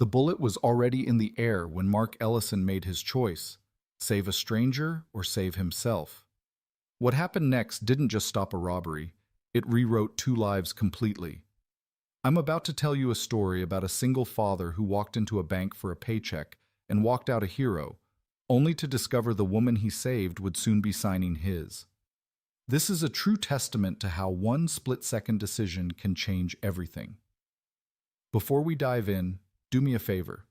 The bullet was already in the air when Mark Ellison made his choice: save a stranger or save himself. What happened next didn't just stop a robbery, it rewrote two lives completely. I'm about to tell you a story about a single father who walked into a bank for a paycheck and walked out a hero, only to discover the woman he saved would soon be signing his. This is a true testament to how one split-second decision can change everything. Before we dive in, do me a favor.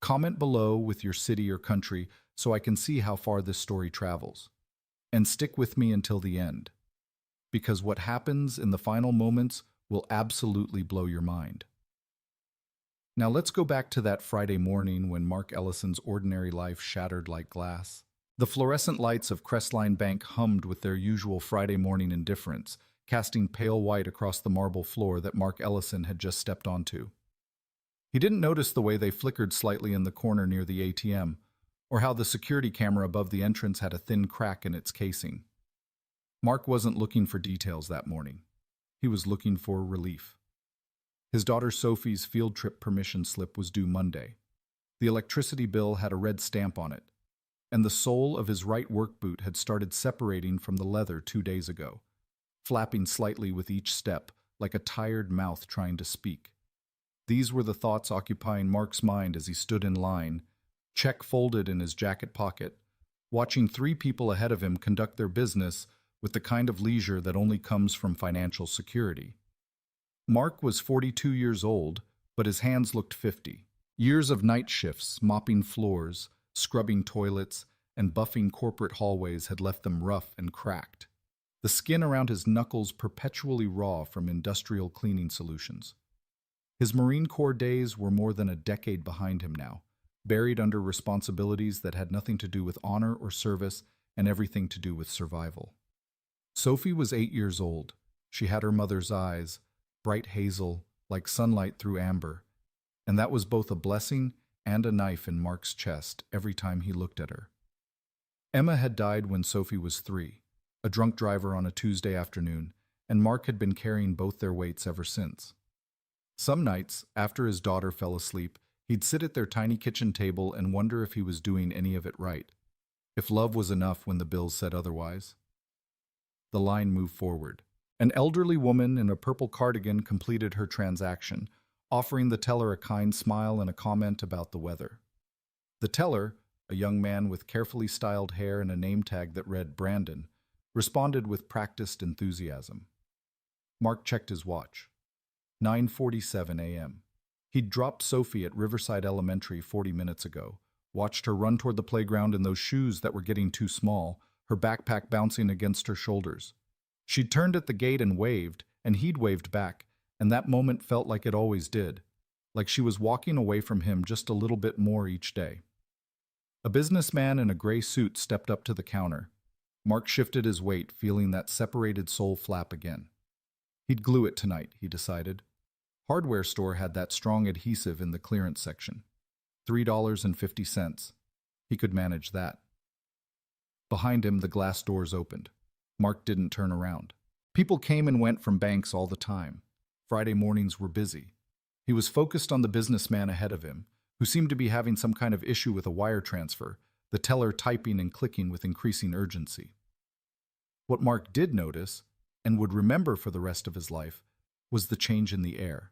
Comment below with your city or country so I can see how far this story travels. And stick with me until the end, because what happens in the final moments will absolutely blow your mind. Now let's go back to that Friday morning when Mark Ellison's ordinary life shattered like glass. The fluorescent lights of Crestline Bank hummed with their usual Friday morning indifference, casting pale white across the marble floor that Mark Ellison had just stepped onto. He didn't notice the way they flickered slightly in the corner near the ATM, or how the security camera above the entrance had a thin crack in its casing. Mark wasn't looking for details that morning. He was looking for relief. His daughter Sophie's field trip permission slip was due Monday. The electricity bill had a red stamp on it, and the sole of his right work boot had started separating from the leather 2 days ago, flapping slightly with each step, like a tired mouth trying to speak. These were the thoughts occupying Mark's mind as he stood in line, check folded in his jacket pocket, watching 3 people ahead of him conduct their business with the kind of leisure that only comes from financial security. Mark was 42 years old, but his hands looked 50. Years of night shifts, mopping floors, scrubbing toilets, and buffing corporate hallways had left them rough and cracked. The skin around his knuckles perpetually raw from industrial cleaning solutions. His Marine Corps days were more than a decade behind him now, buried under responsibilities that had nothing to do with honor or service and everything to do with survival. Sophie was 8 years old. She had her mother's eyes, bright hazel, like sunlight through amber, and that was both a blessing and a knife in Mark's chest every time he looked at her. Emma had died when Sophie was 3, a drunk driver on a Tuesday afternoon, and Mark had been carrying both their weights ever since. Some nights, after his daughter fell asleep, he'd sit at their tiny kitchen table and wonder if he was doing any of it right, if love was enough when the bills said otherwise. The line moved forward. An elderly woman in a purple cardigan completed her transaction, offering the teller a kind smile and a comment about the weather. The teller, a young man with carefully styled hair and a name tag that read Brandon, responded with practiced enthusiasm. Mark checked his watch. 9:47 a.m. He'd dropped Sophie at Riverside Elementary 40 minutes ago, watched her run toward the playground in those shoes that were getting too small, her backpack bouncing against her shoulders. She'd turned at the gate and waved, and he'd waved back, and that moment felt like it always did, like she was walking away from him just a little bit more each day. A businessman in a gray suit stepped up to the counter. Mark shifted his weight, feeling that separated sole flap again. He'd glue it tonight, he decided. Hardware store had that strong adhesive in the clearance section. $3.50. He could manage that. Behind him, the glass doors opened. Mark didn't turn around. People came and went from banks all the time. Friday mornings were busy. He was focused on the businessman ahead of him, who seemed to be having some kind of issue with a wire transfer, the teller typing and clicking with increasing urgency. What Mark did notice, and would remember for the rest of his life, was the change in the air.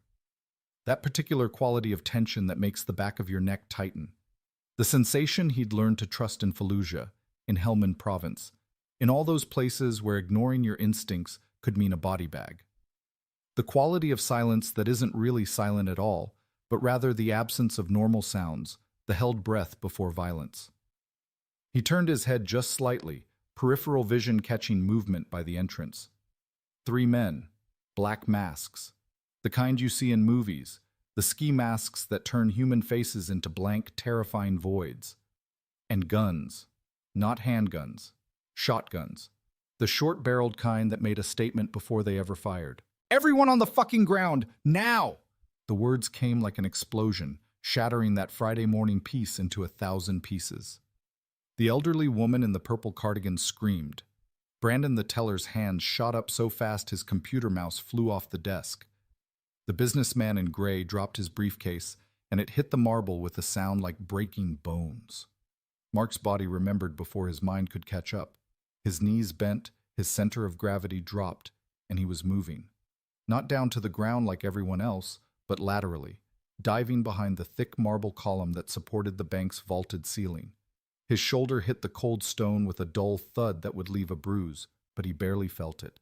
That particular quality of tension that makes the back of your neck tighten. The sensation he'd learned to trust in Fallujah, in Helmand Province, in all those places where ignoring your instincts could mean a body bag. The quality of silence that isn't really silent at all, but rather the absence of normal sounds, the held breath before violence. He turned his head just slightly, peripheral vision catching movement by the entrance. 3 men, black masks, the kind you see in movies, the ski masks that turn human faces into blank, terrifying voids. And guns, not handguns, shotguns, the short-barreled kind that made a statement before they ever fired. "Everyone on the fucking ground, now!" The words came like an explosion, shattering that Friday morning peace into 1,000 pieces. The elderly woman in the purple cardigan screamed. Brandon the teller's hand shot up so fast his computer mouse flew off the desk. The businessman in gray dropped his briefcase and it hit the marble with a sound like breaking bones. Mark's body remembered before his mind could catch up. His knees bent, his center of gravity dropped, and he was moving. Not down to the ground like everyone else, but laterally, diving behind the thick marble column that supported the bank's vaulted ceiling. His shoulder hit the cold stone with a dull thud that would leave a bruise, but he barely felt it.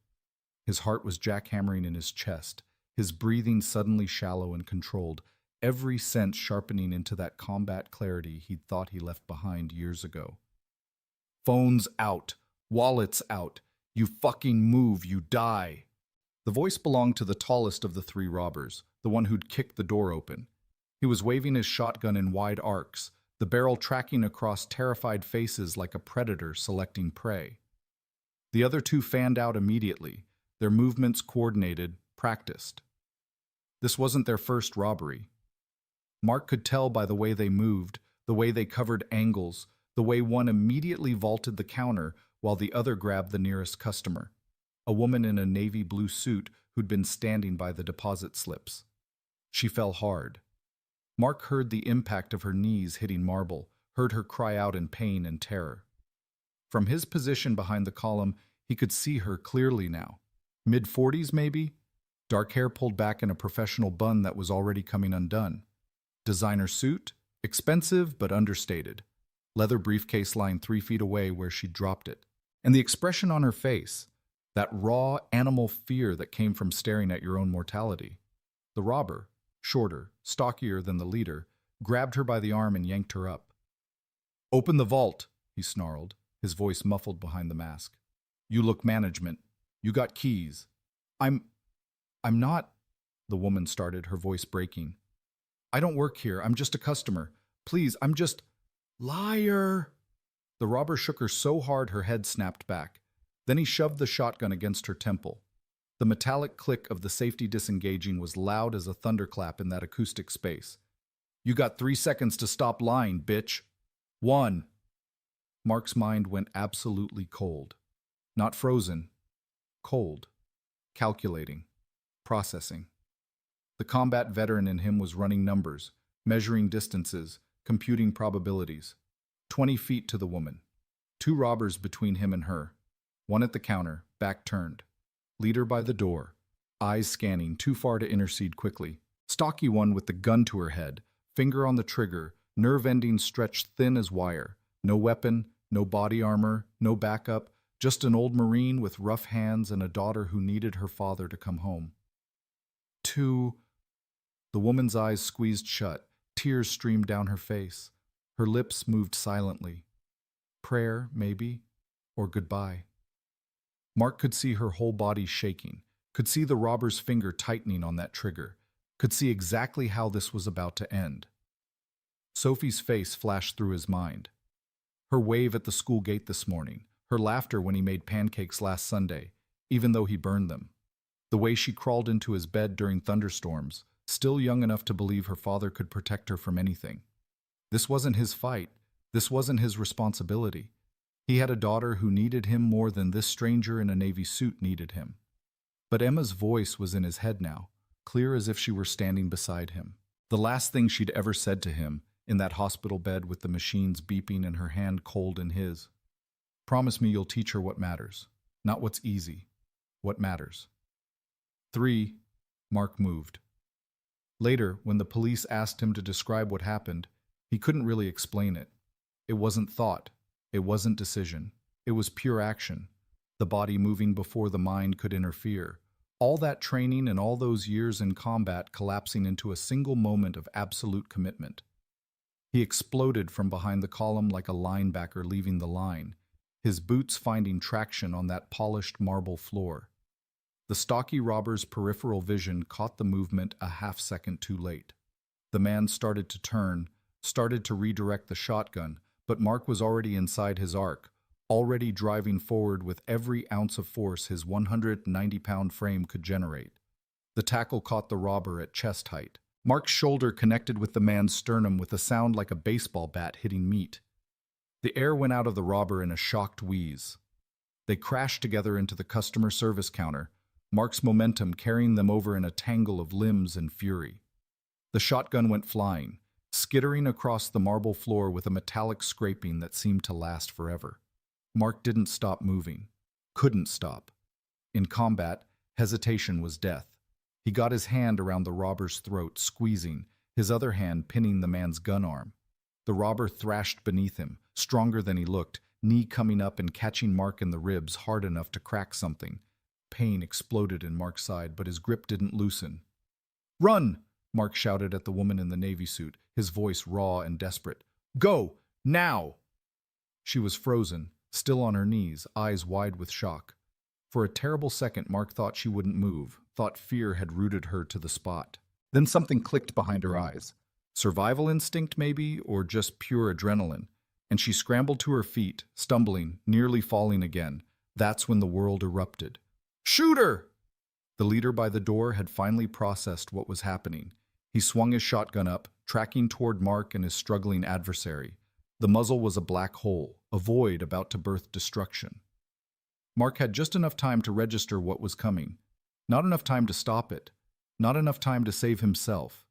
His heart was jackhammering in his chest, his breathing suddenly shallow and controlled, every sense sharpening into that combat clarity he'd thought he left behind years ago. "Phone's out. Wallet's out. You fucking move, you die." The voice belonged to the tallest of the three robbers, the one who'd kicked the door open. He was waving his shotgun in wide arcs, the barrel tracking across terrified faces like a predator selecting prey. The other two fanned out immediately, their movements coordinated, practiced. This wasn't their first robbery. Mark could tell by the way they moved, the way they covered angles, the way one immediately vaulted the counter while the other grabbed the nearest customer, a woman in a navy blue suit who'd been standing by the deposit slips. She fell hard. Mark heard the impact of her knees hitting marble, heard her cry out in pain and terror. From his position behind the column, he could see her clearly now. Mid-40s, maybe? Dark hair pulled back in a professional bun that was already coming undone. Designer suit, expensive but understated. Leather briefcase lying 3 feet away where she'd dropped it. And the expression on her face, that raw animal fear that came from staring at your own mortality. The robber, shorter, stockier than the leader, grabbed her by the arm and yanked her up. "Open the vault," he snarled, his voice muffled behind the mask. "You look management. You got keys." I'm not," the woman started, her voice breaking. "I don't work here. I'm just a customer. Please, I'm just—" "Liar!" The robber shook her so hard her head snapped back. Then he shoved the shotgun against her temple. The metallic click of the safety disengaging was loud as a thunderclap in that acoustic space. "You got 3 seconds to stop lying, bitch. 1. Mark's mind went absolutely cold. Not frozen. Cold. Calculating. Processing. The combat veteran in him was running numbers, measuring distances, computing probabilities. 20 feet to the woman. 2 robbers between him and her. One at the counter, back turned. Leader by the door, eyes scanning, too far to intercede quickly. Stocky one with the gun to her head, finger on the trigger, nerve endings stretched thin as wire. No weapon, no body armor, no backup, just an old Marine with rough hands and a daughter who needed her father to come home. 2. The woman's eyes squeezed shut, tears streamed down her face. Her lips moved silently. Prayer, maybe, or goodbye. Mark could see her whole body shaking, could see the robber's finger tightening on that trigger, could see exactly how this was about to end. Sophie's face flashed through his mind. Her wave at the school gate this morning, her laughter when he made pancakes last Sunday, even though he burned them. The way she crawled into his bed during thunderstorms, still young enough to believe her father could protect her from anything. This wasn't his fight. This wasn't his responsibility. He had a daughter who needed him more than this stranger in a navy suit needed him. But Emma's voice was in his head now, clear as if she were standing beside him. The last thing she'd ever said to him, in that hospital bed with the machines beeping and her hand cold in his. "Promise me you'll teach her what matters. Not what's easy. What matters." 3. Mark moved. Later, when the police asked him to describe what happened, he couldn't really explain it. It wasn't thought. It wasn't decision. It was pure action. The body moving before the mind could interfere. All that training and all those years in combat collapsing into a single moment of absolute commitment. He exploded from behind the column like a linebacker leaving the line, his boots finding traction on that polished marble floor. The stocky robber's peripheral vision caught the movement a half-second too late. The man started to turn, started to redirect the shotgun, but Mark was already inside his arc, already driving forward with every ounce of force his 190-pound frame could generate. The tackle caught the robber at chest height. Mark's shoulder connected with the man's sternum with a sound like a baseball bat hitting meat. The air went out of the robber in a shocked wheeze. They crashed together into the customer service counter, Mark's momentum carrying them over in a tangle of limbs and fury. The shotgun went flying, skittering across the marble floor with a metallic scraping that seemed to last forever. Mark didn't stop moving. Couldn't stop. In combat, hesitation was death. He got his hand around the robber's throat, squeezing, his other hand pinning the man's gun arm. The robber thrashed beneath him, stronger than he looked, knee coming up and catching Mark in the ribs hard enough to crack something. Pain exploded in Mark's side, but his grip didn't loosen. "Run!" Mark shouted at the woman in the navy suit, his voice raw and desperate. "Go! Now!" She was frozen, still on her knees, eyes wide with shock. For a terrible second, Mark thought she wouldn't move, thought fear had rooted her to the spot. Then something clicked behind her eyes. Survival instinct, maybe, or just pure adrenaline. And she scrambled to her feet, stumbling, nearly falling again. That's when the world erupted. "Shoot her!" The leader by the door had finally processed what was happening. He swung his shotgun up, tracking toward Mark and his struggling adversary. The muzzle was a black hole, a void about to birth destruction. Mark had just enough time to register what was coming. Not enough time to stop it. Not enough time to save himself.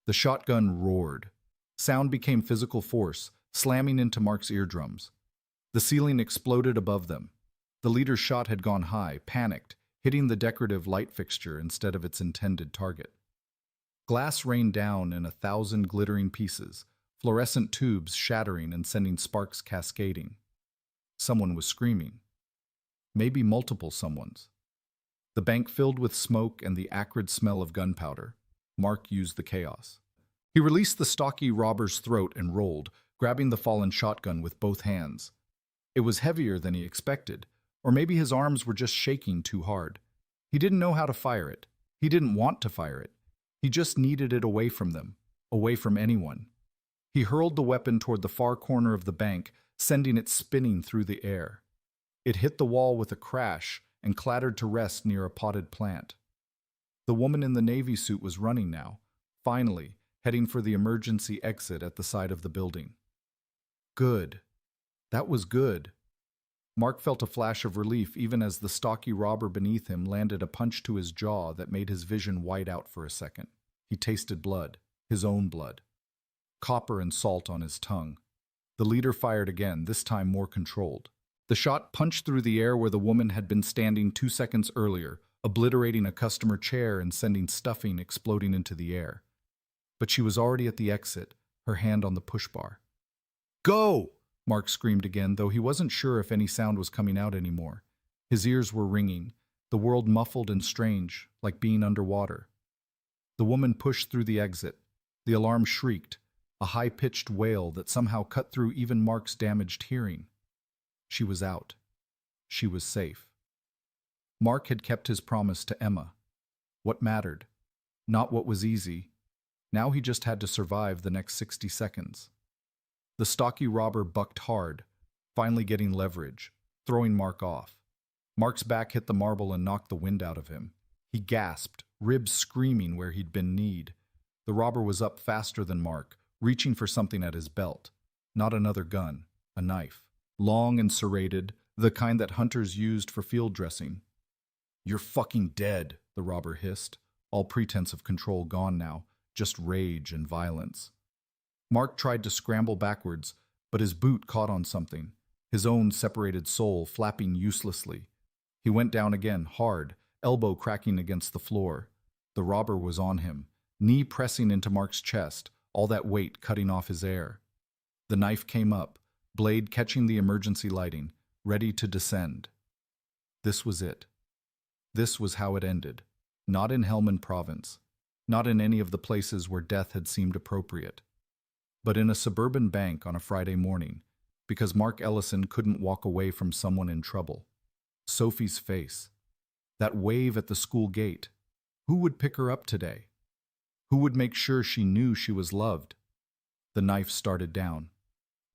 The shotgun roared. Sound became physical force, slamming into Mark's eardrums. The ceiling exploded above them. The leader's shot had gone high, panicked, hitting the decorative light fixture instead of its intended target. Glass rained down in 1,000 glittering pieces, fluorescent tubes shattering and sending sparks cascading. Someone was screaming. Maybe multiple someones. The bank filled with smoke and the acrid smell of gunpowder. Mark used the chaos. He released the stocky robber's throat and rolled, grabbing the fallen shotgun with both hands. It was heavier than he expected, or maybe his arms were just shaking too hard. He didn't know how to fire it. He didn't want to fire it. He just needed it away from them, away from anyone. He hurled the weapon toward the far corner of the bank, sending it spinning through the air. It hit the wall with a crash and clattered to rest near a potted plant. The woman in the navy suit was running now, finally, heading for the emergency exit at the side of the building. Good. That was good. Mark felt a flash of relief even as the stocky robber beneath him landed a punch to his jaw that made his vision white out for a second. He tasted blood, his own blood. Copper and salt on his tongue. The leader fired again, this time more controlled. The shot punched through the air where the woman had been standing 2 seconds earlier, obliterating a customer chair and sending stuffing exploding into the air. But she was already at the exit, her hand on the push bar. "Go!" Mark screamed again, though he wasn't sure if any sound was coming out anymore. His ears were ringing, the world muffled and strange, like being underwater. The woman pushed through the exit. The alarm shrieked, a high-pitched wail that somehow cut through even Mark's damaged hearing. She was out. She was safe. Mark had kept his promise to Emma. What mattered? Not what was easy. Now he just had to survive the next 60 seconds. The stocky robber bucked hard, finally getting leverage, throwing Mark off. Mark's back hit the marble and knocked the wind out of him. He gasped, ribs screaming where he'd been kneed. The robber was up faster than Mark, reaching for something at his belt. Not another gun, a knife. Long and serrated, the kind that hunters used for field dressing. "You're fucking dead," the robber hissed, all pretense of control gone now, just rage and violence. Mark tried to scramble backwards, but his boot caught on something, his own separated soul flapping uselessly. He went down again, hard, elbow cracking against the floor. The robber was on him, knee pressing into Mark's chest, all that weight cutting off his air. The knife came up, blade catching the emergency lighting, ready to descend. This was it. This was how it ended. Not in Helmand Province. Not in any of the places where death had seemed appropriate. But in a suburban bank on a Friday morning, because Mark Ellison couldn't walk away from someone in trouble. Sophie's face. That wave at the school gate. Who would pick her up today? Who would make sure she knew she was loved? The knife started down.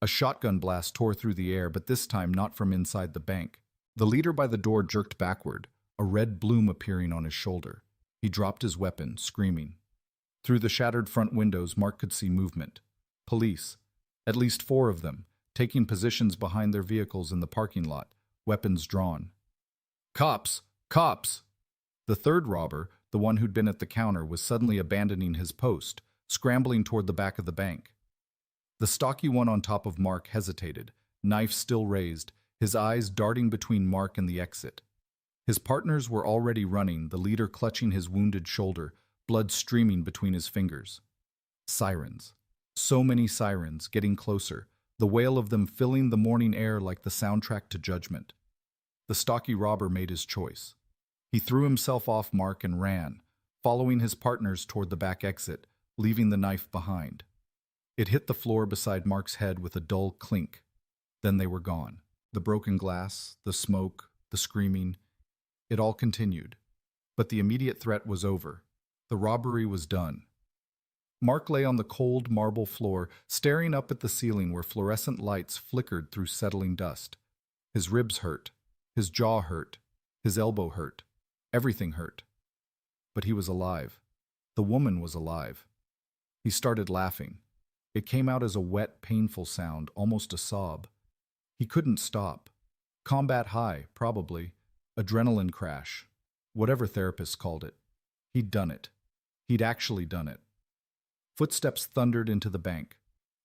A shotgun blast tore through the air, but this time not from inside the bank. The leader by the door jerked backward, a red bloom appearing on his shoulder. He dropped his weapon, screaming. Through the shattered front windows, Mark could see movement. Police, at least 4 of them, taking positions behind their vehicles in the parking lot, weapons drawn. "Cops! Cops!" The third robber, the one who'd been at the counter, was suddenly abandoning his post, scrambling toward the back of the bank. The stocky one on top of Mark hesitated, knife still raised, his eyes darting between Mark and the exit. His partners were already running, the leader clutching his wounded shoulder, blood streaming between his fingers. Sirens. So many sirens, getting closer, the wail of them filling the morning air like the soundtrack to judgment. The stocky robber made his choice. He threw himself off Mark and ran, following his partners toward the back exit, leaving the knife behind. It hit the floor beside Mark's head with a dull clink. Then they were gone. The broken glass, the smoke, the screaming. It all continued. But the immediate threat was over. The robbery was done. Mark lay on the cold marble floor, staring up at the ceiling where fluorescent lights flickered through settling dust. His ribs hurt. His jaw hurt. His elbow hurt. Everything hurt. But he was alive. The woman was alive. He started laughing. It came out as a wet, painful sound, almost a sob. He couldn't stop. Combat high, probably. Adrenaline crash. Whatever therapists called it. He'd done it. He'd actually done it. Footsteps thundered into the bank.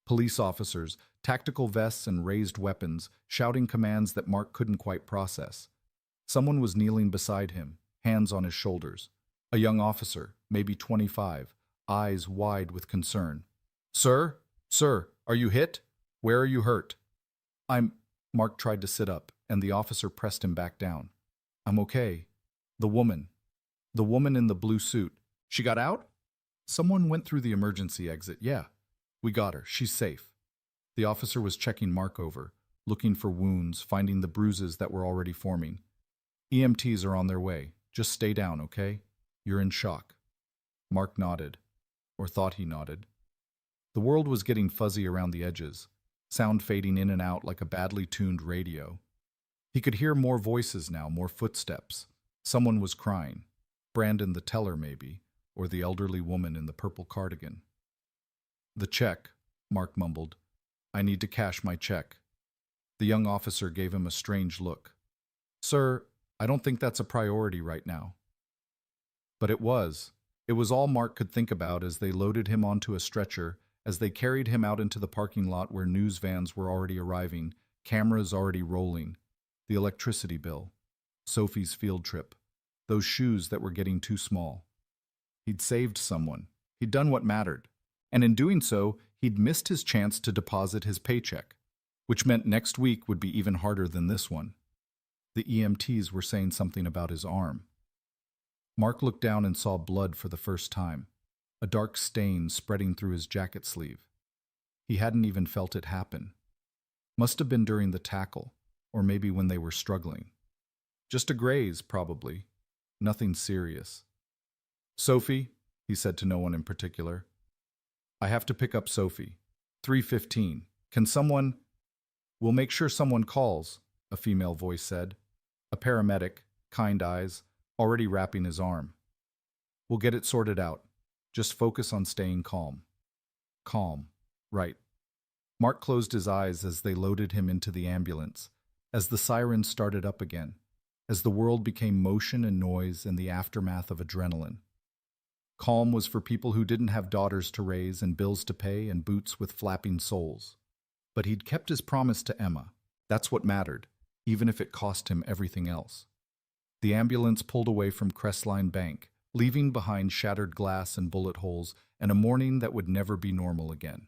Police officers, tactical vests and raised weapons, shouting commands that Mark couldn't quite process. Someone was kneeling beside him, hands on his shoulders. A young officer, maybe 25, eyes wide with concern. "Sir? Sir, are you hit? Where are you hurt?" Mark tried to sit up, and the officer pressed him back down. "I'm okay. The woman in the blue suit. She got out? Someone went through the emergency exit. Yeah, we got her. She's safe." The officer was checking Mark over, looking for wounds, finding the bruises that were already forming. "EMTs are on their way. Just stay down, okay? You're in shock." Mark nodded, or thought he nodded. The world was getting fuzzy around the edges, sound fading in and out like a badly tuned radio. He could hear more voices now, more footsteps. Someone was crying. Brandon the teller, maybe, or the elderly woman in the purple cardigan. "The check," Mark mumbled. "I need to cash my check." The young officer gave him a strange look. "Sir, I don't think that's a priority right now." But it was. It was all Mark could think about as they loaded him onto a stretcher, as they carried him out into the parking lot where news vans were already arriving, cameras already rolling, the electricity bill, Sophie's field trip, those shoes that were getting too small. He'd saved someone. He'd done what mattered. And in doing so, he'd missed his chance to deposit his paycheck, which meant next week would be even harder than this one. The EMTs were saying something about his arm. Mark looked down and saw blood for the first time, a dark stain spreading through his jacket sleeve. He hadn't even felt it happen. Must have been during the tackle, or maybe when they were struggling. Just a graze, probably. Nothing serious. "Sophie," he said to no one in particular. "I have to pick up Sophie. 3:15. Can someone—" "We'll make sure someone calls," a female voice said. A paramedic, kind eyes, already wrapping his arm. "We'll get it sorted out. Just focus on staying calm." Calm. Right. Mark closed his eyes as they loaded him into the ambulance, as the sirens started up again, as the world became motion and noise in the aftermath of adrenaline. Calm was for people who didn't have daughters to raise and bills to pay and boots with flapping soles. But he'd kept his promise to Emma. That's what mattered, even if it cost him everything else. The ambulance pulled away from Crestline Bank, leaving behind shattered glass and bullet holes and a morning that would never be normal again.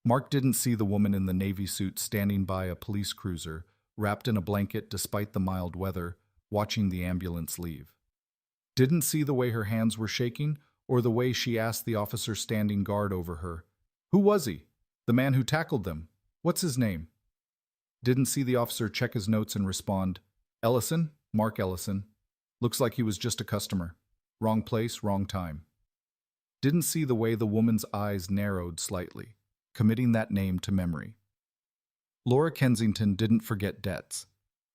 Mark didn't see the woman in the navy suit standing by a police cruiser, wrapped in a blanket despite the mild weather, watching the ambulance leave. Didn't see the way her hands were shaking or the way she asked the officer standing guard over her, "Who was he? The man who tackled them. What's his name?" Didn't see the officer check his notes and respond, "Ellison? Mark Ellison. Looks like he was just a customer. Wrong place, wrong time." Didn't see the way the woman's eyes narrowed slightly, committing that name to memory. Laura Kensington didn't forget debts,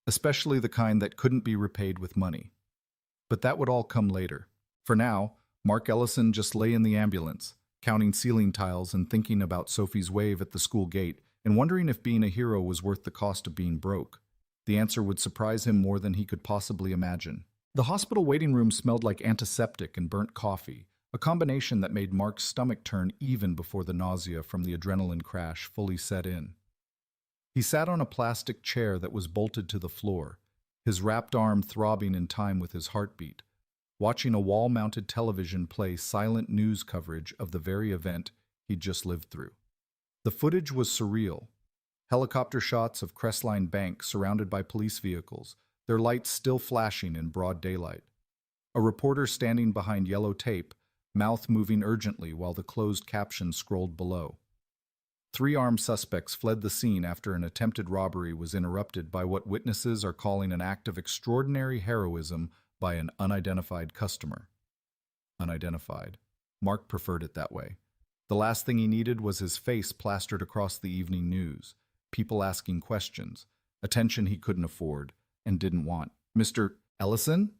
especially the kind that couldn't be repaid with money. But that would all come later. For now, Mark Ellison just lay in the ambulance, counting ceiling tiles and thinking about Sophie's wave at the school gate and wondering if being a hero was worth the cost of being broke. The answer would surprise him more than he could possibly imagine. The hospital waiting room smelled like antiseptic and burnt coffee, a combination that made Mark's stomach turn even before the nausea from the adrenaline crash fully set in. He sat on a plastic chair that was bolted to the floor, his wrapped arm throbbing in time with his heartbeat, watching a wall-mounted television play silent news coverage of the very event he'd just lived through. The footage was surreal. Helicopter shots of Crestline Bank surrounded by police vehicles, their lights still flashing in broad daylight. A reporter standing behind yellow tape, mouth moving urgently while the closed caption scrolled below. 3 armed suspects fled the scene after an attempted robbery was interrupted by what witnesses are calling an act of extraordinary heroism by an unidentified customer. Unidentified. Mark preferred it that way. The last thing he needed was his face plastered across the evening news, people asking questions, attention he couldn't afford and didn't want. "Mr. Ellison?"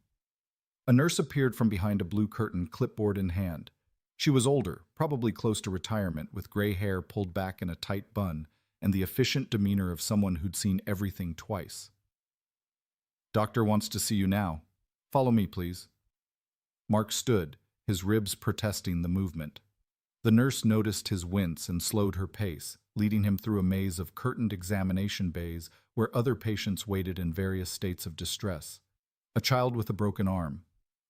A nurse appeared from behind a blue curtain, clipboard in hand. She was older, probably close to retirement, with gray hair pulled back in a tight bun and the efficient demeanor of someone who'd seen everything twice. "Doctor wants to see you now. Follow me, please." Mark stood, his ribs protesting the movement. The nurse noticed his wince and slowed her pace, leading him through a maze of curtained examination bays where other patients waited in various states of distress. A child with a broken arm.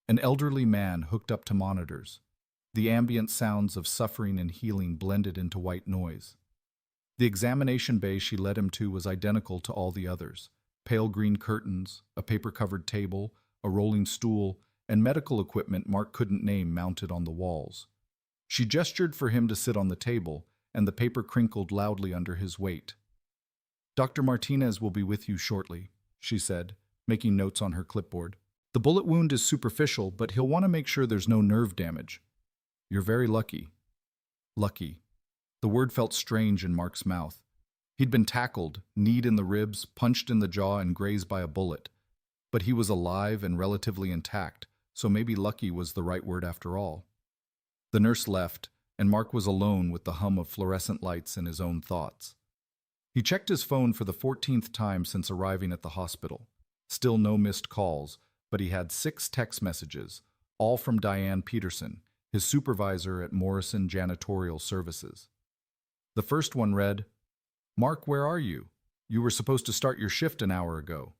An elderly man hooked up to monitors. The ambient sounds of suffering and healing blended into white noise. The examination bay she led him to was identical to all the others. Pale green curtains, a paper-covered table, a rolling stool, and medical equipment Mark couldn't name mounted on the walls. She gestured for him to sit on the table, and the paper crinkled loudly under his weight. "Dr. Martinez will be with you shortly," she said, making notes on her clipboard. "The bullet wound is superficial, but he'll want to make sure there's no nerve damage. You're very lucky." Lucky. The word felt strange in Mark's mouth. He'd been tackled, kneed in the ribs, punched in the jaw, and grazed by a bullet. But he was alive and relatively intact, so maybe lucky was the right word after all. The nurse left, and Mark was alone with the hum of fluorescent lights and his own thoughts. He checked his phone for the 14th time since arriving at the hospital. Still no missed calls, but he had 6 text messages, all from Diane Peterson, his supervisor at Morrison Janitorial Services. The first one read, "Mark, where are you? You were supposed to start your shift an hour ago."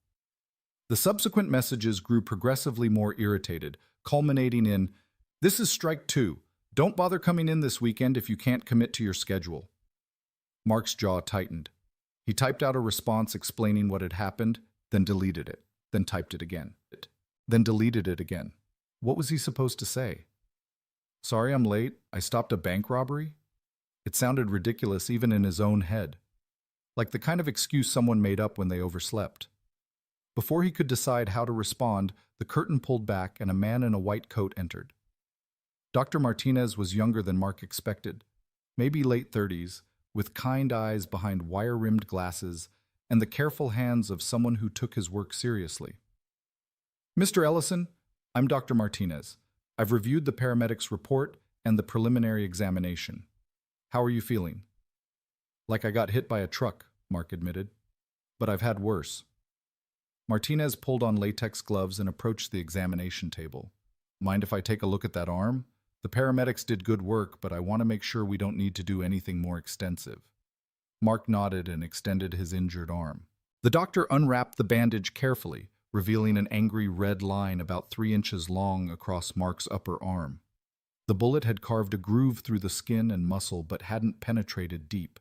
The subsequent messages grew progressively more irritated, culminating in, "This is strike 2. Don't bother coming in this weekend if you can't commit to your schedule." Mark's jaw tightened. He typed out a response explaining what had happened, then deleted it, then typed it again, then deleted it again. What was he supposed to say? "Sorry I'm late. I stopped a bank robbery?" It sounded ridiculous even in his own head, like the kind of excuse someone made up when they overslept. Before he could decide how to respond, the curtain pulled back and a man in a white coat entered. Dr. Martinez was younger than Mark expected, maybe late 30s, with kind eyes behind wire-rimmed glasses and the careful hands of someone who took his work seriously. "Mr. Ellison, I'm Dr. Martinez. I've reviewed the paramedics' report and the preliminary examination. How are you feeling?" "Like I got hit by a truck," Mark admitted. "But I've had worse." Martinez pulled on latex gloves and approached the examination table. "Mind if I take a look at that arm? The paramedics did good work, but I want to make sure we don't need to do anything more extensive." Mark nodded and extended his injured arm. The doctor unwrapped the bandage carefully, revealing an angry red line about 3 inches long across Mark's upper arm. The bullet had carved a groove through the skin and muscle but hadn't penetrated deep.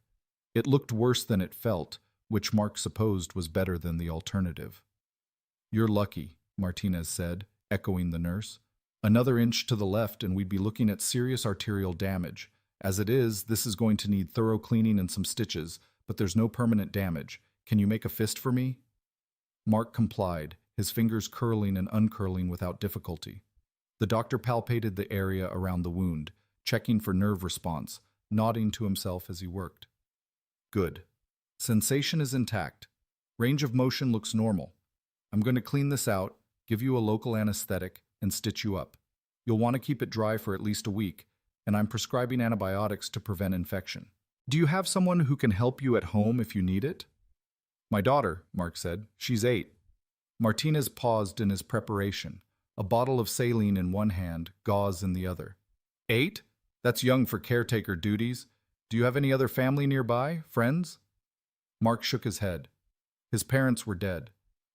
It looked worse than it felt, which Mark supposed was better than the alternative. "You're lucky," Martinez said, echoing the nurse. "Another inch to the left and we'd be looking at serious arterial damage. As it is, this is going to need thorough cleaning and some stitches, but there's no permanent damage. Can you make a fist for me?" Mark complied, his fingers curling and uncurling without difficulty. The doctor palpated the area around the wound, checking for nerve response, nodding to himself as he worked. "Good. Sensation is intact. Range of motion looks normal. I'm going to clean this out, give you a local anesthetic, and stitch you up. You'll want to keep it dry for at least a week, and I'm prescribing antibiotics to prevent infection. Do you have someone who can help you at home if you need it?" "My daughter," Mark said. "She's 8. Martinez paused in his preparation, a bottle of saline in one hand, gauze in the other. 8? That's young for caretaker duties. Do you have any other family nearby? Friends? Mark shook his head. His parents were dead.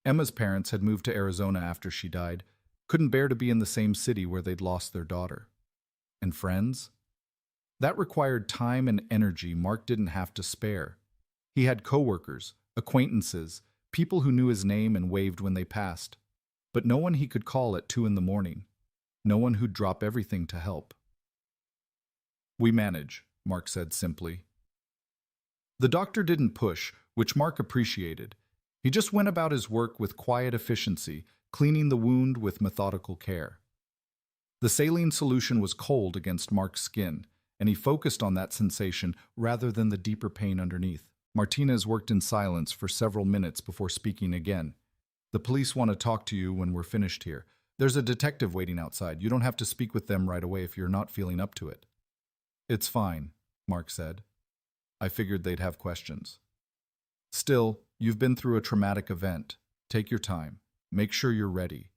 Emma's parents had moved to Arizona after she died, couldn't bear to be in the same city where they'd lost their daughter. And friends? That required time and energy Mark didn't have to spare. He had coworkers, acquaintances, people who knew his name and waved when they passed. But no one he could call at 2 in the morning. No one who'd drop everything to help. We manage, Mark said simply. The doctor didn't push, which Mark appreciated. He just went about his work with quiet efficiency, cleaning the wound with methodical care. The saline solution was cold against Mark's skin, and he focused on that sensation rather than the deeper pain underneath. Martinez worked in silence for several minutes before speaking again. The police want to talk to you when we're finished here. There's a detective waiting outside. You don't have to speak with them right away if you're not feeling up to it. It's fine, Mark said. I figured they'd have questions. Still, you've been through a traumatic event. Take your time. Make sure you're ready.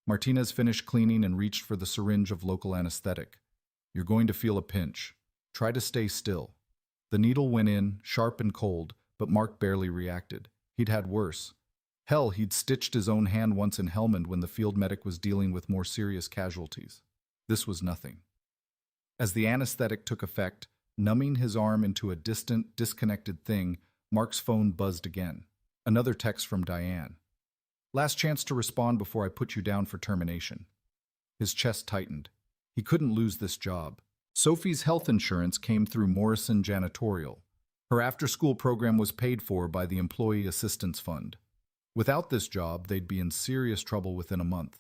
Martinez finished cleaning and reached for the syringe of local anesthetic. You're going to feel a pinch. Try to stay still. The needle went in, sharp and cold, but Mark barely reacted. He'd had worse. Hell, he'd stitched his own hand once in Helmand when the field medic was dealing with more serious casualties. This was nothing. As the anesthetic took effect, numbing his arm into a distant, disconnected thing, Mark's phone buzzed again. Another text from Diane. Last chance to respond before I put you down for termination. His chest tightened. He couldn't lose this job. Sophie's health insurance came through Morrison Janitorial. Her after-school program was paid for by the Employee Assistance Fund. Without this job, they'd be in serious trouble within a month.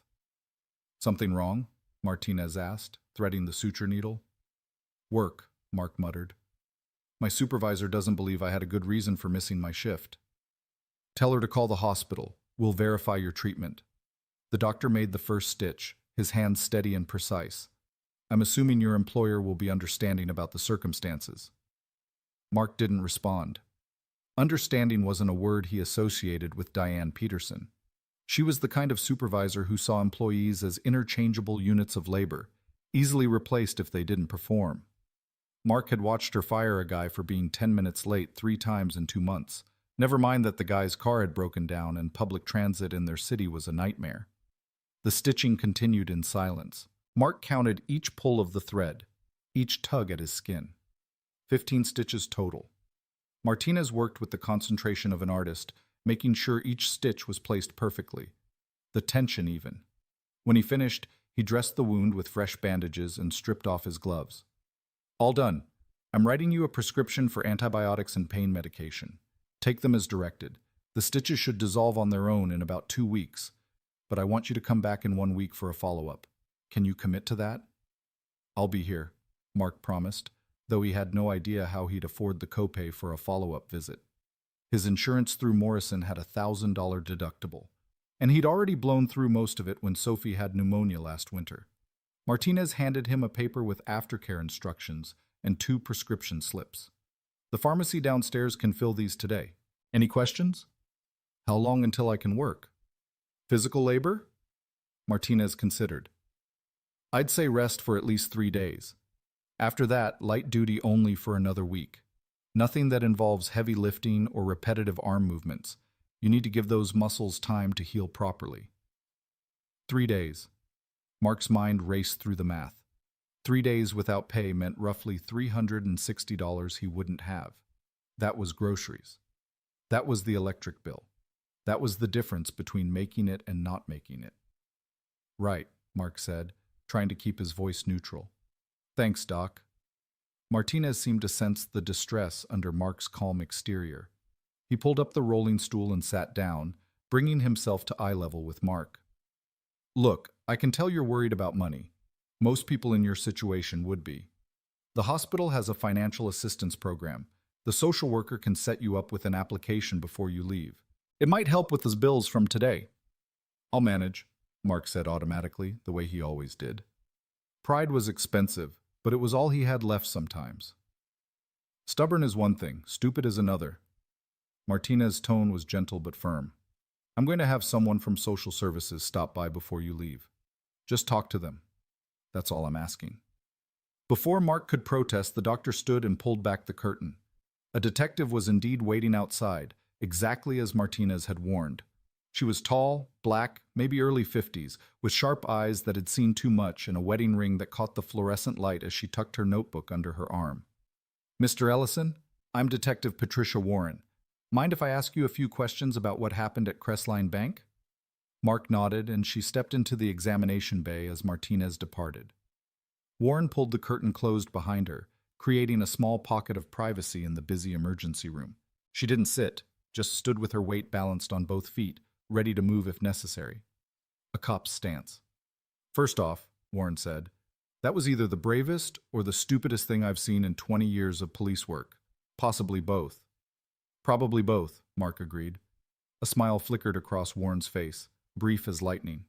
Something wrong? Martinez asked, threading the suture needle. Work, Mark muttered. My supervisor doesn't believe I had a good reason for missing my shift. Tell her to call the hospital. We'll verify your treatment. The doctor made the first stitch, his hands steady and precise. I'm assuming your employer will be understanding about the circumstances. Mark didn't respond. Understanding wasn't a word he associated with Diane Peterson. She was the kind of supervisor who saw employees as interchangeable units of labor, easily replaced if they didn't perform. Mark had watched her fire a guy for being 10 minutes late 3 times in 2 months. Never mind that the guy's car had broken down and public transit in their city was a nightmare. The stitching continued in silence. Mark counted each pull of the thread, each tug at his skin. 15 stitches total. Martinez worked with the concentration of an artist, making sure each stitch was placed perfectly. The tension even. When he finished, he dressed the wound with fresh bandages and stripped off his gloves. All done. I'm writing you a prescription for antibiotics and pain medication. Take them as directed. The stitches should dissolve on their own in about 2 weeks, but I want you to come back in 1 week for a follow-up. Can you commit to that? I'll be here, Mark promised, though he had no idea how he'd afford the copay for a follow-up visit. His insurance through Morrison had a $1,000 deductible, and he'd already blown through most of it when Sophie had pneumonia last winter. Martinez handed him a paper with aftercare instructions and 2 prescription slips. The pharmacy downstairs can fill these today. Any questions? How long until I can work? Physical labor? Martinez considered. I'd say rest for at least 3 days. After that, light duty only for another week. Nothing that involves heavy lifting or repetitive arm movements. You need to give those muscles time to heal properly. 3 days. Mark's mind raced through the math. 3 days without pay meant roughly $360 he wouldn't have. That was groceries. That was the electric bill. That was the difference between making it and not making it. Right, Mark said, trying to keep his voice neutral. Thanks, Doc. Martinez seemed to sense the distress under Mark's calm exterior. He pulled up the rolling stool and sat down, bringing himself to eye level with Mark. Look, I can tell you're worried about money. Most people in your situation would be. The hospital has a financial assistance program. The social worker can set you up with an application before you leave. It might help with his bills from today. I'll manage, Mark said automatically, the way he always did. Pride was expensive, but it was all he had left sometimes. Stubborn is one thing, stupid is another. Martinez's tone was gentle but firm. I'm going to have someone from social services stop by before you leave. Just talk to them. That's all I'm asking. Before Mark could protest, the doctor stood and pulled back the curtain. A detective was indeed waiting outside, exactly as Martinez had warned. She was tall, black, maybe early 50s, with sharp eyes that had seen too much and a wedding ring that caught the fluorescent light as she tucked her notebook under her arm. "Mr. Ellison, I'm Detective Patricia Warren. Mind if I ask you a few questions about what happened at Crestline Bank?" Mark nodded, and she stepped into the examination bay as Martinez departed. Warren pulled the curtain closed behind her, creating a small pocket of privacy in the busy emergency room. She didn't sit, just stood with her weight balanced on both feet, ready to move if necessary. A cop's stance. "First off," Warren said, "that was either the bravest or the stupidest thing I've seen in 20 years of police work. Possibly both." "Probably both," Mark agreed. A smile flickered across Warren's face, brief as lightning.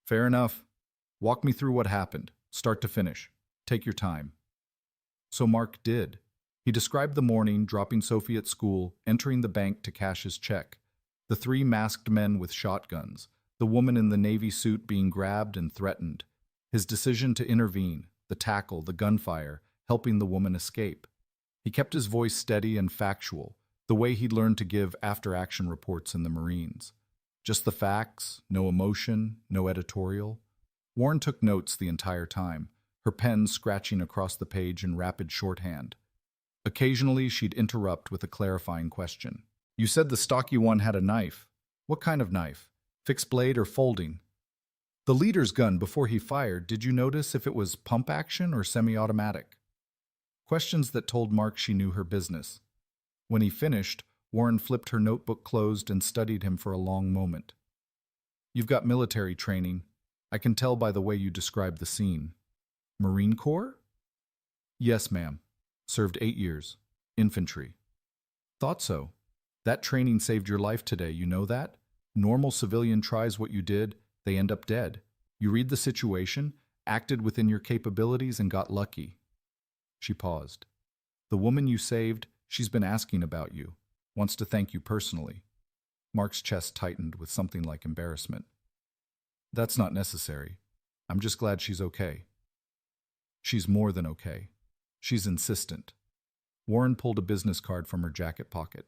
"Fair enough. Walk me through what happened, start to finish. Take your time." So Mark did. He described the morning, dropping Sophie at school, entering the bank to cash his check, the three masked men with shotguns, the woman in the navy suit being grabbed and threatened, his decision to intervene, the tackle, the gunfire, helping the woman escape. He kept his voice steady and factual, the way he'd learned to give after-action reports in the Marines. Just the facts, no emotion, no editorial. Warren took notes the entire time, her pen scratching across the page in rapid shorthand. Occasionally, she'd interrupt with a clarifying question. "You said the stocky one had a knife. What kind of knife? Fixed blade or folding? The leader's gun before he fired, did you notice if it was pump action or semi-automatic?" Questions that told Mark she knew her business. When he finished, Warren flipped her notebook closed and studied him for a long moment. "You've got military training. I can tell by the way you describe the scene." "Marine Corps?" "Yes, ma'am. Served 8 years. Infantry." "Thought so. That training saved your life today, you know that? Normal civilian tries what you did, they end up dead. You read the situation, acted within your capabilities, and got lucky." She paused. "The woman you saved, she's been asking about you. Wants to thank you personally." Mark's chest tightened with something like embarrassment. "That's not necessary. I'm just glad she's okay." "She's more than okay. She's insistent." Warren pulled a business card from her jacket pocket.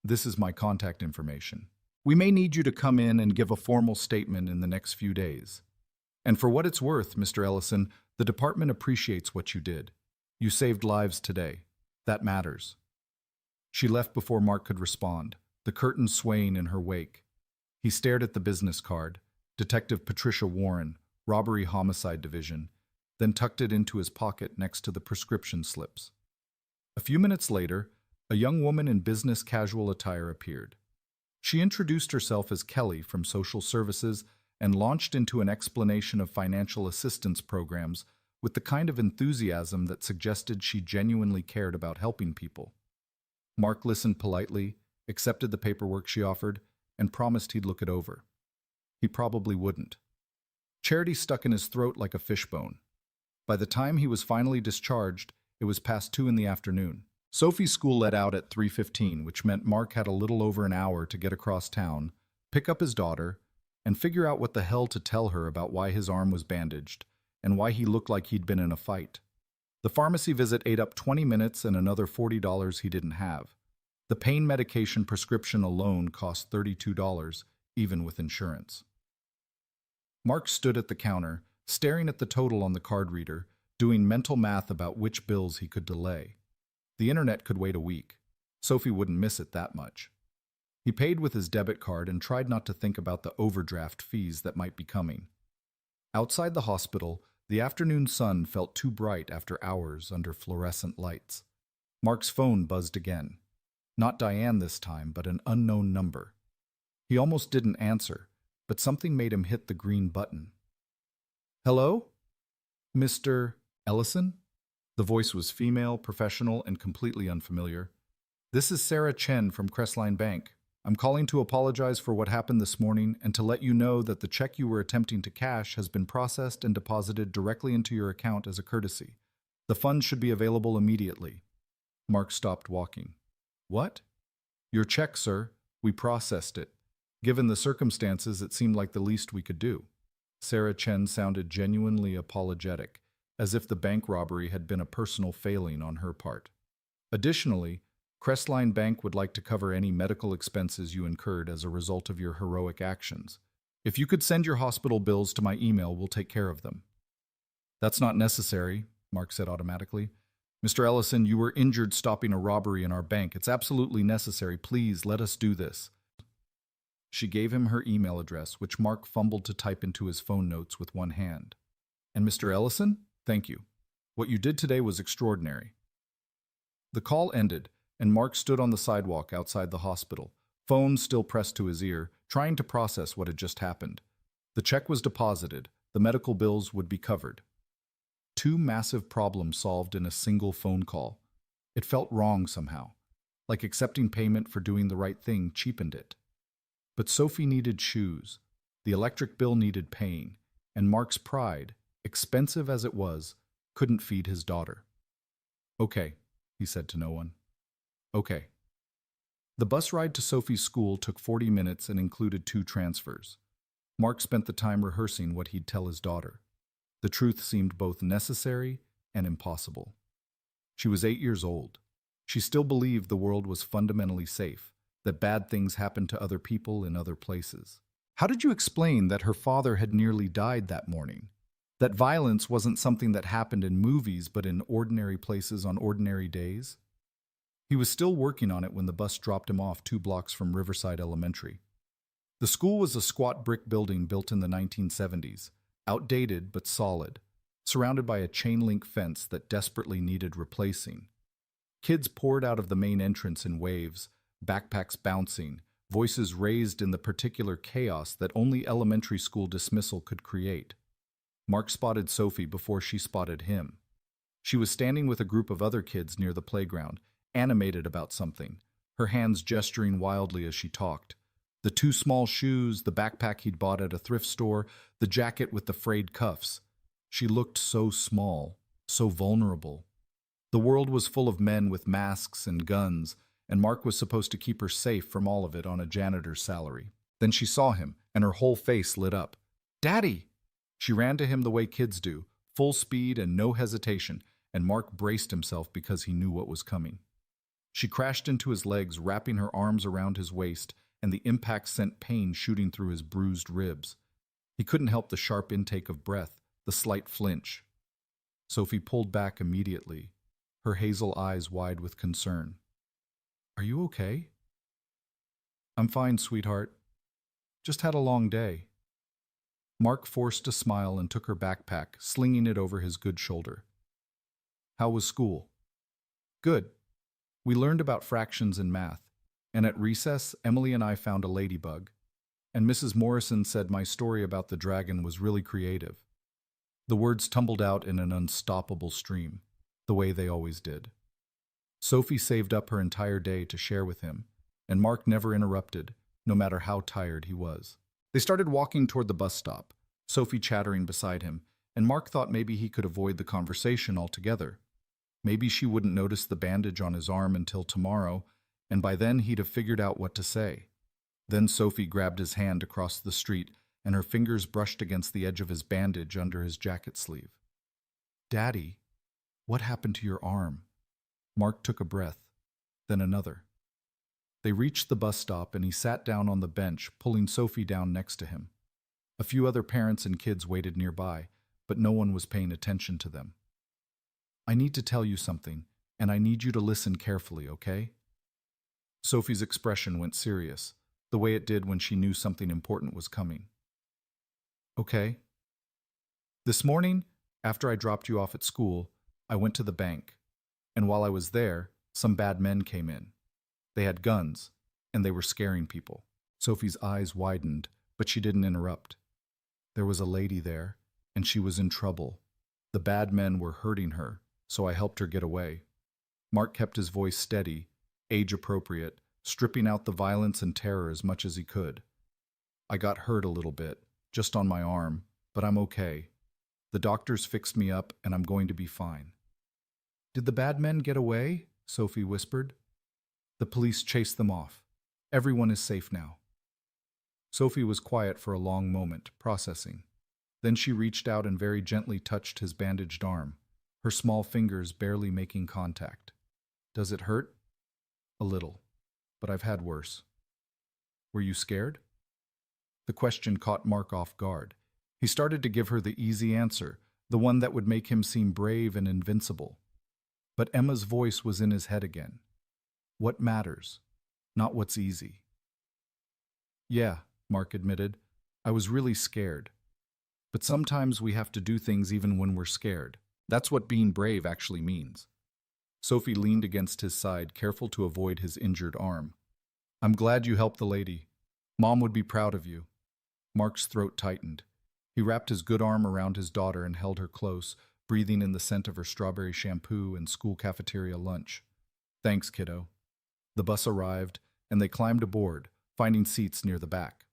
"This is my contact information. We may need you to come in and give a formal statement in the next few days. And for what it's worth, Mr. Ellison, the department appreciates what you did. You saved lives today. That matters." She left before Mark could respond, the curtain swaying in her wake. He stared at the business card, Detective Patricia Warren, Robbery Homicide Division, then tucked it into his pocket next to the prescription slips. A few minutes later, a young woman in business casual attire appeared. She introduced herself as Kelly from Social Services and launched into an explanation of financial assistance programs with the kind of enthusiasm that suggested she genuinely cared about helping people. Mark listened politely, accepted the paperwork she offered, and promised he'd look it over. He probably wouldn't. Charity stuck in his throat like a fishbone. By the time he was finally discharged, it was past 2 in the afternoon. Sophie's school let out at 3:15, which meant Mark had a little over an hour to get across town, pick up his daughter, and figure out what the hell to tell her about why his arm was bandaged and why he looked like he'd been in a fight. The pharmacy visit ate up 20 minutes and another $40 he didn't have. The pain medication prescription alone cost $32, even with insurance. Mark stood at the counter, staring at the total on the card reader, doing mental math about which bills he could delay. The internet could wait a week. Sophie wouldn't miss it that much. He paid with his debit card and tried not to think about the overdraft fees that might be coming. Outside the hospital, the afternoon sun felt too bright after hours under fluorescent lights. Mark's phone buzzed again. Not Diane this time, but an unknown number. He almost didn't answer, but something made him hit the green button. "Hello? Mr. Ellison?" The voice was female, professional, and completely unfamiliar. "This is Sarah Chen from Crestline Bank. I'm calling to apologize for what happened this morning and to let you know that the check you were attempting to cash has been processed and deposited directly into your account as a courtesy. The funds should be available immediately." Mark stopped walking. "What?" "Your check, sir. We processed it. Given the circumstances, it seemed like the least we could do." Sarah Chen sounded genuinely apologetic, as if the bank robbery had been a personal failing on her part. Additionally, Crestline Bank would like to cover any medical expenses you incurred as a result of your heroic actions. If you could send your hospital bills to my email, we'll take care of them. That's not necessary, Mark said automatically. Mr. Ellison, you were injured stopping a robbery in our bank. It's absolutely necessary. Please, let us do this. She gave him her email address, which Mark fumbled to type into his phone notes with one hand. And Mr. Ellison, thank you. What you did today was extraordinary. The call ended, and Mark stood on the sidewalk outside the hospital, phone still pressed to his ear, trying to process what had just happened. The check was deposited. The medical bills would be covered. Two massive problems solved in a single phone call. It felt wrong somehow, like accepting payment for doing the right thing cheapened it. But Sophie needed shoes, the electric bill needed paying, and Mark's pride, expensive as it was, couldn't feed his daughter. Okay, he said to no one. Okay. The bus ride to Sophie's school took 40 minutes and included 2 transfers. Mark spent the time rehearsing what he'd tell his daughter. The truth seemed both necessary and impossible. She was 8 years old. She still believed the world was fundamentally safe, that bad things happened to other people in other places. How did you explain that her father had nearly died that morning? That violence wasn't something that happened in movies but in ordinary places on ordinary days? He was still working on it when the bus dropped him off 2 blocks from Riverside Elementary. The school was a squat brick building built in the 1970s, outdated but solid, surrounded by a chain-link fence that desperately needed replacing. Kids poured out of the main entrance in waves, backpacks bouncing, voices raised in the particular chaos that only elementary school dismissal could create. Mark spotted Sophie before she spotted him. She was standing with a group of other kids near the playground, animated about something, her hands gesturing wildly as she talked. The 2 small shoes, the backpack he'd bought at a thrift store, the jacket with the frayed cuffs. She looked so small, so vulnerable. The world was full of men with masks and guns, and Mark was supposed to keep her safe from all of it on a janitor's salary. Then she saw him, and her whole face lit up. "Daddy!" She ran to him the way kids do, full speed and no hesitation, and Mark braced himself because he knew what was coming. She crashed into his legs, wrapping her arms around his waist, and the impact sent pain shooting through his bruised ribs. He couldn't help the sharp intake of breath, the slight flinch. Sophie pulled back immediately, her hazel eyes wide with concern. "Are you okay?" "I'm fine, sweetheart. Just had a long day." Mark forced a smile and took her backpack, slinging it over his good shoulder. "How was school?" "Good. We learned about fractions and math. And at recess, Emily and I found a ladybug. And Mrs. Morrison said my story about the dragon was really creative." The words tumbled out in an unstoppable stream, the way they always did. Sophie saved up her entire day to share with him, and Mark never interrupted, no matter how tired he was. They started walking toward the bus stop, Sophie chattering beside him, and Mark thought maybe he could avoid the conversation altogether. Maybe she wouldn't notice the bandage on his arm until tomorrow, and by then he'd have figured out what to say. Then Sophie grabbed his hand across the street, and her fingers brushed against the edge of his bandage under his jacket sleeve. "Daddy, what happened to your arm?" Mark took a breath, then another. They reached the bus stop, and he sat down on the bench, pulling Sophie down next to him. A few other parents and kids waited nearby, but no one was paying attention to them. "I need to tell you something, and I need you to listen carefully, okay?" Sophie's expression went serious, the way it did when she knew something important was coming. "Okay. This morning, after I dropped you off at school, I went to the bank, and while I was there, some bad men came in. They had guns, and they were scaring people." Sophie's eyes widened, but she didn't interrupt. "There was a lady there, and she was in trouble. The bad men were hurting her, so I helped her get away." Mark kept his voice steady, age-appropriate, stripping out the violence and terror as much as he could. "I got hurt a little bit, just on my arm, but I'm okay. The doctors fixed me up, and I'm going to be fine." "Did the bad men get away?" Sophie whispered. "The police chased them off. Everyone is safe now." Sophie was quiet for a long moment, processing. Then she reached out and very gently touched his bandaged arm, her small fingers barely making contact. "Does it hurt?" "A little, but I've had worse." "Were you scared?" The question caught Mark off guard. He started to give her the easy answer, the one that would make him seem brave and invincible. But Emma's voice was in his head again. "What matters, not what's easy." "Yeah," Mark admitted, "I was really scared. But sometimes we have to do things even when we're scared. That's what being brave actually means." Sophie leaned against his side, careful to avoid his injured arm. "I'm glad you helped the lady. Mom would be proud of you." Mark's throat tightened. He wrapped his good arm around his daughter and held her close, breathing in the scent of her strawberry shampoo and school cafeteria lunch. "Thanks, kiddo." The bus arrived, and they climbed aboard, finding seats near the back.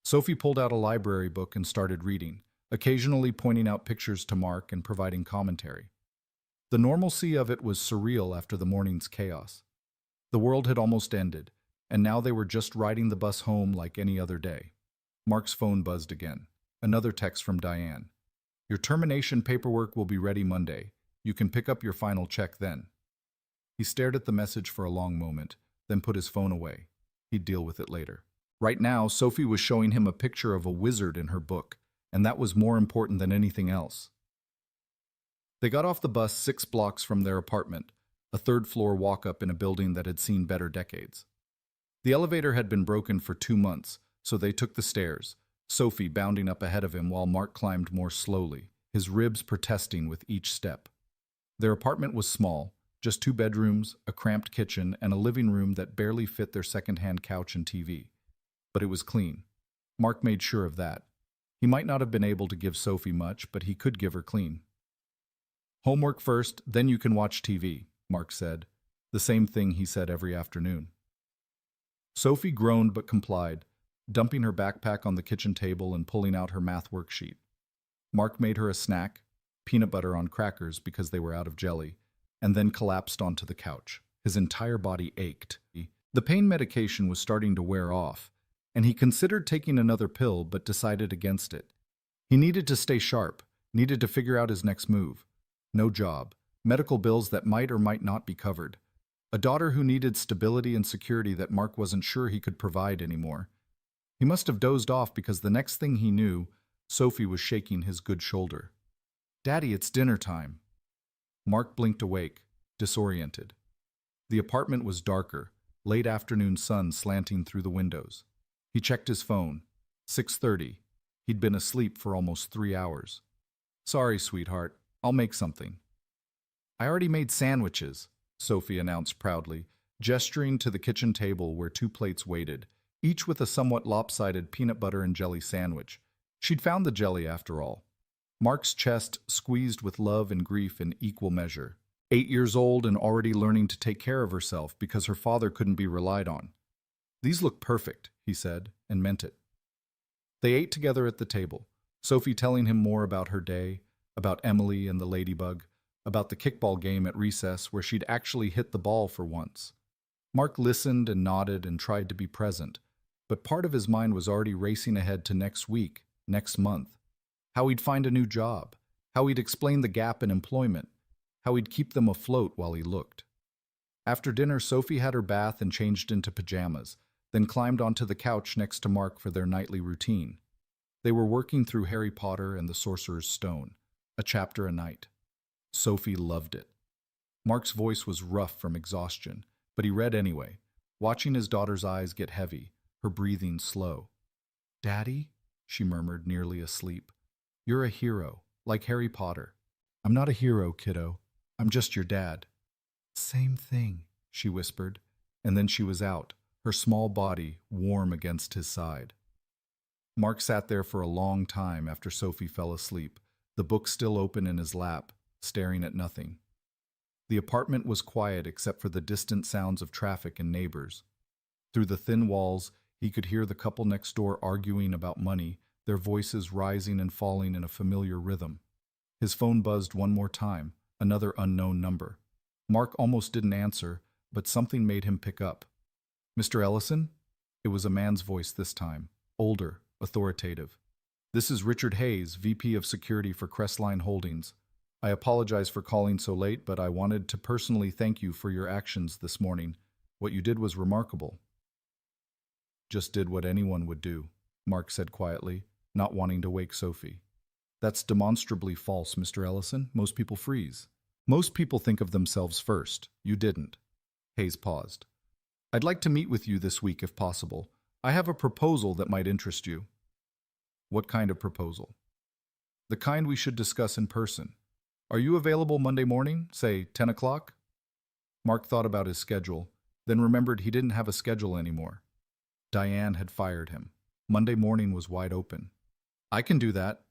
Sophie pulled out a library book and started reading, occasionally pointing out pictures to Mark and providing commentary. The normalcy of it was surreal after the morning's chaos. The world had almost ended, and now they were just riding the bus home like any other day. Mark's phone buzzed again. Another text from Diane. "Your termination paperwork will be ready Monday. You can pick up your final check then." He stared at the message for a long moment, then put his phone away. He'd deal with it later. Right now, Sophie was showing him a picture of a wizard in her book, and that was more important than anything else. They got off the bus 6 blocks from their apartment, a third-floor walk-up in a building that had seen better decades. The elevator had been broken for 2 months, so they took the stairs, Sophie bounding up ahead of him while Mark climbed more slowly, his ribs protesting with each step. Their apartment was small, just 2 bedrooms, a cramped kitchen, and a living room that barely fit their second-hand couch and TV. But it was clean. Mark made sure of that. He might not have been able to give Sophie much, but he could give her clean. "Homework first, then you can watch TV," Mark said, the same thing he said every afternoon. Sophie groaned but complied, dumping her backpack on the kitchen table and pulling out her math worksheet. Mark made her a snack, peanut butter on crackers because they were out of jelly, and then collapsed onto the couch. His entire body ached. The pain medication was starting to wear off, and he considered taking another pill but decided against it. He needed to stay sharp, needed to figure out his next move. No job, medical bills that might or might not be covered, a daughter who needed stability and security that Mark wasn't sure he could provide anymore. He must have dozed off because the next thing he knew, Sophie was shaking his good shoulder. "Daddy, it's dinner time." Mark blinked awake, disoriented. The apartment was darker, late afternoon sun slanting through the windows. He checked his phone. 6:30. He'd been asleep for almost 3 hours. "Sorry, sweetheart. I'll make something." "I already made sandwiches," Sophie announced proudly, gesturing to the kitchen table where 2 plates waited, each with a somewhat lopsided peanut butter and jelly sandwich. She'd found the jelly after all. Mark's chest squeezed with love and grief in equal measure. 8 years old and already learning to take care of herself because her father couldn't be relied on. "These look perfect," he said, and meant it. They ate together at the table, Sophie telling him more about her day, about Emily and the ladybug, about the kickball game at recess where she'd actually hit the ball for once. Mark listened and nodded and tried to be present, but part of his mind was already racing ahead to next week, next month. How he'd find a new job, how he'd explain the gap in employment, how he'd keep them afloat while he looked. After dinner, Sophie had her bath and changed into pajamas, then climbed onto the couch next to Mark for their nightly routine. They were working through Harry Potter and the Sorcerer's Stone, a chapter a night. Sophie loved it. Mark's voice was rough from exhaustion, but he read anyway, watching his daughter's eyes get heavy, her breathing slow. "Daddy," she murmured, nearly asleep. "You're a hero, like Harry Potter." "I'm not a hero, kiddo. I'm just your dad." "Same thing," she whispered, and then she was out, her small body warm against his side. Mark sat there for a long time after Sophie fell asleep, the book still open in his lap, staring at nothing. The apartment was quiet except for the distant sounds of traffic and neighbors. Through the thin walls, he could hear the couple next door arguing about money, their voices rising and falling in a familiar rhythm. His phone buzzed one more time, another unknown number. Mark almost didn't answer, but something made him pick up. "Mr. Ellison?" It was a man's voice this time, older, authoritative. This is Richard Hayes, VP of Security for Crestline Holdings. I apologize for calling so late, but I wanted to personally thank you for your actions this morning. What you did was remarkable. Just did what anyone would do, Mark said quietly, not wanting to wake Sophie. That's demonstrably false, Mr. Ellison. Most people freeze. Most people think of themselves first. You didn't. Hayes paused. I'd like to meet with you this week if possible. I have a proposal that might interest you. What kind of proposal? The kind we should discuss in person. Are you available Monday morning, say 10 o'clock? Mark thought about his schedule, then remembered he didn't have a schedule anymore. Diane had fired him. Monday morning was wide open. I can do that.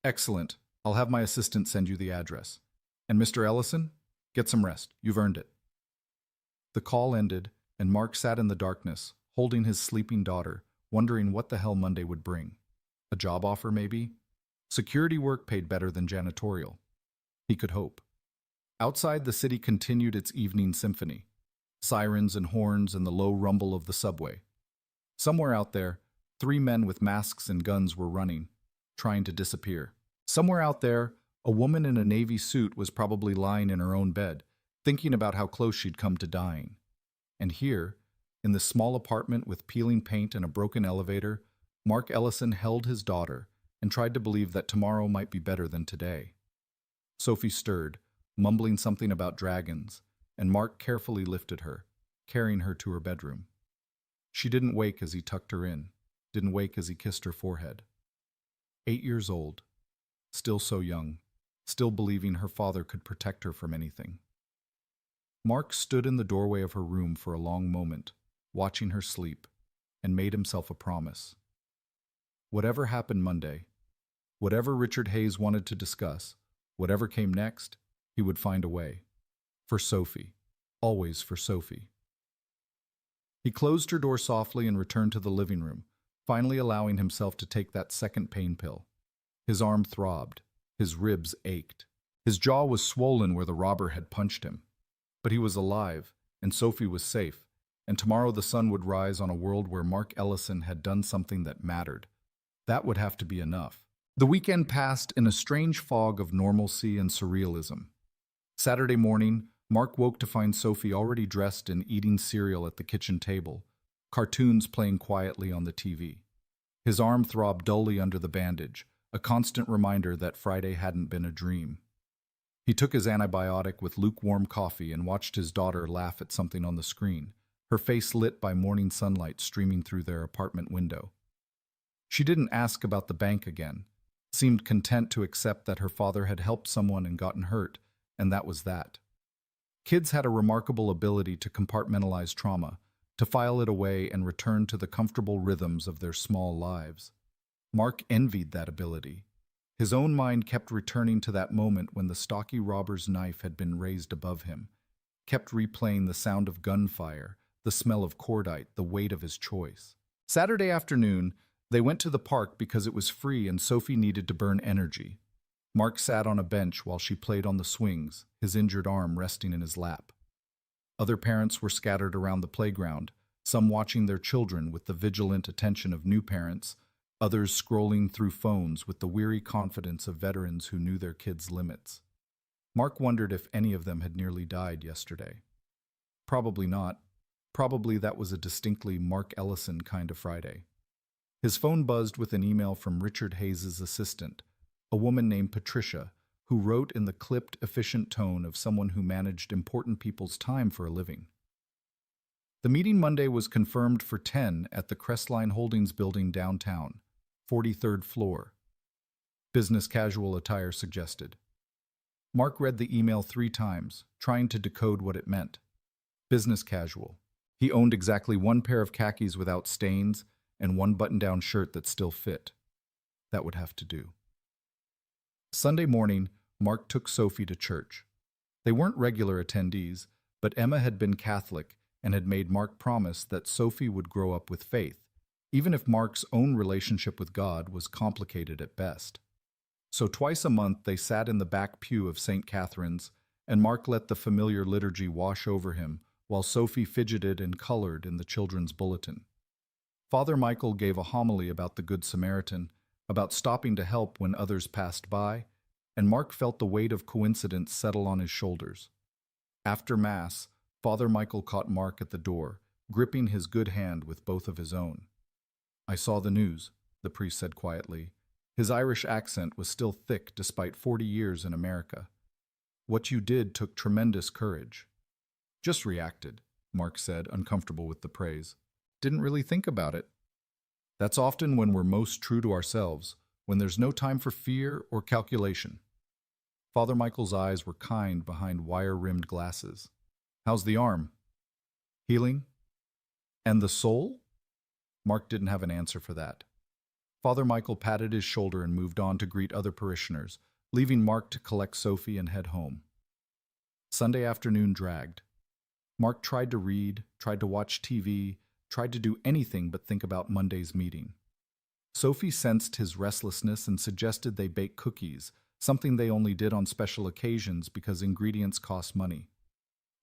Excellent. I'll have my assistant send you the address. And Mr. Ellison, get some rest. You've earned it. The call ended, and Mark sat in the darkness, holding his sleeping daughter, wondering what the hell Monday would bring. A job offer, maybe? Security work paid better than janitorial. He could hope. Outside, the city continued its evening symphony. Sirens and horns and the low rumble of the subway. Somewhere out there, 3 men with masks and guns were running, trying to disappear. Somewhere out there, a woman in a navy suit was probably lying in her own bed, thinking about how close she'd come to dying. And here, in the small apartment with peeling paint and a broken elevator, Mark Ellison held his daughter and tried to believe that tomorrow might be better than today. Sophie stirred, mumbling something about dragons, and Mark carefully lifted her, carrying her to her bedroom. She didn't wake as he tucked her in, didn't wake as he kissed her forehead. 8 years old, still so young, still believing her father could protect her from anything. Mark stood in the doorway of her room for a long moment, watching her sleep, and made himself a promise. Whatever happened Monday, whatever Richard Hayes wanted to discuss, whatever came next, he would find a way. For Sophie. Always for Sophie. He closed her door softly and returned to the living room, finally allowing himself to take that second pain pill. His arm throbbed. His ribs ached. His jaw was swollen where the robber had punched him. But he was alive, and Sophie was safe, and tomorrow the sun would rise on a world where Mark Ellison had done something that mattered. That would have to be enough. The weekend passed in a strange fog of normalcy and surrealism. Saturday morning, Mark woke to find Sophie already dressed and eating cereal at the kitchen table, cartoons playing quietly on the TV. His arm throbbed dully under the bandage, a constant reminder that Friday hadn't been a dream. He took his antibiotic with lukewarm coffee and watched his daughter laugh at something on the screen, her face lit by morning sunlight streaming through their apartment window. She didn't ask about the bank again, seemed content to accept that her father had helped someone and gotten hurt, and that was that. Kids had a remarkable ability to compartmentalize trauma, to file it away and return to the comfortable rhythms of their small lives. Mark envied that ability. His own mind kept returning to that moment when the stocky robber's knife had been raised above him, kept replaying the sound of gunfire, the smell of cordite, the weight of his choice. Saturday afternoon, they went to the park because it was free and Sophie needed to burn energy. Mark sat on a bench while she played on the swings, his injured arm resting in his lap. Other parents were scattered around the playground, some watching their children with the vigilant attention of new parents, others scrolling through phones with the weary confidence of veterans who knew their kids' limits. Mark wondered if any of them had nearly died yesterday. Probably not. Probably that was a distinctly Mark Ellison kind of Friday. His phone buzzed with an email from Richard Hayes' assistant, a woman named Patricia, who wrote in the clipped, efficient tone of someone who managed important people's time for a living. The meeting Monday was confirmed for 10 at the Crestline Holdings building downtown, 43rd floor. Business casual attire suggested. Mark read the email 3 times, trying to decode what it meant. Business casual. He owned exactly 1 pair of khakis without stains and 1 button-down shirt that still fit. That would have to do. Sunday morning, Mark took Sophie to church. They weren't regular attendees, but Emma had been Catholic and had made Mark promise that Sophie would grow up with faith, even if Mark's own relationship with God was complicated at best. So twice a month they sat in the back pew of St. Catherine's, and Mark let the familiar liturgy wash over him while Sophie fidgeted and colored in the children's bulletin. Father Michael gave a homily about the Good Samaritan, about stopping to help when others passed by, and Mark felt the weight of coincidence settle on his shoulders. After Mass, Father Michael caught Mark at the door, gripping his good hand with both of his own. "I saw the news," the priest said quietly. His Irish accent was still thick despite 40 years in America. "What you did took tremendous courage." "Just reacted," Mark said, uncomfortable with the praise. "Didn't really think about it." That's often when we're most true to ourselves, when there's no time for fear or calculation. Father Michael's eyes were kind behind wire-rimmed glasses. "How's the arm?" "Healing." "And the soul?" Mark didn't have an answer for that. Father Michael patted his shoulder and moved on to greet other parishioners, leaving Mark to collect Sophie and head home. Sunday afternoon dragged. Mark tried to read, tried to watch TV, tried to do anything but think about Monday's meeting. Sophie sensed his restlessness and suggested they bake cookies, something they only did on special occasions because ingredients cost money.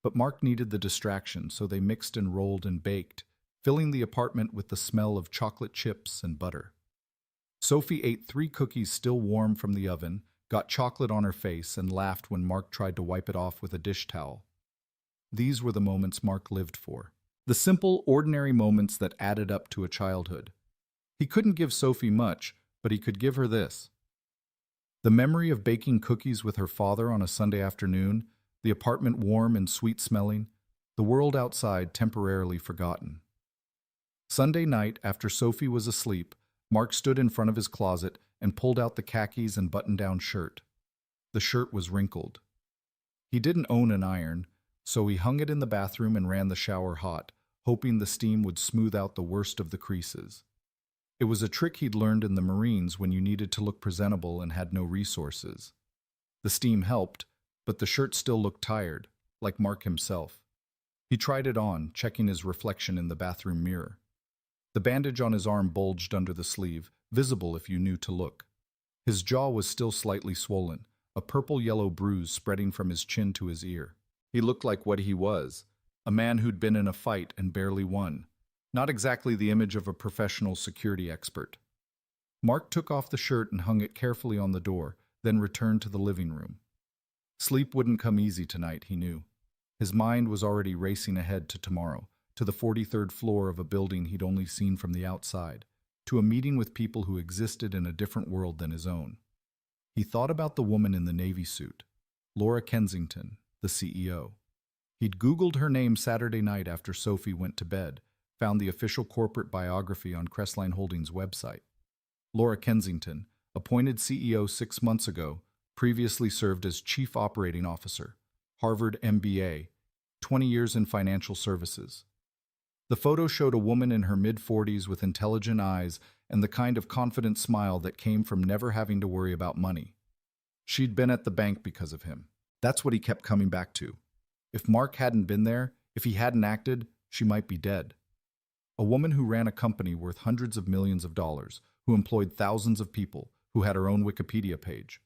But Mark needed the distraction, so they mixed and rolled and baked, filling the apartment with the smell of chocolate chips and butter. Sophie ate 3 cookies still warm from the oven, got chocolate on her face, and laughed when Mark tried to wipe it off with a dish towel. These were the moments Mark lived for. The simple, ordinary moments that added up to a childhood. He couldn't give Sophie much, but he could give her this. The memory of baking cookies with her father on a Sunday afternoon, the apartment warm and sweet-smelling, the world outside temporarily forgotten. Sunday night, after Sophie was asleep, Mark stood in front of his closet and pulled out the khakis and button-down shirt. The shirt was wrinkled. He didn't own an iron, so he hung it in the bathroom and ran the shower hot, hoping the steam would smooth out the worst of the creases. It was a trick he'd learned in the Marines when you needed to look presentable and had no resources. The steam helped, but the shirt still looked tired, like Mark himself. He tried it on, checking his reflection in the bathroom mirror. The bandage on his arm bulged under the sleeve, visible if you knew to look. His jaw was still slightly swollen, a purple-yellow bruise spreading from his chin to his ear. He looked like what he was, a man who'd been in a fight and barely won. Not exactly the image of a professional security expert. Mark took off the shirt and hung it carefully on the door, then returned to the living room. Sleep wouldn't come easy tonight, he knew. His mind was already racing ahead to tomorrow, to the 43rd floor of a building he'd only seen from the outside, to a meeting with people who existed in a different world than his own. He thought about the woman in the Navy suit, Laura Kensington, the CEO. He'd Googled her name Saturday night after Sophie went to bed, found the official corporate biography on Crestline Holdings' website. Laura Kensington, appointed CEO 6 months ago, previously served as Chief Operating Officer, Harvard MBA, 20 years in financial services. The photo showed a woman in her mid-40s with intelligent eyes and the kind of confident smile that came from never having to worry about money. She'd been at the bank because of him. That's what he kept coming back to. If Mark hadn't been there, if he hadn't acted, she might be dead. A woman who ran a company worth hundreds of millions of dollars, who employed thousands of people, who had her own Wikipedia page.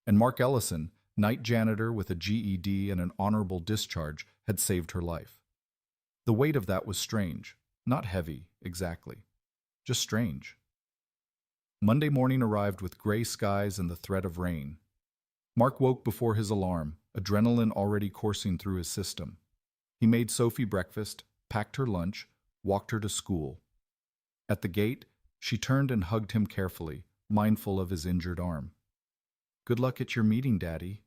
And Mark Ellison, night janitor with a GED and an honorable discharge, had saved her life. The weight of that was strange, not heavy, exactly, just strange. Monday morning arrived with gray skies and the threat of rain. Mark woke before his alarm, adrenaline already coursing through his system. He made Sophie breakfast, packed her lunch, walked her to school. At the gate, she turned and hugged him carefully, mindful of his injured arm. "Good luck at your meeting, Daddy."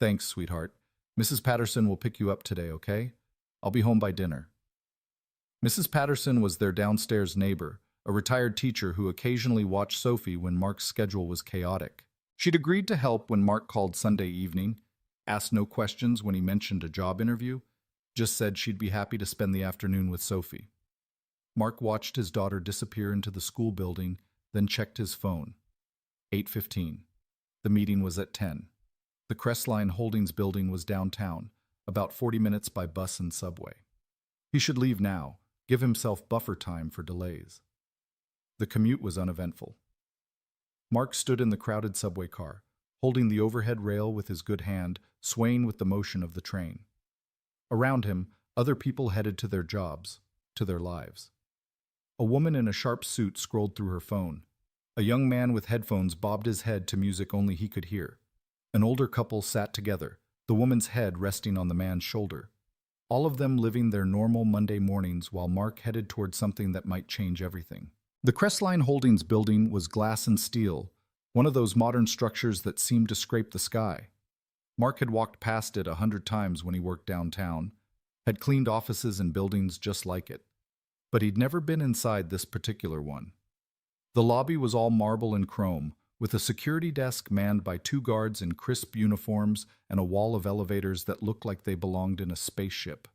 "Thanks, sweetheart. Mrs. Patterson will pick you up today, okay? I'll be home by dinner." Mrs. Patterson was their downstairs neighbor, a retired teacher who occasionally watched Sophie when Mark's schedule was chaotic. She'd agreed to help when Mark called Sunday evening, asked no questions when he mentioned a job interview, just said she'd be happy to spend the afternoon with Sophie. Mark watched his daughter disappear into the school building, then checked his phone. 8:15. The meeting was at 10. The Crestline Holdings building was downtown, about 40 minutes by bus and subway. He should leave now, give himself buffer time for delays. The commute was uneventful. Mark stood in the crowded subway car, holding the overhead rail with his good hand, swaying with the motion of the train. Around him, other people headed to their jobs, to their lives. A woman in a sharp suit scrolled through her phone. A young man with headphones bobbed his head to music only he could hear. An older couple sat together, the woman's head resting on the man's shoulder. All of them living their normal Monday mornings while Mark headed toward something that might change everything. The Crestline Holdings building was glass and steel, one of those modern structures that seemed to scrape the sky. Mark had walked past it 100 times when he worked downtown, had cleaned offices and buildings just like it. But he'd never been inside this particular one. The lobby was all marble and chrome, with a security desk manned by 2 guards in crisp uniforms and a wall of elevators that looked like they belonged in a spaceship.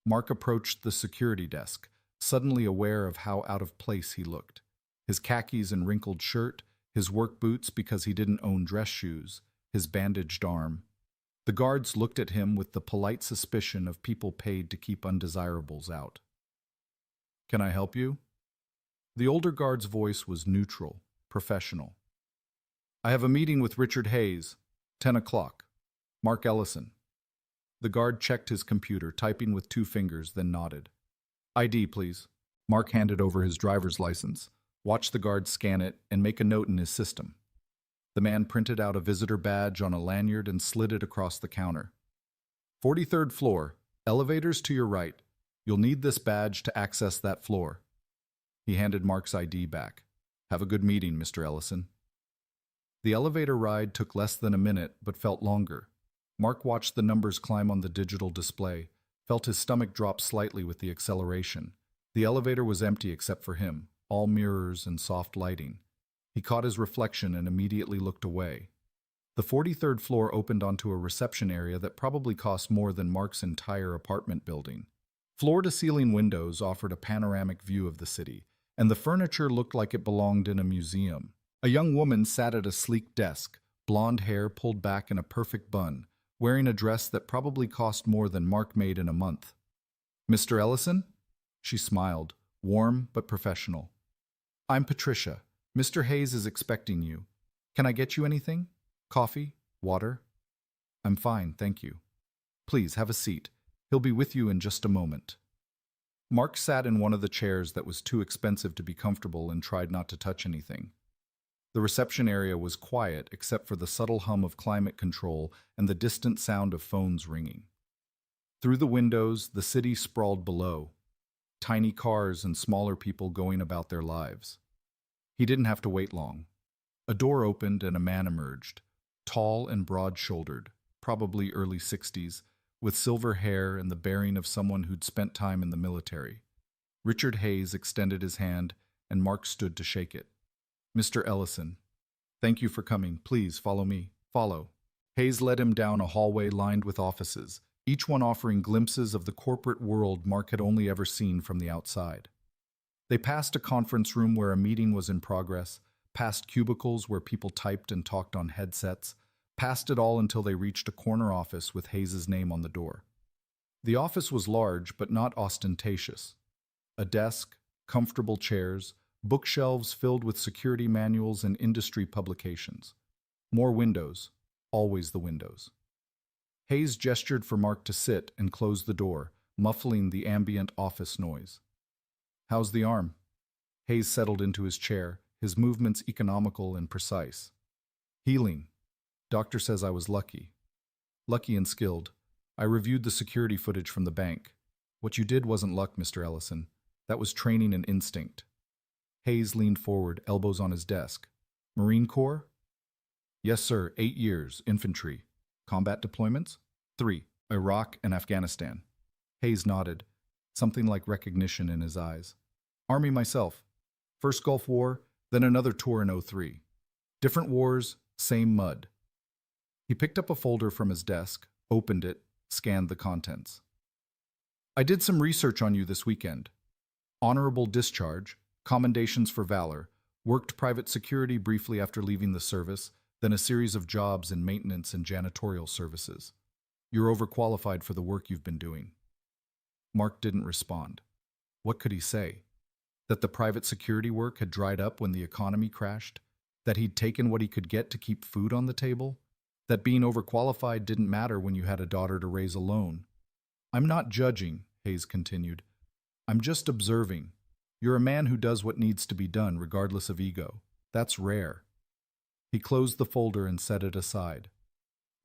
Mark approached the security desk, suddenly aware of how out of place he looked. His khakis and wrinkled shirt, his work boots because he didn't own dress shoes, his bandaged arm. The guards looked at him with the polite suspicion of people paid to keep undesirables out. "Can I help you?" The older guard's voice was neutral, professional. "I have a meeting with Richard Hayes, 10 o'clock. Mark Ellison." The guard checked his computer, typing with 2 fingers, then nodded. "ID, please." Mark handed over his driver's license, watched the guard scan it, and make a note in his system. The man printed out a visitor badge on a lanyard and slid it across the counter. 43rd floor, elevators to your right. You'll need this badge to access that floor." He handed Mark's ID back. "Have a good meeting, Mr. Ellison." The elevator ride took less than a minute, but felt longer. Mark watched the numbers climb on the digital display, felt his stomach drop slightly with the acceleration. The elevator was empty except for him, all mirrors and soft lighting. He caught his reflection and immediately looked away. The 43rd floor opened onto a reception area that probably cost more than Mark's entire apartment building. Floor-to-ceiling windows offered a panoramic view of the city, and the furniture looked like it belonged in a museum. A young woman sat at a sleek desk, blonde hair pulled back in a perfect bun, wearing a dress that probably cost more than Mark made in a month. "Mr. Ellison?" She smiled, warm but professional. "I'm Patricia. Mr. Hayes is expecting you. Can I get you anything? Coffee? Water?" "I'm fine, thank you." "Please, have a seat. He'll be with you in just a moment." Mark sat in one of the chairs that was too expensive to be comfortable and tried not to touch anything. The reception area was quiet except for the subtle hum of climate control and the distant sound of phones ringing. Through the windows, the city sprawled below, tiny cars and smaller people going about their lives. He didn't have to wait long. A door opened and a man emerged, tall and broad-shouldered, probably early 60s, with silver hair and the bearing of someone who'd spent time in the military. Richard Hayes extended his hand, and Mark stood to shake it. "Mr. Ellison, thank you for coming. Please follow me." "Follow." Hayes led him down a hallway lined with offices, each one offering glimpses of the corporate world Mark had only ever seen from the outside. They passed a conference room where a meeting was in progress, past cubicles where people typed and talked on headsets, past it all until they reached a corner office with Hayes' name on the door. The office was large but not ostentatious. A desk, comfortable chairs, bookshelves filled with security manuals and industry publications. More windows, always the windows. Hayes gestured for Mark to sit and closed the door, muffling the ambient office noise. "How's the arm?" Hayes settled into his chair, his movements economical and precise. "Healing. Doctor says I was lucky. Lucky and skilled. I reviewed the security footage from the bank. What you did wasn't luck, Mr. Ellison. That was training and instinct." Hayes leaned forward, elbows on his desk. "Marine Corps?" "Yes, sir. 8 years. Infantry. Combat deployments?" 3. Iraq and Afghanistan." Hayes nodded, something like recognition in his eyes. "Army myself. First Gulf War, then another tour in '03. Different wars, same mud." He picked up a folder from his desk, opened it, scanned the contents. "I did some research on you this weekend. Honorable discharge, commendations for valor, worked private security briefly after leaving the service, then a series of jobs in maintenance and janitorial services. You're overqualified for the work you've been doing." Mark didn't respond. What could he say? That the private security work had dried up when the economy crashed? That he'd taken what he could get to keep food on the table? That being overqualified didn't matter when you had a daughter to raise alone? "I'm not judging," Hayes continued. "I'm just observing. You're a man who does what needs to be done, regardless of ego. That's rare. He closed the folder and set it aside.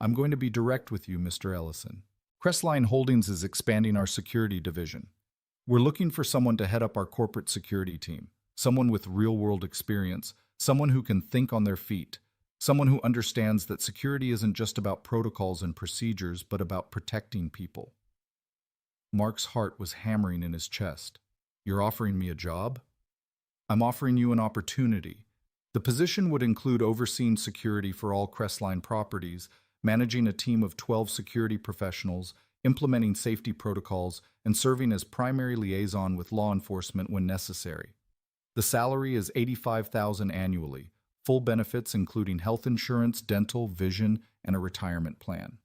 I'm going to be direct with you, Mr. Ellison. Crestline Holdings is expanding our security division. We're looking for someone to head up our corporate security team, someone with real-world experience, someone who can think on their feet, someone who understands that security isn't just about protocols and procedures, but about protecting people. Mark's heart was hammering in his chest. You're offering me a job? I'm offering you an opportunity. The position would include overseeing security for all Crestline properties, managing a team of 12 security professionals, implementing safety protocols, and serving as primary liaison with law enforcement when necessary. The salary is $85,000 annually, full benefits including health insurance, dental, vision, and a retirement plan.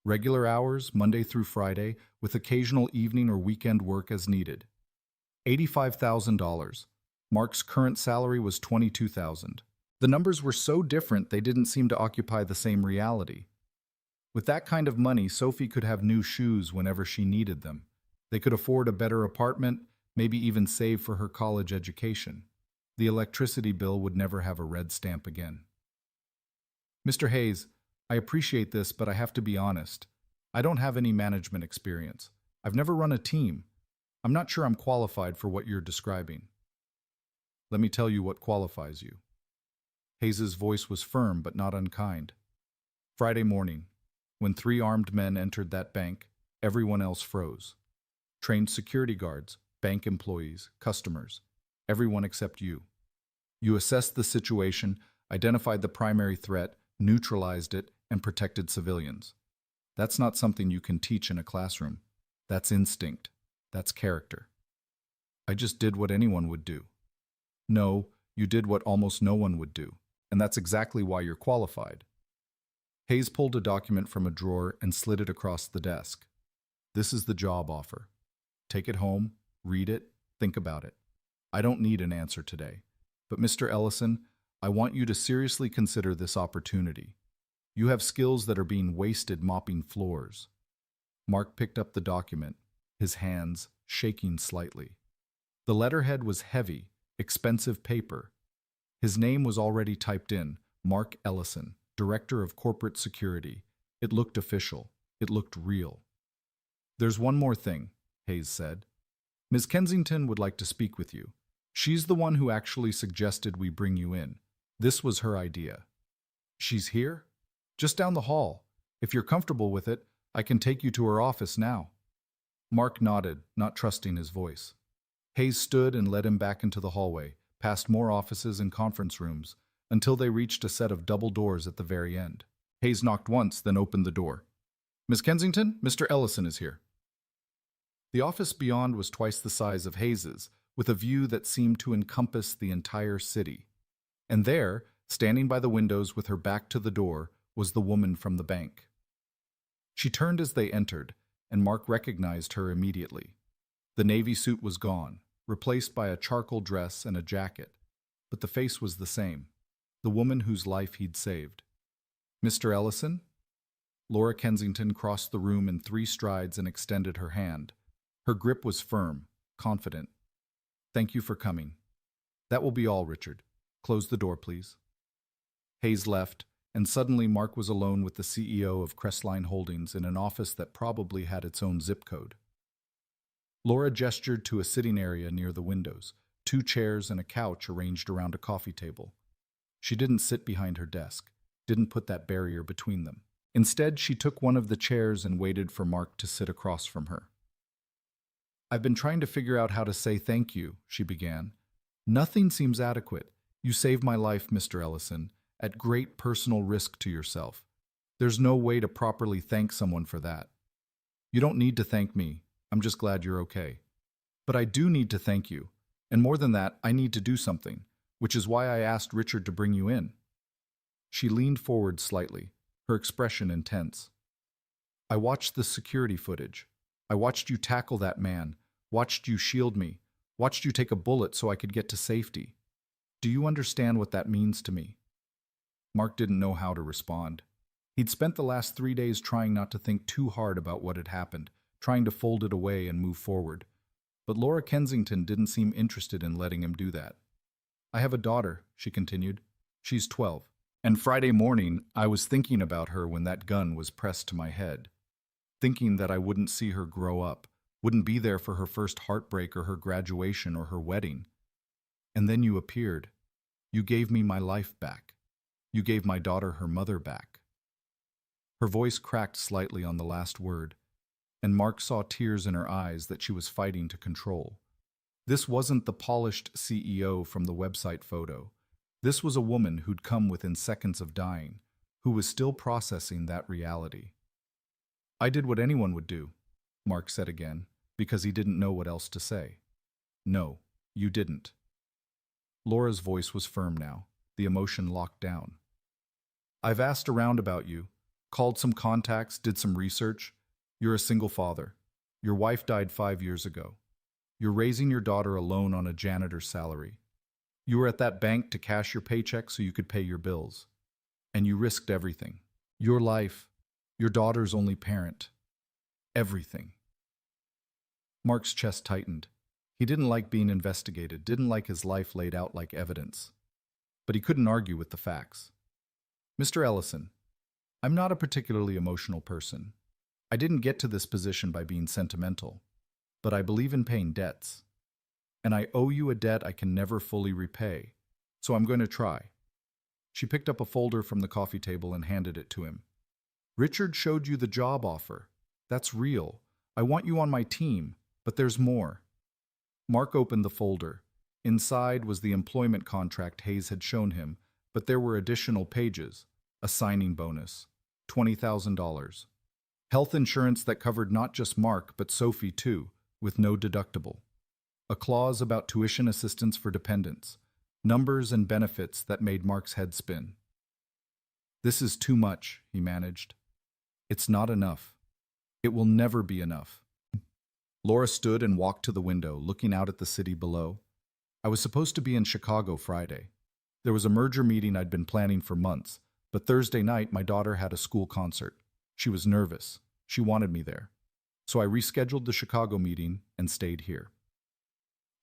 Regular hours, Monday through Friday, with occasional evening or weekend work as needed. $85,000. Mark's current salary was $22,000. The numbers were so different they didn't seem to occupy the same reality. With that kind of money, Sophie could have new shoes whenever she needed them. They could afford a better apartment, maybe even save for her college education. The electricity bill would never have a red stamp again. Mr. Hayes, I appreciate this, but I have to be honest. I don't have any management experience. I've never run a team. I'm not sure I'm qualified for what you're describing. Let me tell you what qualifies you. Hayes's voice was firm but not unkind. Friday morning, when 3 armed men entered that bank, everyone else froze. Trained security guards, bank employees, customers, everyone except you. You assessed the situation, identified the primary threat, neutralized it, and protected civilians. That's not something you can teach in a classroom. That's instinct. That's character. I just did what anyone would do. No, you did what almost no one would do, and that's exactly why you're qualified. Hayes pulled a document from a drawer and slid it across the desk. This is the job offer. Take it home, read it, think about it. I don't need an answer today. But Mr. Ellison, I want you to seriously consider this opportunity. You have skills that are being wasted mopping floors. Mark picked up the document, his hands shaking slightly. The letterhead was heavy, expensive paper. His name was already typed in, Mark Ellison, Director of Corporate Security. It looked official. It looked real. There's one more thing, Hayes said. Ms. Kensington would like to speak with you. She's the one who actually suggested we bring you in. This was her idea. She's here? Just down the hall. If you're comfortable with it, I can take you to her office now. Mark nodded, not trusting his voice. Hayes stood and led him back into the hallway, past more offices and conference rooms, until they reached a set of double doors at the very end. Hayes knocked once, then opened the door. Miss Kensington, Mr. Ellison is here. The office beyond was twice the size of Hayes's, with a view that seemed to encompass the entire city. And there, standing by the windows with her back to the door, was the woman from the bank. She turned as they entered, and Mark recognized her immediately. The navy suit was gone, replaced by a charcoal dress and a jacket, but the face was the same, the woman whose life he'd saved. Mr. Ellison? Laura Kensington crossed the room in 3 strides and extended her hand. Her grip was firm, confident. Thank you for coming. That will be all, Richard. Close the door, please. Hayes left, and suddenly Mark was alone with the CEO of Crestline Holdings in an office that probably had its own zip code. Laura gestured to a sitting area near the windows, 2 chairs and a couch arranged around a coffee table. She didn't sit behind her desk, didn't put that barrier between them. Instead, she took one of the chairs and waited for Mark to sit across from her. I've been trying to figure out how to say thank you, she began. Nothing seems adequate. You saved my life, Mr. Ellison, at great personal risk to yourself. There's no way to properly thank someone for that. You don't need to thank me. I'm just glad you're okay. But I do need to thank you. And more than that, I need to do something, which is why I asked Richard to bring you in. She leaned forward slightly, her expression intense. I watched the security footage. I watched you tackle that man, watched you shield me, watched you take a bullet so I could get to safety. Do you understand what that means to me? Mark didn't know how to respond. He'd spent the last 3 days trying not to think too hard about what had happened, trying to fold it away and move forward. But Laura Kensington didn't seem interested in letting him do that. I have a daughter, she continued. She's 12. And Friday morning, I was thinking about her when that gun was pressed to my head, thinking that I wouldn't see her grow up, wouldn't be there for her first heartbreak or her graduation or her wedding. And then you appeared. You gave me my life back. You gave my daughter her mother back. Her voice cracked slightly on the last word, and Mark saw tears in her eyes that she was fighting to control. This wasn't the polished CEO from the website photo. This was a woman who'd come within seconds of dying, who was still processing that reality. I did what anyone would do, Mark said again, because he didn't know what else to say. No, you didn't. Laura's voice was firm now, the emotion locked down. I've asked around about you, called some contacts, did some research. You're a single father. Your wife died 5 years ago. You're raising your daughter alone on a janitor's salary. You were at that bank to cash your paycheck so you could pay your bills. And you risked everything. Your life, your daughter's only parent. Everything. Mark's chest tightened. He didn't like being investigated, didn't like his life laid out like evidence. But he couldn't argue with the facts. Mr. Ellison, I'm not a particularly emotional person. I didn't get to this position by being sentimental, but I believe in paying debts. And I owe you a debt I can never fully repay, so I'm going to try. She picked up a folder from the coffee table and handed it to him. Richard showed you the job offer. That's real. I want you on my team, but there's more. Mark opened the folder. Inside was the employment contract Hayes had shown him, but there were additional pages. A signing bonus, $20,000. Health insurance that covered not just Mark, but Sophie too, with no deductible. A clause about tuition assistance for dependents. Numbers and benefits that made Mark's head spin. This is too much, he managed. It's not enough. It will never be enough. Laura stood and walked to the window, looking out at the city below. I was supposed to be in Chicago Friday. There was a merger meeting I'd been planning for months, but Thursday night my daughter had a school concert. She was nervous. She wanted me there. So I rescheduled the Chicago meeting and stayed here.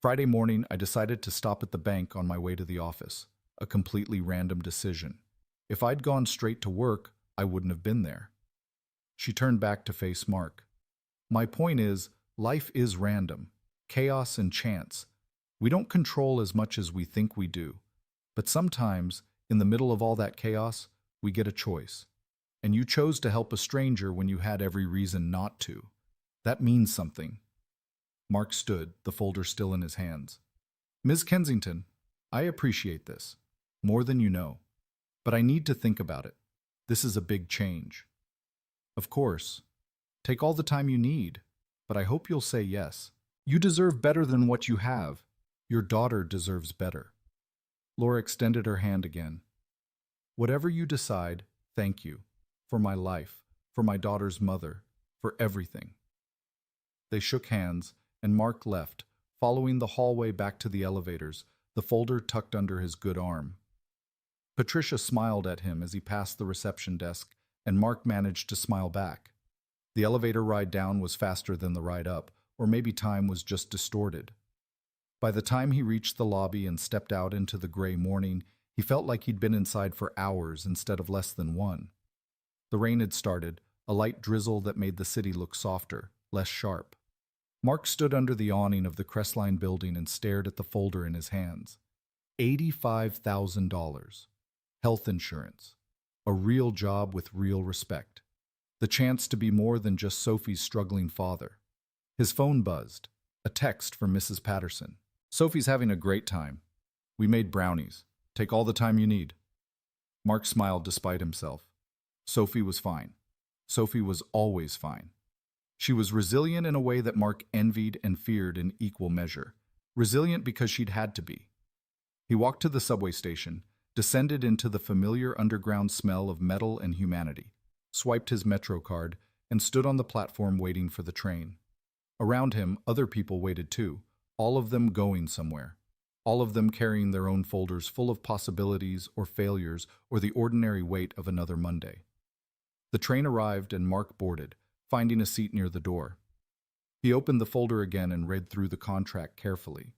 Friday morning, I decided to stop at the bank on my way to the office, a completely random decision. If I'd gone straight to work, I wouldn't have been there. She turned back to face Mark. My point is, life is random, chaos and chance. We don't control as much as we think we do. But sometimes, in the middle of all that chaos, we get a choice. And you chose to help a stranger when you had every reason not to. That means something. Mark stood, the folder still in his hands. Ms. Kensington, I appreciate this, more than you know. But I need to think about it. This is a big change. Of course. Take all the time you need, but I hope you'll say yes. You deserve better than what you have. Your daughter deserves better. Laura extended her hand again. Whatever you decide, thank you. For my life, for my daughter's mother, for everything. They shook hands, and Mark left, following the hallway back to the elevators, the folder tucked under his good arm. Patricia smiled at him as he passed the reception desk, and Mark managed to smile back. The elevator ride down was faster than the ride up, or maybe time was just distorted. By the time he reached the lobby and stepped out into the gray morning, he felt like he'd been inside for hours instead of less than one. The rain had started, a light drizzle that made the city look softer, less sharp. Mark stood under the awning of the Crestline building and stared at the folder in his hands. $85,000. Health insurance. A real job with real respect. The chance to be more than just Sophie's struggling father. His phone buzzed. A text from Mrs. Patterson. Sophie's having a great time. We made brownies. Take all the time you need. Mark smiled despite himself. Sophie was fine. Sophie was always fine. She was resilient in a way that Mark envied and feared in equal measure. Resilient because she'd had to be. He walked to the subway station, descended into the familiar underground smell of metal and humanity, swiped his Metro card, and stood on the platform waiting for the train. Around him, other people waited too, all of them going somewhere. All of them carrying their own folders full of possibilities or failures or the ordinary weight of another Monday. The train arrived and Mark boarded, finding a seat near the door. He opened the folder again and read through the contract carefully.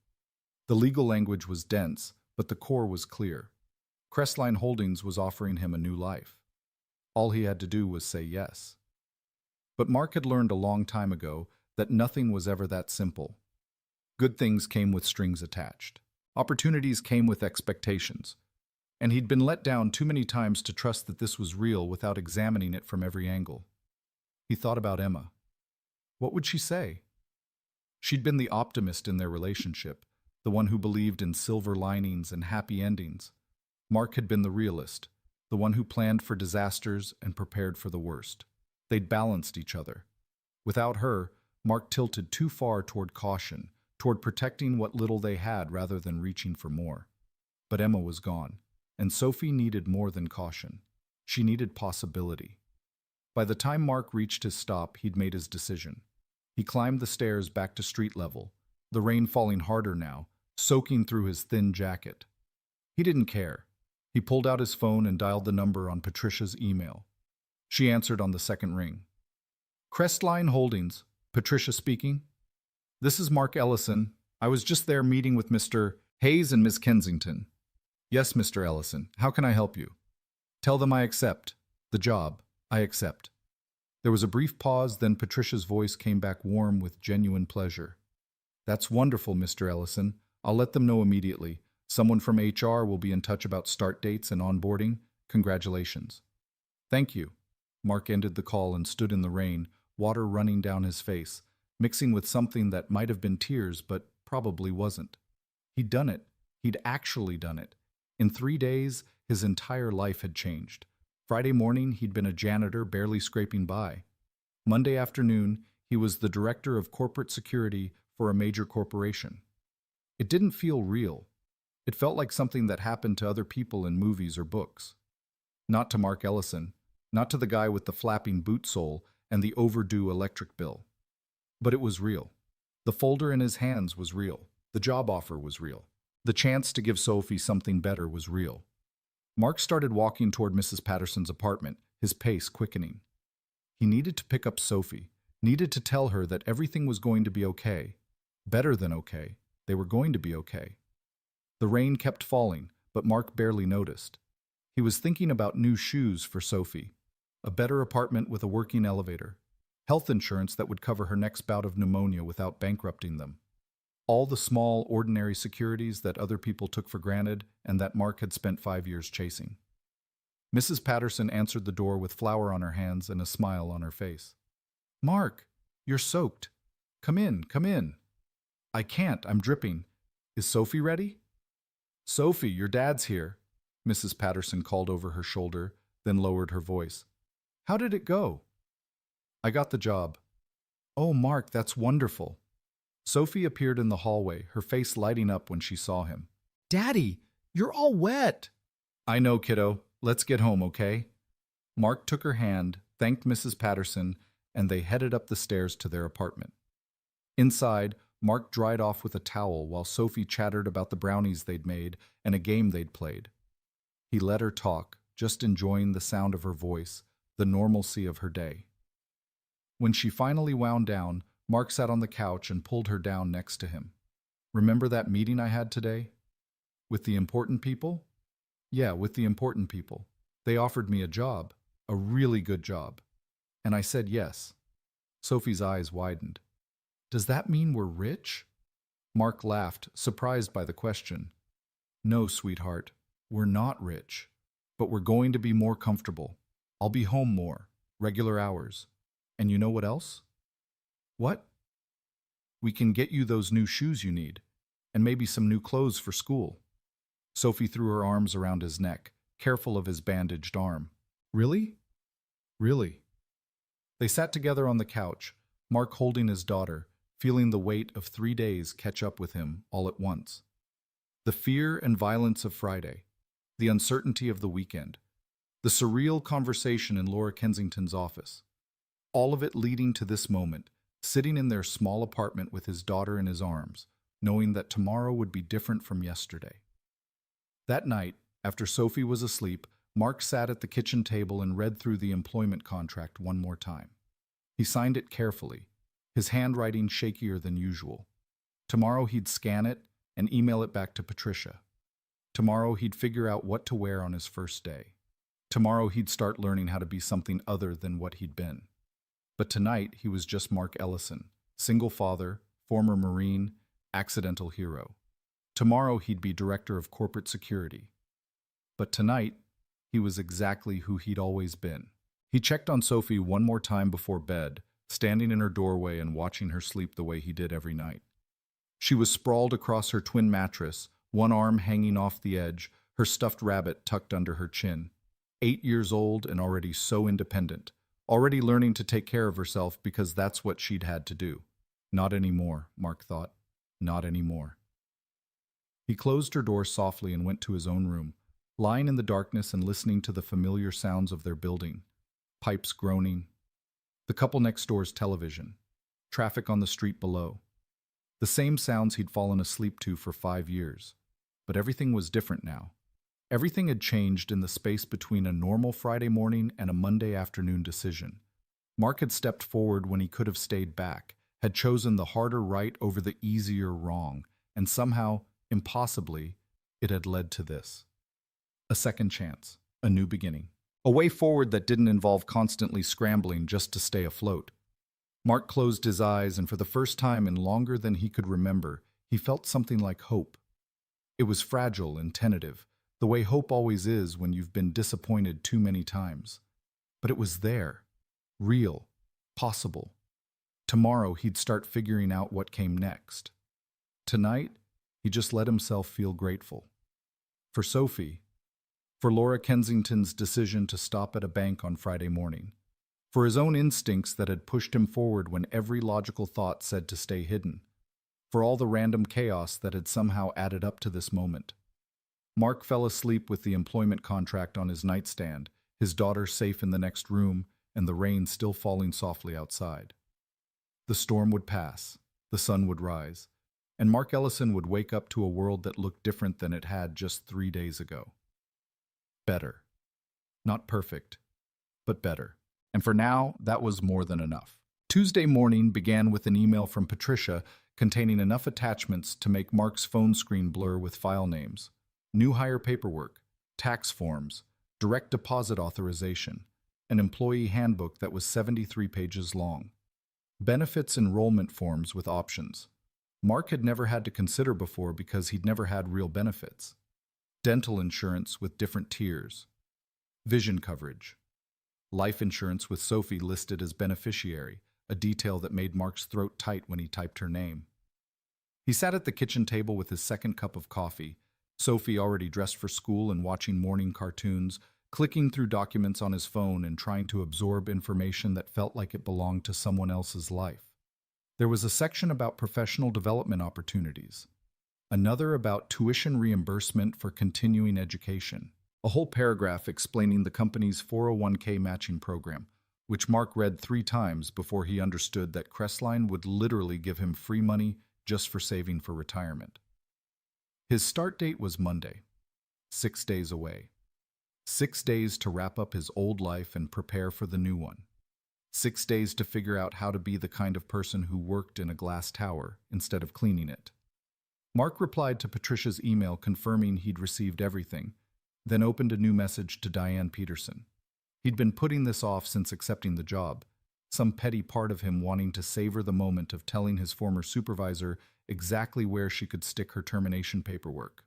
The legal language was dense, but the core was clear. Crestline Holdings was offering him a new life. All he had to do was say yes. But Mark had learned a long time ago that nothing was ever that simple. Good things came with strings attached. Opportunities came with expectations. And he'd been let down too many times to trust that this was real without examining it from every angle. He thought about Emma. What would she say? She'd been the optimist in their relationship, the one who believed in silver linings and happy endings. Mark had been the realist, the one who planned for disasters and prepared for the worst. They'd balanced each other. Without her, Mark tilted too far toward caution, toward protecting what little they had rather than reaching for more. But Emma was gone, and Sophie needed more than caution. She needed possibility. By the time Mark reached his stop, he'd made his decision. He climbed the stairs back to street level, the rain falling harder now, soaking through his thin jacket. He didn't care. He pulled out his phone and dialed the number on Patricia's email. She answered on the second ring. Crestline Holdings, Patricia speaking. This is Mark Ellison. I was just there meeting with Mr. Hayes and Miss Kensington. Yes, Mr. Ellison. How can I help you? Tell them I accept. The job. I accept. There was a brief pause, then Patricia's voice came back warm with genuine pleasure. That's wonderful, Mr. Ellison. I'll let them know immediately. Someone from HR will be in touch about start dates and onboarding. Congratulations. Thank you. Mark ended the call and stood in the rain, water running down his face, mixing with something that might have been tears but probably wasn't. He'd done it. He'd actually done it. In 3 days, his entire life had changed. Friday morning, he'd been a janitor barely scraping by. Monday afternoon, he was the director of corporate security for a major corporation. It didn't feel real. It felt like something that happened to other people in movies or books. Not to Mark Ellison, not to the guy with the flapping boot sole and the overdue electric bill. But it was real. The folder in his hands was real. The job offer was real. The chance to give Sophie something better was real. Mark started walking toward Mrs. Patterson's apartment, his pace quickening. He needed to pick up Sophie, needed to tell her that everything was going to be okay. Better than okay. They were going to be okay. The rain kept falling, but Mark barely noticed. He was thinking about new shoes for Sophie, a better apartment with a working elevator, health insurance that would cover her next bout of pneumonia without bankrupting them. All the small, ordinary securities that other people took for granted and that Mark had spent 5 years chasing. Mrs. Patterson answered the door with flour on her hands and a smile on her face. Mark, you're soaked. Come in, come in. I can't, I'm dripping. Is Sophie ready? Sophie, your dad's here, Mrs. Patterson called over her shoulder, then lowered her voice. How did it go? I got the job. Oh, Mark, that's wonderful. Sophie appeared in the hallway, her face lighting up when she saw him. Daddy, you're all wet. I know, kiddo. Let's get home, okay? Mark took her hand, thanked Mrs. Patterson, and they headed up the stairs to their apartment. Inside, Mark dried off with a towel while Sophie chattered about the brownies they'd made and a game they'd played. He let her talk, just enjoying the sound of her voice, the normalcy of her day. When she finally wound down, Mark sat on the couch and pulled her down next to him. Remember that meeting I had today? With the important people? Yeah, with the important people. They offered me a job, a really good job. And I said yes. Sophie's eyes widened. Does that mean we're rich? Mark laughed, surprised by the question. No, sweetheart, we're not rich. But we're going to be more comfortable. I'll be home more, regular hours. And you know what else? What? We can get you those new shoes you need, and maybe some new clothes for school. Sophie threw her arms around his neck, careful of his bandaged arm. Really? Really? They sat together on the couch, Mark holding his daughter, feeling the weight of 3 days catch up with him all at once. The fear and violence of Friday, the uncertainty of the weekend, the surreal conversation in Laura Kensington's office, all of it leading to this moment, sitting in their small apartment with his daughter in his arms, knowing that tomorrow would be different from yesterday. That night, after Sophie was asleep, Mark sat at the kitchen table and read through the employment contract one more time. He signed it carefully, his handwriting shakier than usual. Tomorrow he'd scan it and email it back to Patricia. Tomorrow he'd figure out what to wear on his first day. Tomorrow he'd start learning how to be something other than what he'd been. But tonight he was just Mark Ellison, single father, former Marine, accidental hero. Tomorrow he'd be director of corporate security. But tonight, he was exactly who he'd always been. He checked on Sophie one more time before bed, standing in her doorway and watching her sleep the way he did every night. She was sprawled across her twin mattress, one arm hanging off the edge, her stuffed rabbit tucked under her chin. 8 years old and already so independent, already learning to take care of herself because that's what she'd had to do. Not anymore, Mark thought. Not anymore. He closed her door softly and went to his own room, lying in the darkness and listening to the familiar sounds of their building. Pipes groaning. The couple next door's television. Traffic on the street below. The same sounds he'd fallen asleep to for 5 years. But everything was different now. Everything had changed in the space between a normal Friday morning and a Monday afternoon decision. Mark had stepped forward when he could have stayed back, had chosen the harder right over the easier wrong, and somehow, impossibly, it had led to this. A second chance, a new beginning. A way forward that didn't involve constantly scrambling just to stay afloat. Mark closed his eyes, and for the first time in longer than he could remember, he felt something like hope. It was fragile and tentative, the way hope always is when you've been disappointed too many times. But it was there, real, possible. Tomorrow he'd start figuring out what came next. Tonight, he just let himself feel grateful. For Sophie, for Laura Kensington's decision to stop at a bank on Friday morning, for his own instincts that had pushed him forward when every logical thought said to stay hidden, for all the random chaos that had somehow added up to this moment. Mark fell asleep with the employment contract on his nightstand, his daughter safe in the next room, and the rain still falling softly outside. The storm would pass, the sun would rise, and Mark Ellison would wake up to a world that looked different than it had just 3 days ago. Better. Not perfect, but better. And for now, that was more than enough. Tuesday morning began with an email from Patricia containing enough attachments to make Mark's phone screen blur with file names. New hire paperwork, tax forms, direct deposit authorization, an employee handbook that was 73 pages long. Benefits enrollment forms with options. Mark had never had to consider before because he'd never had real benefits. Dental insurance with different tiers. Vision coverage. Life insurance with Sophie listed as beneficiary, a detail that made Mark's throat tight when he typed her name. He sat at the kitchen table with his second cup of coffee, Sophie already dressed for school and watching morning cartoons, clicking through documents on his phone and trying to absorb information that felt like it belonged to someone else's life. There was a section about professional development opportunities, another about tuition reimbursement for continuing education, a whole paragraph explaining the company's 401k matching program, which Mark read 3 times before he understood that Crestline would literally give him free money just for saving for retirement. His start date was Monday, 6 days away. 6 days to wrap up his old life and prepare for the new one. 6 days to figure out how to be the kind of person who worked in a glass tower instead of cleaning it. Mark replied to Patricia's email confirming he'd received everything, then opened a new message to Diane Peterson. He'd been putting this off since accepting the job, some petty part of him wanting to savor the moment of telling his former supervisor exactly where she could stick her termination paperwork.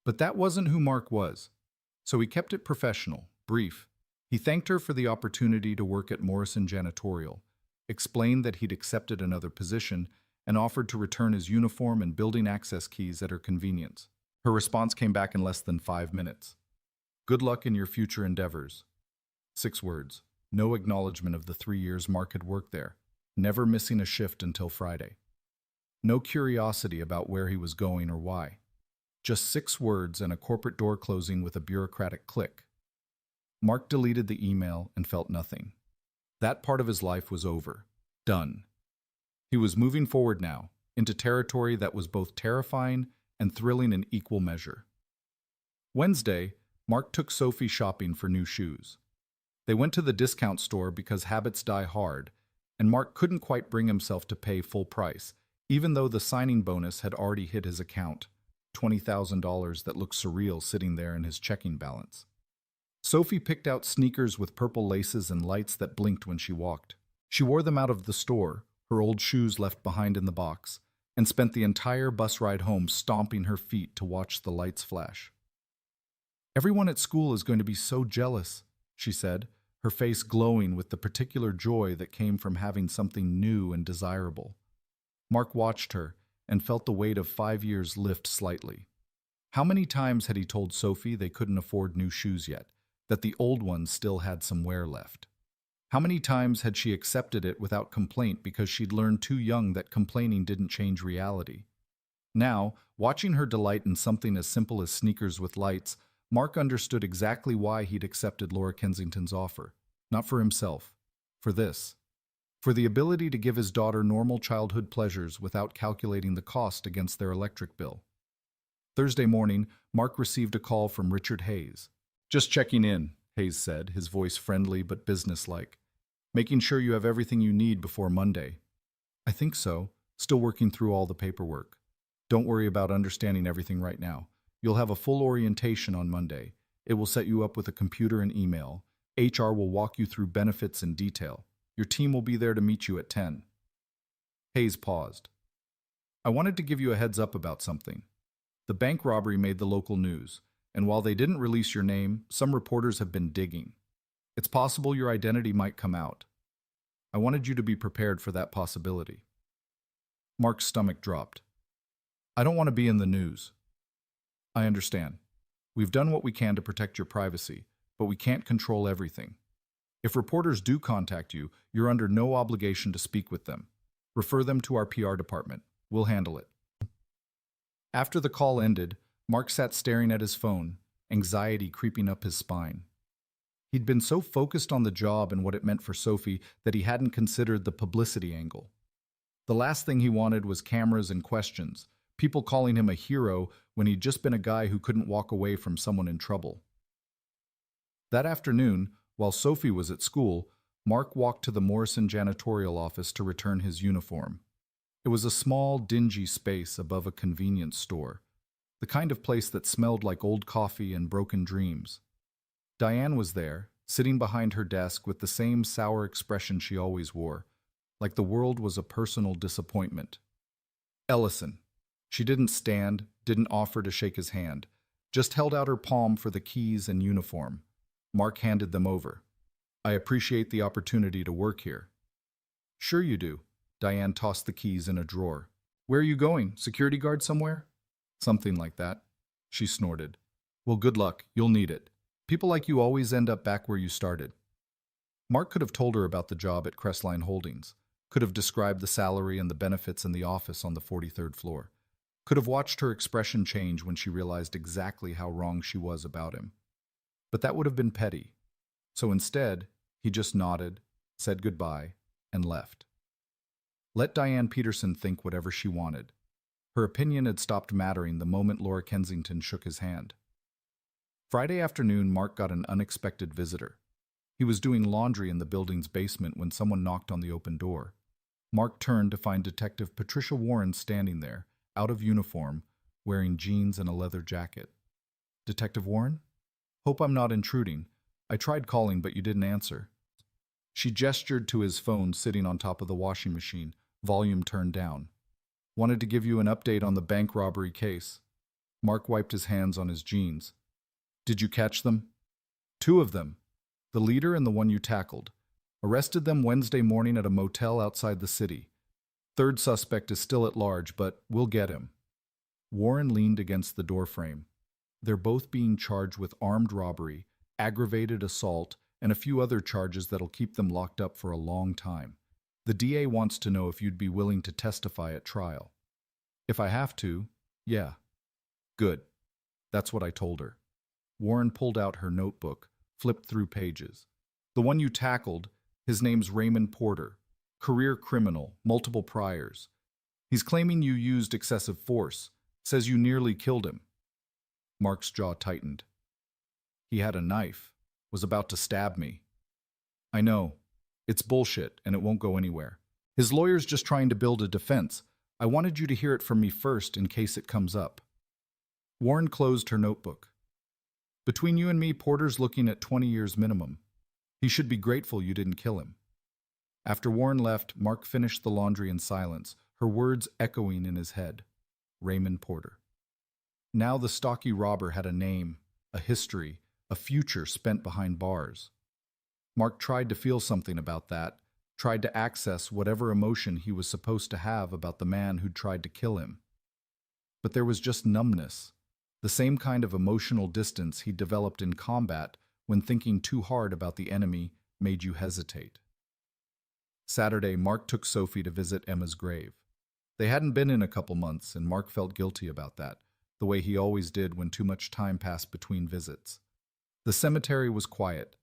But that wasn't who Mark was, so he kept it professional, brief. He thanked her for the opportunity to work at Morrison Janitorial, explained that he'd accepted another position, and offered to return his uniform and building access keys at her convenience. Her response came back in less than 5 minutes. Good luck in your future endeavors. 6 words. No acknowledgement of the 3 years Mark had worked there, never missing a shift until Friday. No curiosity about where he was going or why. Just 6 words and a corporate door closing with a bureaucratic click. Mark deleted the email and felt nothing. That part of his life was over. Done. He was moving forward now, into territory that was both terrifying and thrilling in equal measure. Wednesday, Mark took Sophie shopping for new shoes. They went to the discount store because habits die hard, and Mark couldn't quite bring himself to pay full price, even though the signing bonus had already hit his account. $20,000 that looked surreal sitting there in his checking balance. Sophie picked out sneakers with purple laces and lights that blinked when she walked. She wore them out of the store, her old shoes left behind in the box, and spent the entire bus ride home stomping her feet to watch the lights flash. "Everyone at school is going to be so jealous," she said, her face glowing with the particular joy that came from having something new and desirable. Mark watched her and felt the weight of 5 years lift slightly. How many times had he told Sophie they couldn't afford new shoes yet, that the old ones still had some wear left? How many times had she accepted it without complaint because she'd learned too young that complaining didn't change reality? Now, watching her delight in something as simple as sneakers with lights, Mark understood exactly why he'd accepted Laura Kensington's offer. Not for himself. For this. For the ability to give his daughter normal childhood pleasures without calculating the cost against their electric bill. Thursday morning, Mark received a call from Richard Hayes. "Just checking in," Hayes said, his voice friendly but businesslike. "Making sure you have everything you need before Monday." "I think so. Still working through all the paperwork. Don't worry about understanding everything right now. You'll have a full orientation on Monday. It will set you up with a computer and email. HR will walk you through benefits in detail. Your team will be there to meet you at 10. Hayes paused. "I wanted to give you a heads up about something. The bank robbery made the local news, and while they didn't release your name, some reporters have been digging. It's possible your identity might come out. I wanted you to be prepared for that possibility." Mark's stomach dropped. "I don't want to be in the news." "I understand. We've done what we can to protect your privacy, but we can't control everything. If reporters do contact you, you're under no obligation to speak with them. Refer them to our PR department. We'll handle it." After the call ended, Mark sat staring at his phone, anxiety creeping up his spine. He'd been so focused on the job and what it meant for Sophie that he hadn't considered the publicity angle. The last thing he wanted was cameras and questions, people calling him a hero when he'd just been a guy who couldn't walk away from someone in trouble. That afternoon, while Sophie was at school, Mark walked to the Morrison janitorial office to return his uniform. It was a small, dingy space above a convenience store, the kind of place that smelled like old coffee and broken dreams. Diane was there, sitting behind her desk with the same sour expression she always wore, like the world was a personal disappointment. Ellison. She didn't stand, didn't offer to shake his hand, just held out her palm for the keys and uniform. Mark handed them over. "I appreciate the opportunity to work here." "Sure you do." Diane tossed the keys in a drawer. "Where are you going? Security guard somewhere?" "Something like that." She snorted. "Well, good luck. You'll need it. People like you always end up back where you started." Mark could have told her about the job at Crestline Holdings, could have described the salary and the benefits in the office on the 43rd floor, could have watched her expression change when she realized exactly how wrong she was about him. But that would have been petty. So instead, he just nodded, said goodbye, and left. Let Diane Peterson think whatever she wanted. Her opinion had stopped mattering the moment Laura Kensington shook his hand. Friday afternoon, Mark got an unexpected visitor. He was doing laundry in the building's basement when someone knocked on the open door. Mark turned to find Detective Patricia Warren standing there, out of uniform, wearing jeans and a leather jacket. "Detective Warren? Hope I'm not intruding. I tried calling, but you didn't answer." She gestured to his phone sitting on top of the washing machine, volume turned down. "Wanted to give you an update on the bank robbery case." Mark wiped his hands on his jeans. "Did you catch them?" "2 of them. The leader and the one you tackled. Arrested them Wednesday morning at a motel outside the city. 3rd suspect is still at large, but we'll get him." Warren leaned against the doorframe. "They're both being charged with armed robbery, aggravated assault, and a few other charges that'll keep them locked up for a long time. The DA wants to know if you'd be willing to testify at trial." "If I have to, yeah." "Good." That's what I told her. Warren pulled out her notebook, flipped through pages. "The one you tackled, his name's Raymond Porter. Career criminal, multiple priors. He's claiming you used excessive force. Says you nearly killed him." Mark's jaw tightened. "He had a knife. Was about to stab me." "I know. It's bullshit, and it won't go anywhere. His lawyer's just trying to build a defense. I wanted you to hear it from me first in case it comes up." Warren closed her notebook. Between you and me, Porter's looking at 20 years minimum. He should be grateful you didn't kill him. After Warren left, Mark finished the laundry in silence, her words echoing in his head. Raymond Porter. Now the stocky robber had a name, a history, a future spent behind bars. Mark tried to feel something about that, tried to access whatever emotion he was supposed to have about the man who'd tried to kill him. But there was just numbness, the same kind of emotional distance he developed in combat when thinking too hard about the enemy made you hesitate. Saturday, Mark took Sophie to visit Emma's grave. They hadn't been in a couple months, and Mark felt guilty about that, the way he always did when too much time passed between visits. The cemetery was quiet,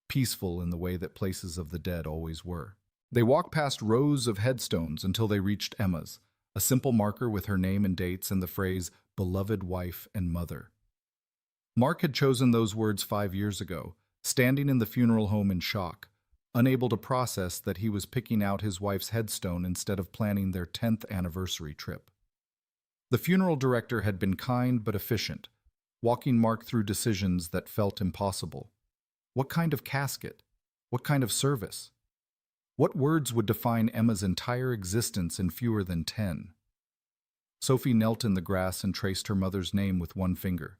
peaceful in the way that places of the dead always were. They walked past rows of headstones until they reached Emma's, a simple marker with her name and dates and the phrase, beloved wife and mother. Mark had chosen those words 5 years ago, standing in the funeral home in shock, unable to process that he was picking out his wife's headstone instead of planning their 10th anniversary trip. The funeral director had been kind but efficient, walking Mark through decisions that felt impossible. What kind of casket? What kind of service? What words would define Emma's entire existence in fewer than 10? Sophie knelt in the grass and traced her mother's name with one finger.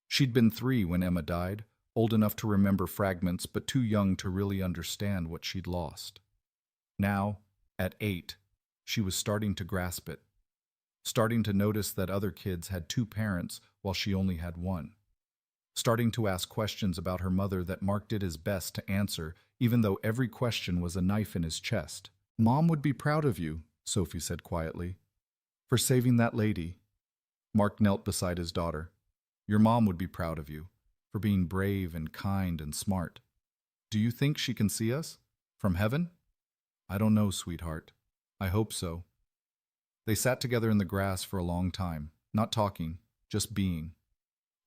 She'd been 3 when Emma died, old enough to remember fragments but too young to really understand what she'd lost. Now, at 8, she was starting to grasp it, starting to notice that other kids had 2 parents while she only had 1. Starting to ask questions about her mother that Mark did his best to answer, even though every question was a knife in his chest. Mom would be proud of you, Sophie said quietly, for saving that lady. Mark knelt beside his daughter. Your mom would be proud of you, for being brave and kind and smart. Do you think she can see us? From heaven? I don't know, sweetheart. I hope so. They sat together in the grass for a long time, not talking, just being.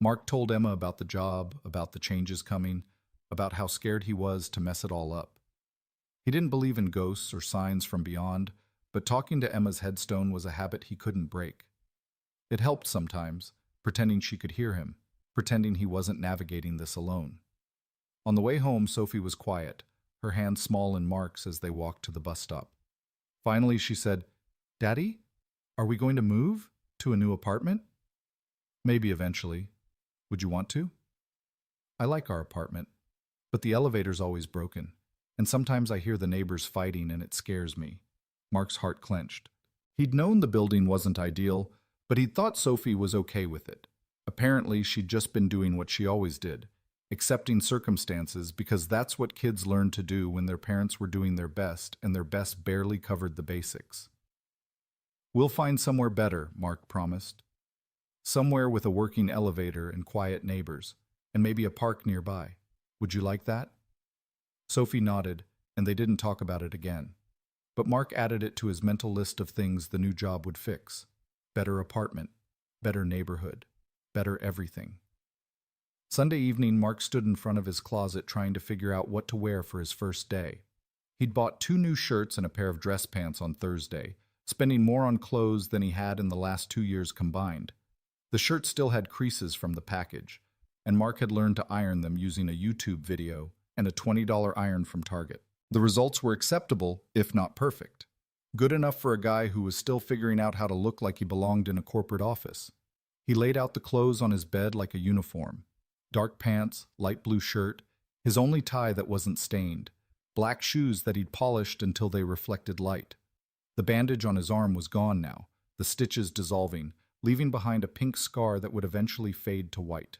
Mark told Emma about the job, about the changes coming, about how scared he was to mess it all up. He didn't believe in ghosts or signs from beyond, but talking to Emma's headstone was a habit he couldn't break. It helped sometimes, pretending she could hear him, pretending he wasn't navigating this alone. On the way home, Sophie was quiet, her hand small in Mark's as they walked to the bus stop. Finally, she said, Daddy, are we going to move to a new apartment? Maybe eventually. Would you want to? I like our apartment, but the elevator's always broken, and sometimes I hear the neighbors fighting and it scares me. Mark's heart clenched. He'd known the building wasn't ideal, but he'd thought Sophie was okay with it. Apparently, she'd just been doing what she always did, accepting circumstances because that's what kids learned to do when their parents were doing their best and their best barely covered the basics. We'll find somewhere better, Mark promised. Somewhere with a working elevator and quiet neighbors, and maybe a park nearby. Would you like that? Sophie nodded, and they didn't talk about it again. But Mark added it to his mental list of things the new job would fix. Better apartment, better neighborhood, better everything. Sunday evening, Mark stood in front of his closet trying to figure out what to wear for his first day. He'd bought 2 new shirts and a pair of dress pants on Thursday, spending more on clothes than he had in the last 2 years combined. The shirt still had creases from the package, and Mark had learned to iron them using a YouTube video and a $20 iron from Target. The results were acceptable, if not perfect. Good enough for a guy who was still figuring out how to look like he belonged in a corporate office. He laid out the clothes on his bed like a uniform. Dark pants, light blue shirt, his only tie that wasn't stained, black shoes that he'd polished until they reflected light. The bandage on his arm was gone now, the stitches dissolving, leaving behind a pink scar that would eventually fade to white.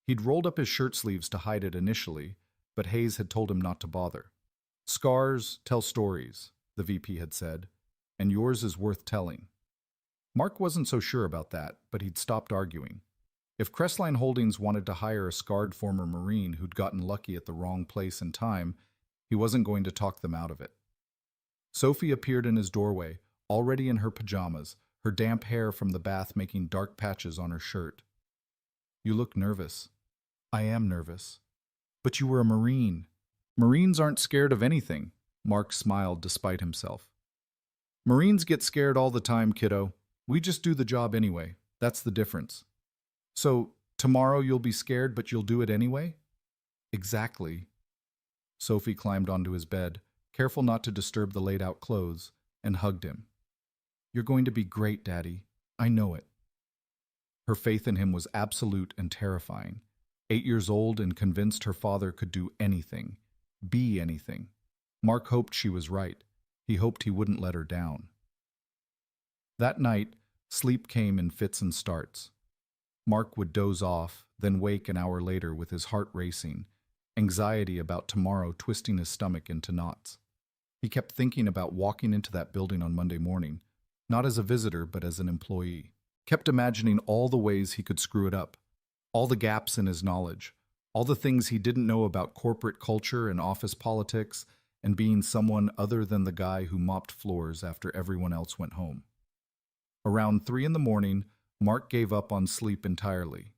He'd rolled up his shirt sleeves to hide it initially, but Hayes had told him not to bother. Scars tell stories, the VP had said, and yours is worth telling. Mark wasn't so sure about that, but he'd stopped arguing. If Crestline Holdings wanted to hire a scarred former Marine who'd gotten lucky at the wrong place and time, he wasn't going to talk them out of it. Sophie appeared in his doorway, already in her pajamas, her damp hair from the bath making dark patches on her shirt. You look nervous. I am nervous. But you were a Marine. Marines aren't scared of anything. Mark smiled despite himself. Marines get scared all the time, kiddo. We just do the job anyway. That's the difference. So, tomorrow you'll be scared, but you'll do it anyway? Exactly. Sophie climbed onto his bed, careful not to disturb the laid-out clothes, and hugged him. You're going to be great, Daddy. I know it. Her faith in him was absolute and terrifying. 8 years old and convinced her father could do anything, be anything. Mark hoped she was right. He hoped he wouldn't let her down. That night, sleep came in fits and starts. Mark would doze off, then wake an hour later with his heart racing, anxiety about tomorrow twisting his stomach into knots. He kept thinking about walking into that building on Monday morning, not as a visitor but as an employee. Kept imagining all the ways he could screw it up, all the gaps in his knowledge, all the things he didn't know about corporate culture and office politics and being someone other than the guy who mopped floors after everyone else went home. Around 3 in the morning, Mark gave up on sleep entirely.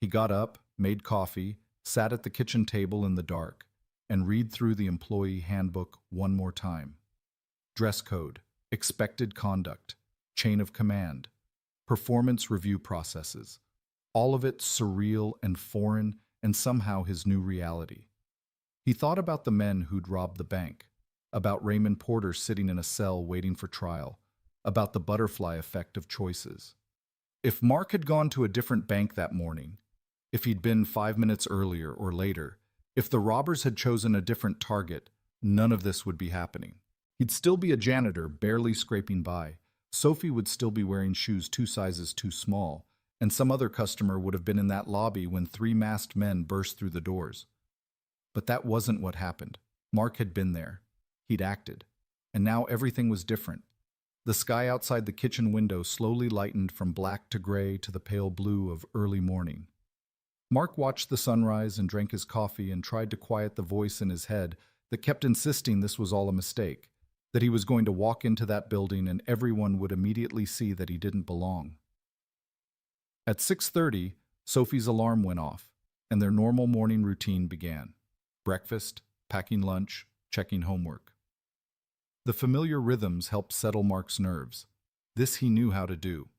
He got up, made coffee, sat at the kitchen table in the dark, and read through the employee handbook one more time. Dress code, expected conduct, chain of command, performance review processes, all of it surreal and foreign and somehow his new reality. He thought about the men who'd robbed the bank, about Raymond Porter sitting in a cell waiting for trial, about the butterfly effect of choices. If Mark had gone to a different bank that morning, if he'd been 5 minutes earlier or later, if the robbers had chosen a different target, none of this would be happening. He'd still be a janitor, barely scraping by. Sophie would still be wearing shoes 2 sizes too small, and some other customer would have been in that lobby when 3 masked men burst through the doors. But that wasn't what happened. Mark had been there. He'd acted. And now everything was different. The sky outside the kitchen window slowly lightened from black to gray to the pale blue of early morning. Mark watched the sunrise and drank his coffee and tried to quiet the voice in his head that kept insisting this was all a mistake, that he was going to walk into that building and everyone would immediately see that he didn't belong. At 6:30, Sophie's alarm went off, and their normal morning routine began. Breakfast, packing lunch, checking homework. The familiar rhythms helped settle Mark's nerves. This he knew how to do.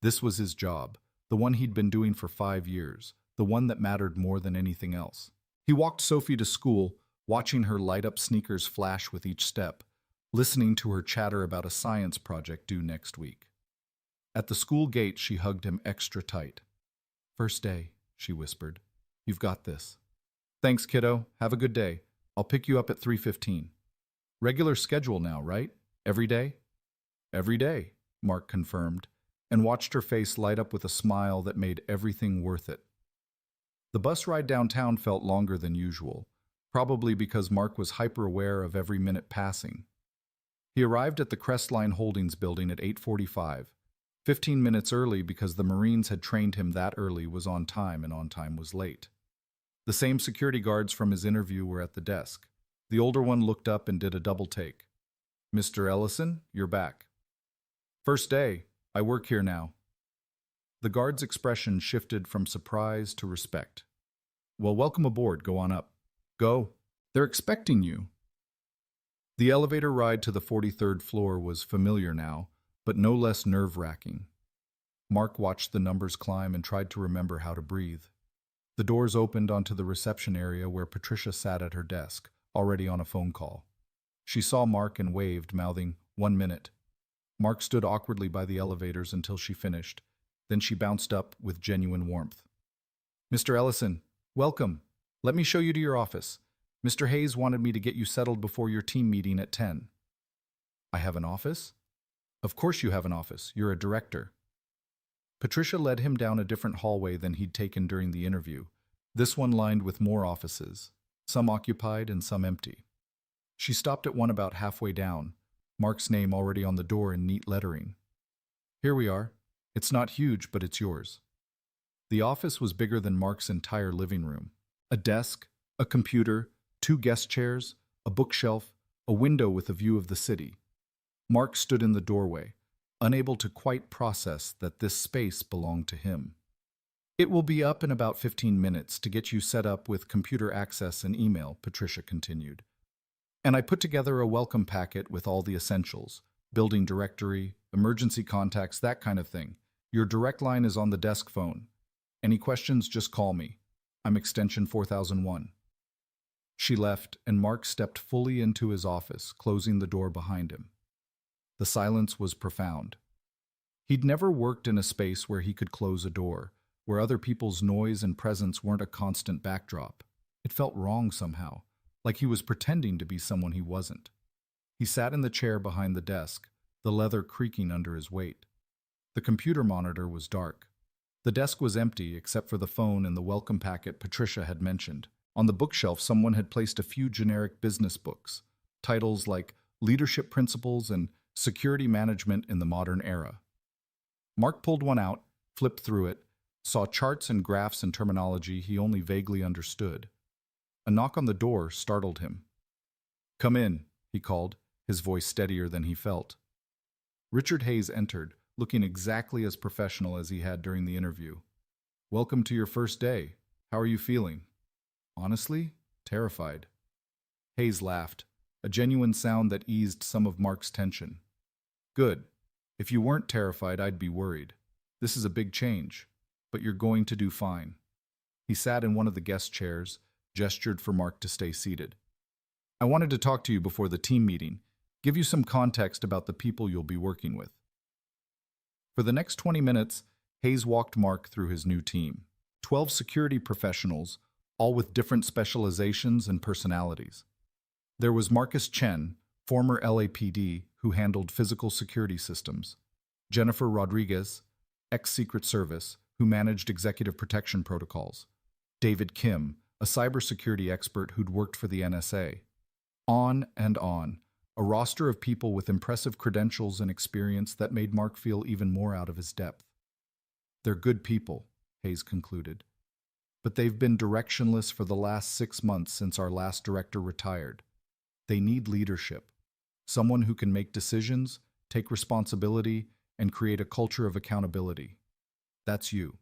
This was his job, the one he'd been doing for 5 years, the one that mattered more than anything else. He walked Sophie to school, watching her light-up sneakers flash with each step, listening to her chatter about a science project due next week. At the school gate, she hugged him extra tight. "First day," she whispered. "You've got this." "Thanks, kiddo. Have a good day. I'll pick you up at 3:15. Regular schedule now, right? Every day?" "Every day," Mark confirmed, and watched her face light up with a smile that made everything worth it. The bus ride downtown felt longer than usual, probably because Mark was hyper-aware of every minute passing. He arrived at the Crestline Holdings building at 8:45, 15 minutes early because the Marines had trained him that early was on time and on time was late. The same security guards from his interview were at the desk. The older one looked up and did a double take. "Mr. Ellison, you're back." "First day. I work here now." The guard's expression shifted from surprise to respect. "Well, welcome aboard. Go on up." "Go. They're expecting you." The elevator ride to the 43rd floor was familiar now, but no less nerve-wracking. Mark watched the numbers climb and tried to remember how to breathe. The doors opened onto the reception area where Patricia sat at her desk, already on a phone call. She saw Mark and waved, mouthing, "1 minute." Mark stood awkwardly by the elevators until she finished. Then she bounced up with genuine warmth. "Mr. Ellison, welcome. Let me show you to your office. Mr. Hayes wanted me to get you settled before your team meeting at 10. "I have an office?" "Of course you have an office. You're a director." Patricia led him down a different hallway than he'd taken during the interview, this one lined with more offices, some occupied and some empty. She stopped at one about halfway down, Mark's name already on the door in neat lettering. "Here we are. It's not huge, but it's yours." The office was bigger than Mark's entire living room. A desk, a computer, 2 guest chairs, a bookshelf, a window with a view of the city. Mark stood in the doorway, unable to quite process that this space belonged to him. "It will be up in about 15 minutes to get you set up with computer access and email," Patricia continued. "And I put together a welcome packet with all the essentials, building directory, emergency contacts, that kind of thing. Your direct line is on the desk phone. Any questions, just call me. I'm extension 4001. She left, and Mark stepped fully into his office, closing the door behind him. The silence was profound. He'd never worked in a space where he could close a door, where other people's noise and presence weren't a constant backdrop. It felt wrong somehow, like he was pretending to be someone he wasn't. He sat in the chair behind the desk, the leather creaking under his weight. The computer monitor was dark. The desk was empty except for the phone and the welcome packet Patricia had mentioned. On the bookshelf, someone had placed a few generic business books, titles like Leadership Principles and Security Management in the Modern Era. Mark pulled one out, flipped through it, saw charts and graphs and terminology he only vaguely understood. A knock on the door startled him. "Come in," he called, his voice steadier than he felt. Richard Hayes entered, looking exactly as professional as he had during the interview. "Welcome to your first day. How are you feeling?" "Honestly, terrified." Hayes laughed, a genuine sound that eased some of Mark's tension. "Good. If you weren't terrified, I'd be worried. This is a big change, but you're going to do fine." He sat in one of the guest chairs, gestured for Mark to stay seated. "I wanted to talk to you before the team meeting, give you some context about the people you'll be working with." For the next 20 minutes, Hayes walked Mark through his new team. 12 security professionals, all with different specializations and personalities. There was Marcus Chen, former LAPD, who handled physical security systems. Jennifer Rodriguez, ex-Secret Service, who managed executive protection protocols. David Kim, a cybersecurity expert who'd worked for the NSA. On and on, a roster of people with impressive credentials and experience that made Mark feel even more out of his depth. "They're good people," Hayes concluded. "But they've been directionless for the last 6 months since our last director retired. They need leadership. Someone who can make decisions, take responsibility, and create a culture of accountability. That's you."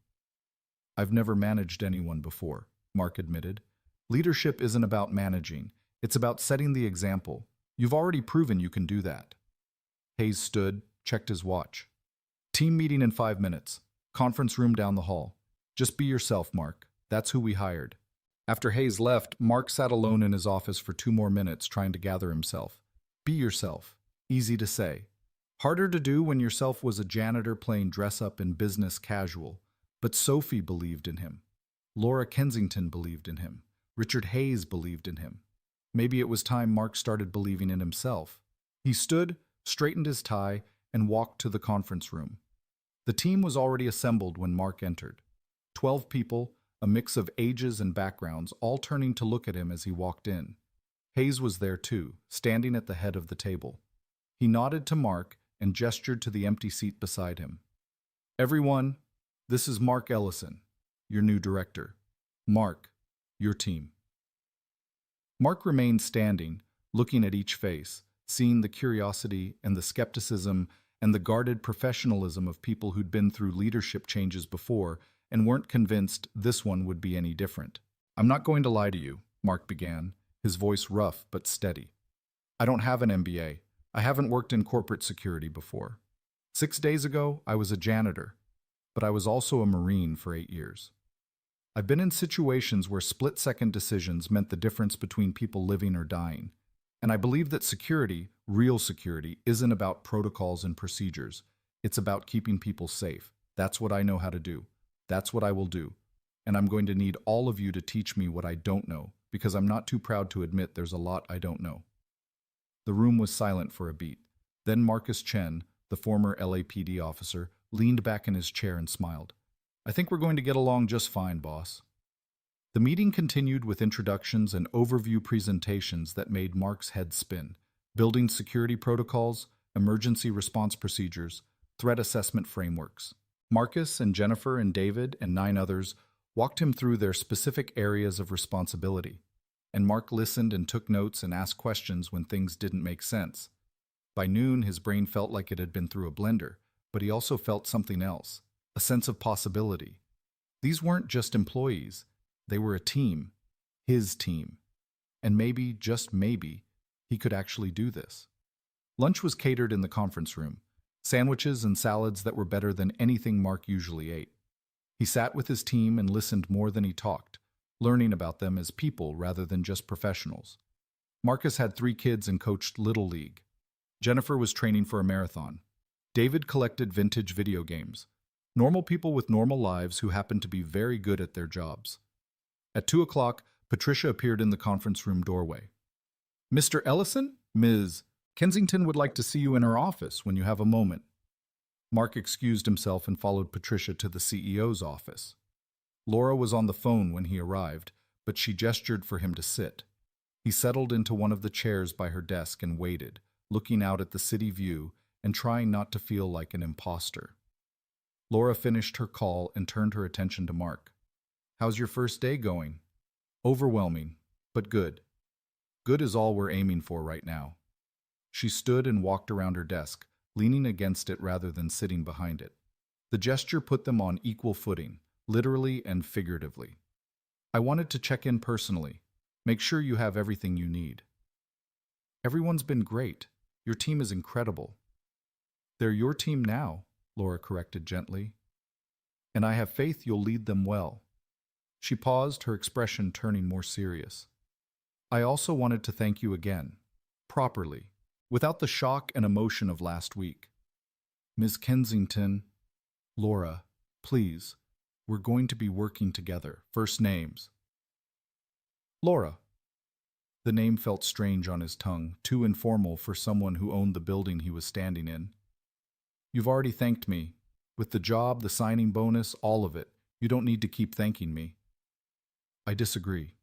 "I've never managed anyone before," Mark admitted. "Leadership isn't about managing. It's about setting the example. You've already proven you can do that." Hayes stood, checked his watch. "Team meeting in 5 minutes. Conference room down the hall. Just be yourself, Mark. That's who we hired." After Hayes left, Mark sat alone in his office for 2 more minutes trying to gather himself. Be yourself. Easy to say. Harder to do when yourself was a janitor playing dress-up in business casual. But Sophie believed in him. Laura Kensington believed in him. Richard Hayes believed in him. Maybe it was time Mark started believing in himself. He stood, straightened his tie, and walked to the conference room. The team was already assembled when Mark entered. 12 people, a mix of ages and backgrounds, all turning to look at him as he walked in. Hayes was there too, standing at the head of the table. He nodded to Mark and gestured to the empty seat beside him. "Everyone, this is Mark Ellison, your new director. Mark, your team." Mark remained standing, looking at each face, seeing the curiosity and the skepticism and the guarded professionalism of people who'd been through leadership changes before and weren't convinced this one would be any different. "I'm not going to lie to you," Mark began, his voice rough but steady. "I don't have an MBA. I haven't worked in corporate security before. 6 days ago, I was a janitor, but I was also a Marine for 8 years. I've been in situations where split-second decisions meant the difference between people living or dying. And I believe that security, real security, isn't about protocols and procedures. It's about keeping people safe. That's what I know how to do. That's what I will do. And I'm going to need all of you to teach me what I don't know, because I'm not too proud to admit there's a lot I don't know." The room was silent for a beat. Then Marcus Chen, the former LAPD officer, leaned back in his chair and smiled. "I think we're going to get along just fine, boss." The meeting continued with introductions and overview presentations that made Mark's head spin. Building security protocols, emergency response procedures, threat assessment frameworks. Marcus and Jennifer and David and 9 others walked him through their specific areas of responsibility. And Mark listened and took notes and asked questions when things didn't make sense. By noon, his brain felt like it had been through a blender, but he also felt something else, a sense of possibility. These weren't just employees. They were a team, his team. And maybe, just maybe, he could actually do this. Lunch was catered in the conference room, sandwiches and salads that were better than anything Mark usually ate. He sat with his team and listened more than he talked, learning about them as people rather than just professionals. Marcus had 3 kids and coached Little League. Jennifer was training for a marathon. David collected vintage video games. Normal people with normal lives who happened to be very good at their jobs. At 2 o'clock, Patricia appeared in the conference room doorway. "Mr. Ellison? Ms. Kensington would like to see you in her office when you have a moment." Mark excused himself and followed Patricia to the CEO's office. Laura was on the phone when he arrived, but she gestured for him to sit. He settled into one of the chairs by her desk and waited, looking out at the city view and trying not to feel like an imposter. Laura finished her call and turned her attention to Mark. "How's your first day going?" "Overwhelming, but good. Good is all we're aiming for right now." She stood and walked around her desk, leaning against it rather than sitting behind it. The gesture put them on equal footing, literally and figuratively. "I wanted to check in personally. Make sure you have everything you need." "Everyone's been great. Your team is incredible." "They're your team now," Laura corrected gently. "And I have faith you'll lead them well." She paused, her expression turning more serious. "I also wanted to thank you again, properly, without the shock and emotion of last week." "Miss Kensington." "Laura, please, we're going to be working together. First names." "Laura." The name felt strange on his tongue, too informal for someone who owned the building he was standing in. "You've already thanked me. With the job, the signing bonus, all of it. You don't need to keep thanking me." "I disagree.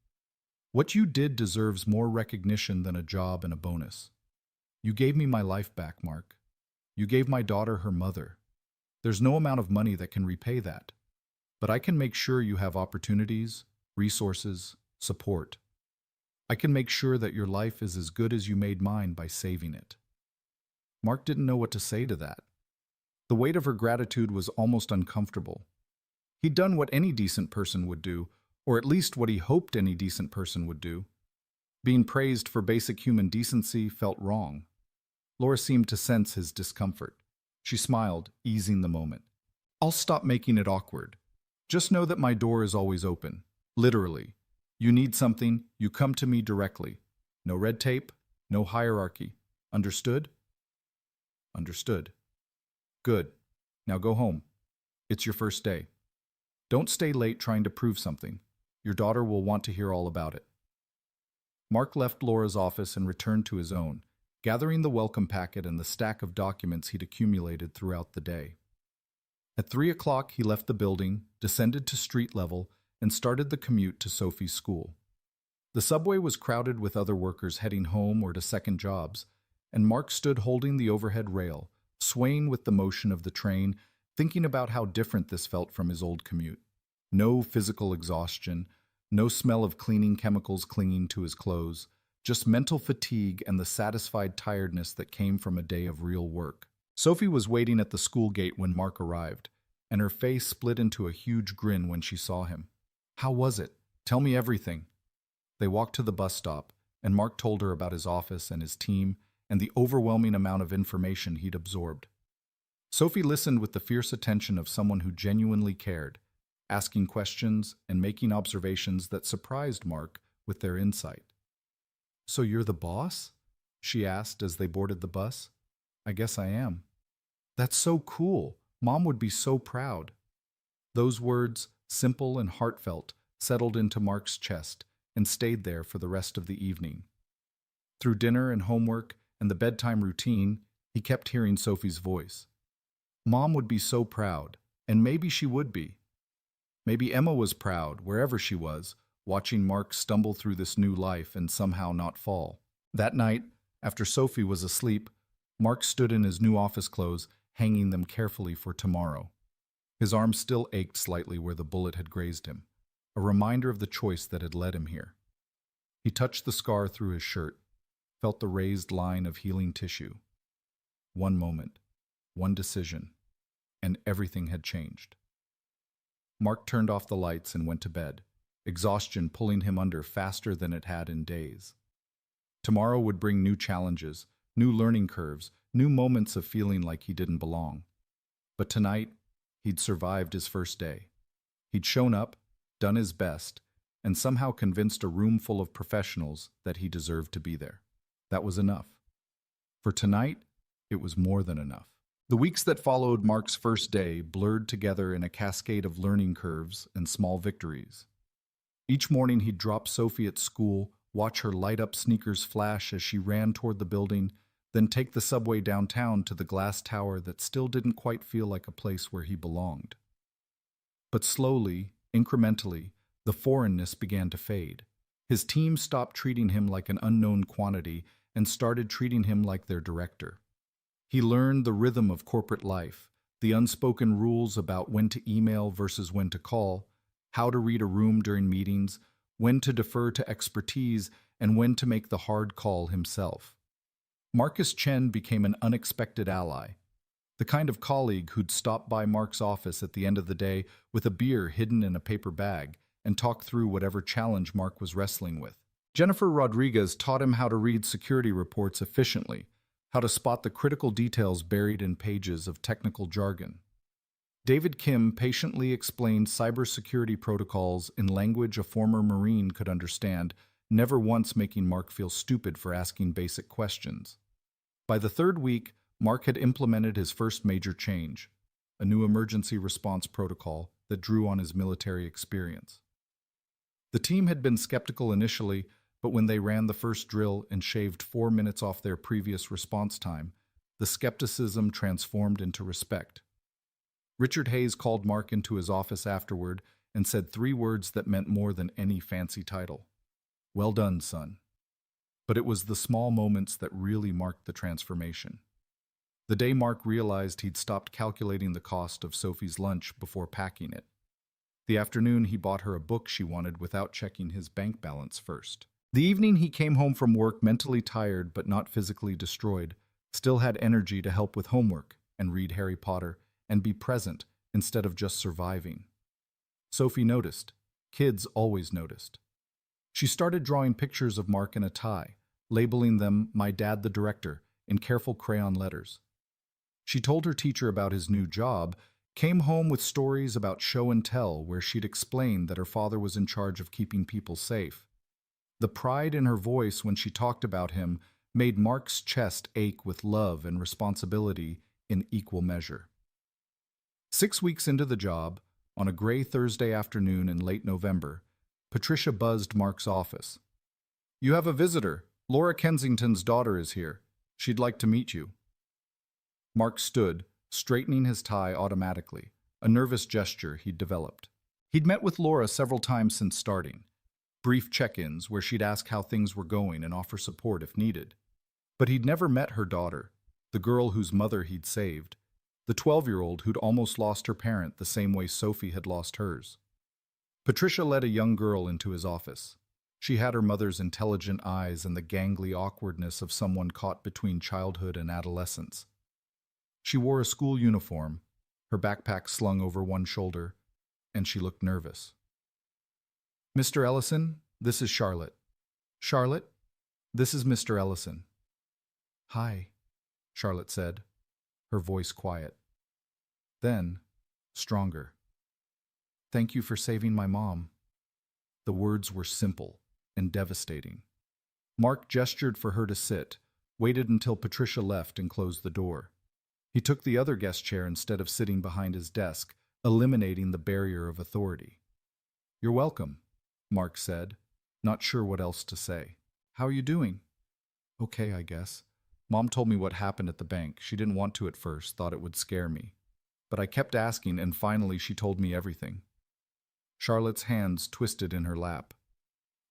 What you did deserves more recognition than a job and a bonus. You gave me my life back, Mark. You gave my daughter her mother. There's no amount of money that can repay that. But I can make sure you have opportunities, resources, support. I can make sure that your life is as good as you made mine by saving it." Mark didn't know what to say to that. The weight of her gratitude was almost uncomfortable. He'd done what any decent person would do, or at least what he hoped any decent person would do. Being praised for basic human decency felt wrong. Laura seemed to sense his discomfort. She smiled, easing the moment. "I'll stop making it awkward. Just know that my door is always open. Literally. You need something, you come to me directly. No red tape, no hierarchy. Understood?" "Understood." "Good. Now go home. It's your first day. Don't stay late trying to prove something. Your daughter will want to hear all about it." Mark left Laura's office and returned to his own, gathering the welcome packet and the stack of documents he'd accumulated throughout the day. At 3 o'clock, he left the building, descended to street level, and started the commute to Sophie's school. The subway was crowded with other workers heading home or to second jobs, and Mark stood holding the overhead rail, swaying with the motion of the train, thinking about how different this felt from his old commute. No physical exhaustion, no smell of cleaning chemicals clinging to his clothes, just mental fatigue and the satisfied tiredness that came from a day of real work. Sophie was waiting at the school gate when Mark arrived, and her face split into a huge grin when she saw him. "How was it? Tell me everything." They walked to the bus stop, and Mark told her about his office and his team and the overwhelming amount of information he'd absorbed. Sophie listened with the fierce attention of someone who genuinely cared, asking questions and making observations that surprised Mark with their insight. "So you're the boss?" she asked as they boarded the bus. "I guess I am." "That's so cool. Mom would be so proud." Those words, simple and heartfelt, settled into Mark's chest and stayed there for the rest of the evening. Through dinner and homework and the bedtime routine, he kept hearing Sophie's voice. Mom would be so proud, and maybe she would be. Maybe Emma was proud, wherever she was, watching Mark stumble through this new life and somehow not fall. That night, after Sophie was asleep, Mark stood in his new office clothes, hanging them carefully for tomorrow. His arm still ached slightly where the bullet had grazed him, a reminder of the choice that had led him here. He touched the scar through his shirt, felt the raised line of healing tissue. One moment, one decision, and everything had changed. Mark turned off the lights and went to bed, exhaustion pulling him under faster than it had in days. Tomorrow would bring new challenges, new learning curves, new moments of feeling like he didn't belong. But tonight, he'd survived his first day. He'd shown up, done his best, and somehow convinced a room full of professionals that he deserved to be there. That was enough. For tonight, it was more than enough. The weeks that followed Mark's first day blurred together in a cascade of learning curves and small victories. Each morning he'd drop Sophie at school, watch her light up sneakers flash as she ran toward the building, then take the subway downtown to the glass tower that still didn't quite feel like a place where he belonged. But slowly, incrementally, the foreignness began to fade. His team stopped treating him like an unknown quantity and started treating him like their director. He learned the rhythm of corporate life, the unspoken rules about when to email versus when to call, how to read a room during meetings, when to defer to expertise, and when to make the hard call himself. Marcus Chen became an unexpected ally, the kind of colleague who'd stop by Mark's office at the end of the day with a beer hidden in a paper bag and talk through whatever challenge Mark was wrestling with. Jennifer Rodriguez taught him how to read security reports efficiently, how to spot the critical details buried in pages of technical jargon. David Kim patiently explained cybersecurity protocols in language a former Marine could understand, never once making Mark feel stupid for asking basic questions. By the third week, Mark had implemented his first major change, a new emergency response protocol that drew on his military experience. The team had been skeptical initially, but when they ran the first drill and shaved 4 minutes off their previous response time, the skepticism transformed into respect. Richard Hayes called Mark into his office afterward and said 3 words that meant more than any fancy title. "Well done, son." But it was the small moments that really marked the transformation. The day Mark realized he'd stopped calculating the cost of Sophie's lunch before packing it. The afternoon he bought her a book she wanted without checking his bank balance first. The evening he came home from work mentally tired but not physically destroyed, still had energy to help with homework and read Harry Potter and be present instead of just surviving. Sophie noticed. Kids always noticed. She started drawing pictures of Mark in a tie, labeling them "My Dad the Director" in careful crayon letters. She told her teacher about his new job, came home with stories about show and tell where she'd explained that her father was in charge of keeping people safe. The pride in her voice when she talked about him made Mark's chest ache with love and responsibility in equal measure. 6 weeks into the job, on a gray Thursday afternoon in late November, Patricia buzzed Mark's office. "You have a visitor. Laura Kensington's daughter is here. She'd like to meet you." Mark stood, straightening his tie automatically, a nervous gesture he'd developed. He'd met with Laura several times since starting. Brief check-ins where she'd ask how things were going and offer support if needed. But he'd never met her daughter, the girl whose mother he'd saved, the 12-year-old who'd almost lost her parent the same way Sophie had lost hers. Patricia led a young girl into his office. She had her mother's intelligent eyes and the gangly awkwardness of someone caught between childhood and adolescence. She wore a school uniform, her backpack slung over one shoulder, and she looked nervous. "Mr. Ellison, this is Charlotte." "Charlotte, this is Mr. Ellison." "Hi," Charlotte said, her voice quiet. Then, stronger. "Thank you for saving my mom." The words were simple and devastating. Mark gestured for her to sit, waited until Patricia left and closed the door. He took the other guest chair instead of sitting behind his desk, eliminating the barrier of authority. "You're welcome," Mark said, not sure what else to say. "How are you doing?" "Okay, I guess. Mom told me what happened at the bank. She didn't want to at first, thought it would scare me. But I kept asking, and finally she told me everything." Charlotte's hands twisted in her lap.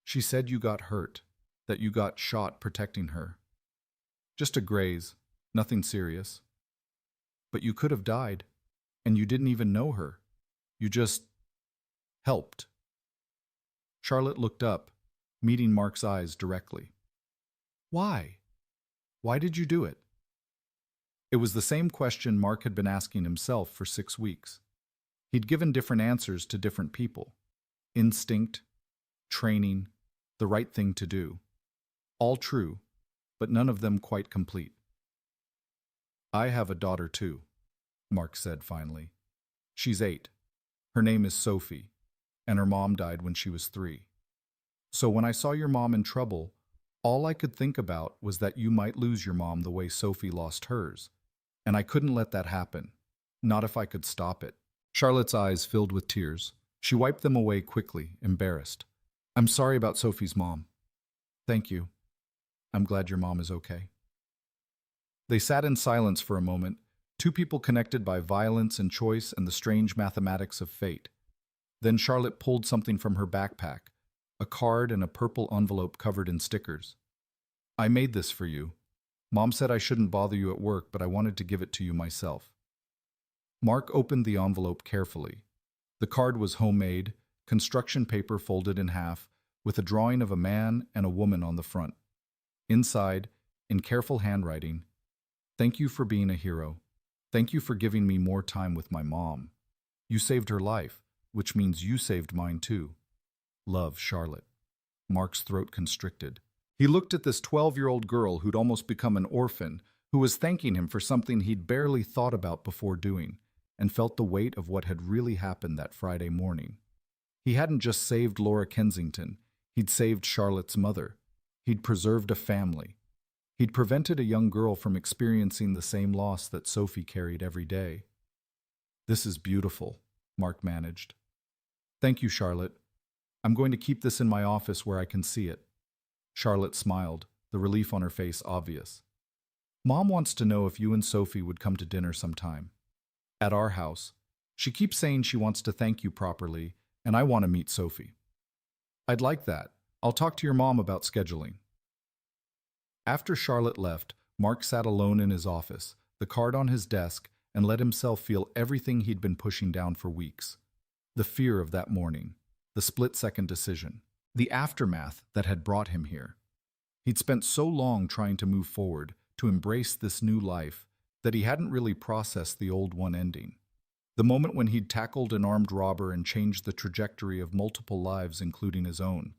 "She said you got hurt, that you got shot protecting her. Just a graze, nothing serious. But you could have died, and you didn't even know her. You just helped." Charlotte looked up, meeting Mark's eyes directly. "Why? Why did you do it?" It was the same question Mark had been asking himself for 6 weeks. He'd given different answers to different people. Instinct, training, the right thing to do. All true, but none of them quite complete. "I have a daughter too," Mark said finally. "She's 8. Her name is Sophie, and her mom died when she was 3. So when I saw your mom in trouble, all I could think about was that you might lose your mom the way Sophie lost hers. And I couldn't let that happen. Not if I could stop it. Charlotte's eyes filled with tears. She wiped them away quickly, embarrassed. I'm sorry about Sophie's mom. Thank you. I'm glad your mom is okay. They sat in silence for a moment, two people connected by violence and choice and the strange mathematics of fate. Then Charlotte pulled something from her backpack, a card and a purple envelope covered in stickers. I made this for you. Mom said I shouldn't bother you at work, but I wanted to give it to you myself. Mark opened the envelope carefully. The card was homemade, construction paper folded in half, with a drawing of a man and a woman on the front. Inside, in careful handwriting, thank you for being a hero. Thank you for giving me more time with my mom. You saved her life, which means you saved mine too. Love, Charlotte. Mark's throat constricted. He looked at this 12-year-old girl who'd almost become an orphan, who was thanking him for something he'd barely thought about before doing, and felt the weight of what had really happened that Friday morning. He hadn't just saved Laura Kensington, he'd saved Charlotte's mother. He'd preserved a family. He'd prevented a young girl from experiencing the same loss that Sophie carried every day. This is beautiful, Mark managed. Thank you, Charlotte. I'm going to keep this in my office where I can see it. Charlotte smiled, the relief on her face obvious. Mom wants to know if you and Sophie would come to dinner sometime. At our house. She keeps saying she wants to thank you properly, and I want to meet Sophie. I'd like that. I'll talk to your mom about scheduling. After Charlotte left, Mark sat alone in his office, the card on his desk, and let himself feel everything he'd been pushing down for weeks. The fear of that morning, the split-second decision, the aftermath that had brought him here. He'd spent so long trying to move forward, to embrace this new life, that he hadn't really processed the old one ending. The moment when he'd tackled an armed robber and changed the trajectory of multiple lives, including his own.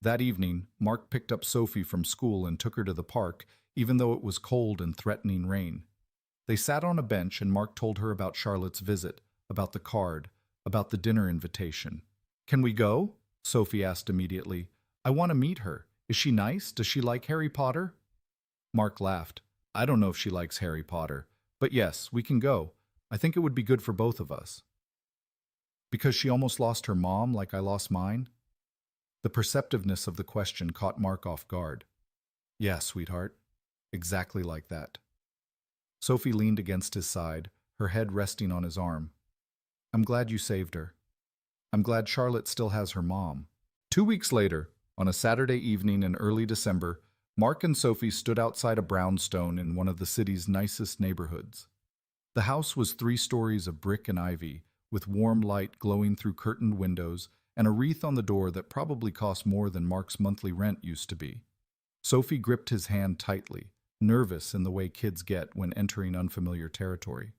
That evening, Mark picked up Sophie from school and took her to the park, even though it was cold and threatening rain. They sat on a bench and Mark told her about Charlotte's visit, about the card, about the dinner invitation. Can we go? Sophie asked immediately. I want to meet her. Is she nice? Does she like Harry Potter? Mark laughed. I don't know if she likes Harry Potter, but yes, we can go. I think it would be good for both of us. Because she almost lost her mom like I lost mine? The perceptiveness of the question caught Mark off guard. Yeah, sweetheart. Exactly like that. Sophie leaned against his side, her head resting on his arm. I'm glad you saved her. I'm glad Charlotte still has her mom. 2 weeks later, on a Saturday evening in early December, Mark and Sophie stood outside a brownstone in one of the city's nicest neighborhoods. The house was 3 stories of brick and ivy, with warm light glowing through curtained windows and a wreath on the door that probably cost more than Mark's monthly rent used to be. Sophie gripped his hand tightly, nervous in the way kids get when entering unfamiliar territory.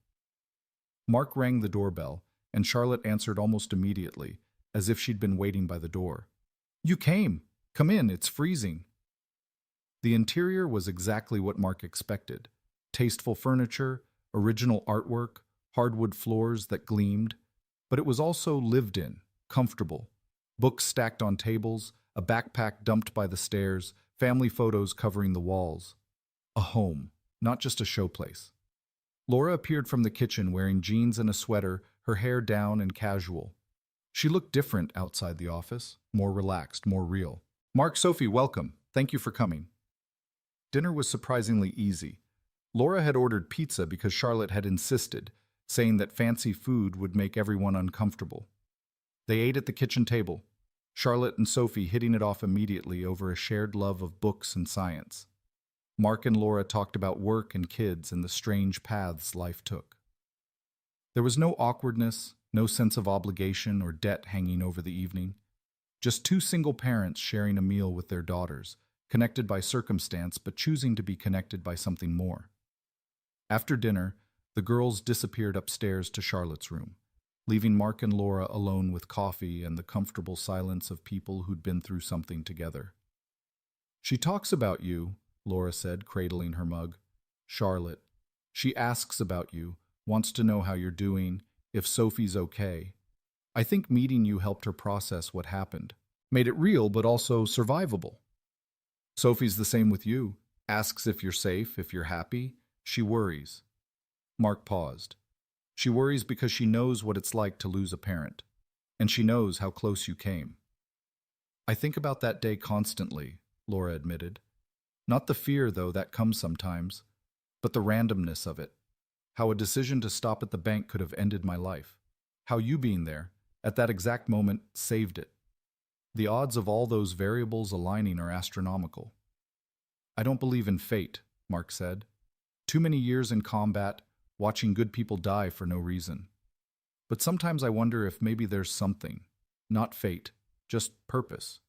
Mark rang the doorbell, and Charlotte answered almost immediately, as if she'd been waiting by the door. You came! Come in, it's freezing. The interior was exactly what Mark expected. Tasteful furniture, original artwork, hardwood floors that gleamed, but it was also lived in, comfortable. Books stacked on tables, a backpack dumped by the stairs, family photos covering the walls. A home, not just a showplace. Laura appeared from the kitchen wearing jeans and a sweater, her hair down and casual. She looked different outside the office, more relaxed, more real. Mark, Sophie, welcome. Thank you for coming. Dinner was surprisingly easy. Laura had ordered pizza because Charlotte had insisted, saying that fancy food would make everyone uncomfortable. They ate at the kitchen table, Charlotte and Sophie hitting it off immediately over a shared love of books and science. Mark and Laura talked about work and kids and the strange paths life took. There was no awkwardness, no sense of obligation or debt hanging over the evening. Just 2 single parents sharing a meal with their daughters, connected by circumstance but choosing to be connected by something more. After dinner, the girls disappeared upstairs to Charlotte's room, leaving Mark and Laura alone with coffee and the comfortable silence of people who'd been through something together. She talks about you, Laura said, cradling her mug. Charlotte. She asks about you, wants to know how you're doing, if Sophie's okay. I think meeting you helped her process what happened. Made it real, but also survivable. Sophie's the same with you. Asks if you're safe, if you're happy. She worries. Mark paused. She worries because she knows what it's like to lose a parent. And she knows how close you came. I think about that day constantly, Laura admitted. Not the fear, though, that comes sometimes, but the randomness of it. How a decision to stop at the bank could have ended my life. How you being there, at that exact moment, saved it. The odds of all those variables aligning are astronomical. I don't believe in fate, Mark said. Too many years in combat, watching good people die for no reason. But sometimes I wonder if maybe there's something, not fate, just purpose.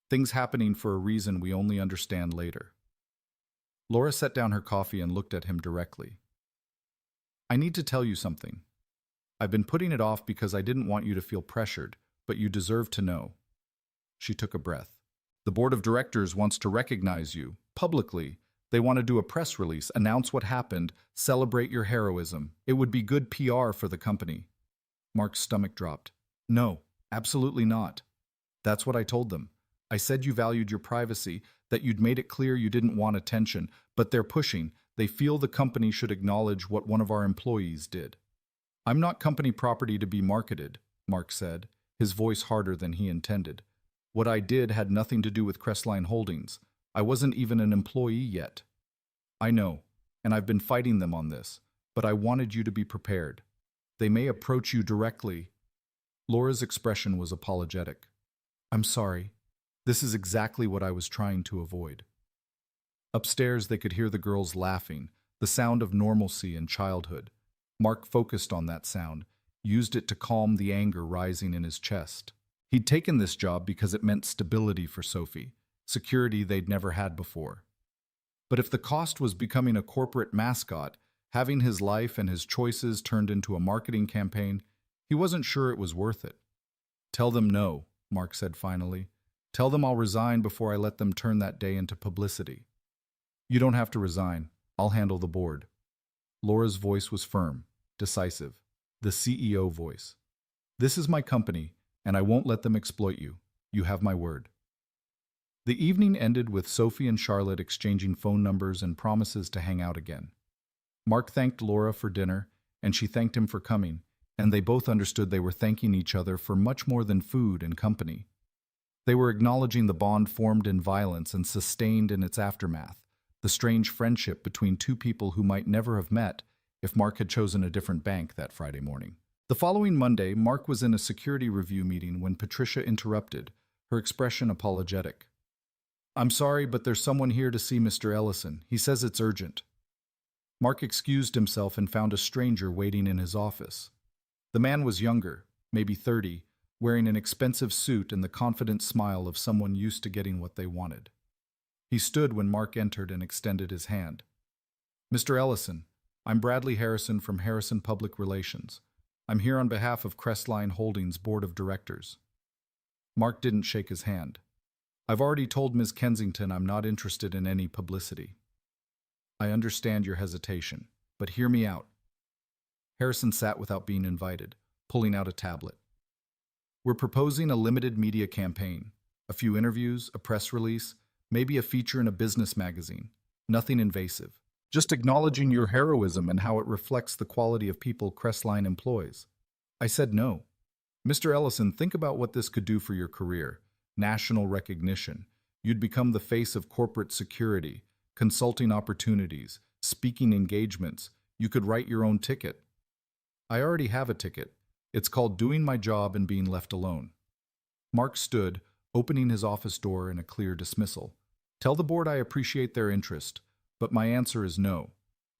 Things happening for a reason we only understand later. Laura set down her coffee and looked at him directly. I need to tell you something. I've been putting it off because I didn't want you to feel pressured, but you deserve to know. She took a breath. The board of directors wants to recognize you, publicly. They want to do a press release, announce what happened, celebrate your heroism. It would be good PR for the company. Mark's stomach dropped. No, absolutely not. That's what I told them. I said you valued your privacy, that you'd made it clear you didn't want attention, but they're pushing. They feel the company should acknowledge what one of our employees did. I'm not company property to be marketed, Mark said, his voice harder than he intended. What I did had nothing to do with Crestline Holdings. I wasn't even an employee yet. I know, and I've been fighting them on this, but I wanted you to be prepared. They may approach you directly. Laura's expression was apologetic. I'm sorry. This is exactly what I was trying to avoid. Upstairs, they could hear the girls laughing, the sound of normalcy and childhood. Mark focused on that sound, used it to calm the anger rising in his chest. He'd taken this job because it meant stability for Sophie, security they'd never had before. But if the cost was becoming a corporate mascot, having his life and his choices turned into a marketing campaign, he wasn't sure it was worth it. Tell them no, Mark said finally. Tell them I'll resign before I let them turn that day into publicity. You don't have to resign. I'll handle the board. Laura's voice was firm, decisive, the CEO voice. This is my company, and I won't let them exploit you. You have my word. The evening ended with Sophie and Charlotte exchanging phone numbers and promises to hang out again. Mark thanked Laura for dinner, and she thanked him for coming, and they both understood they were thanking each other for much more than food and company. They were acknowledging the bond formed in violence and sustained in its aftermath, the strange friendship between two people who might never have met if Mark had chosen a different bank that Friday morning. The following Monday, Mark was in a security review meeting when Patricia interrupted, her expression apologetic. I'm sorry, but there's someone here to see Mr. Ellison. He says it's urgent. Mark excused himself and found a stranger waiting in his office. The man was younger, maybe 30, wearing an expensive suit and the confident smile of someone used to getting what they wanted. He stood when Mark entered and extended his hand. Mr. Ellison, I'm Bradley Harrison from Harrison Public Relations. I'm here on behalf of Crestline Holdings Board of Directors. Mark didn't shake his hand. I've already told Ms. Kensington I'm not interested in any publicity. I understand your hesitation, but hear me out. Harrison sat without being invited, pulling out a tablet. We're proposing a limited media campaign, a few interviews, a press release, maybe a feature in a business magazine. Nothing invasive. Just acknowledging your heroism and how it reflects the quality of people Crestline employs. I said no. Mr. Ellison, think about what this could do for your career. National recognition. You'd become the face of corporate security, consulting opportunities, speaking engagements. You could write your own ticket. I already have a ticket. It's called Doing My Job and Being Left Alone. Mark stood, opening his office door in a clear dismissal. Tell the board I appreciate their interest, but my answer is no.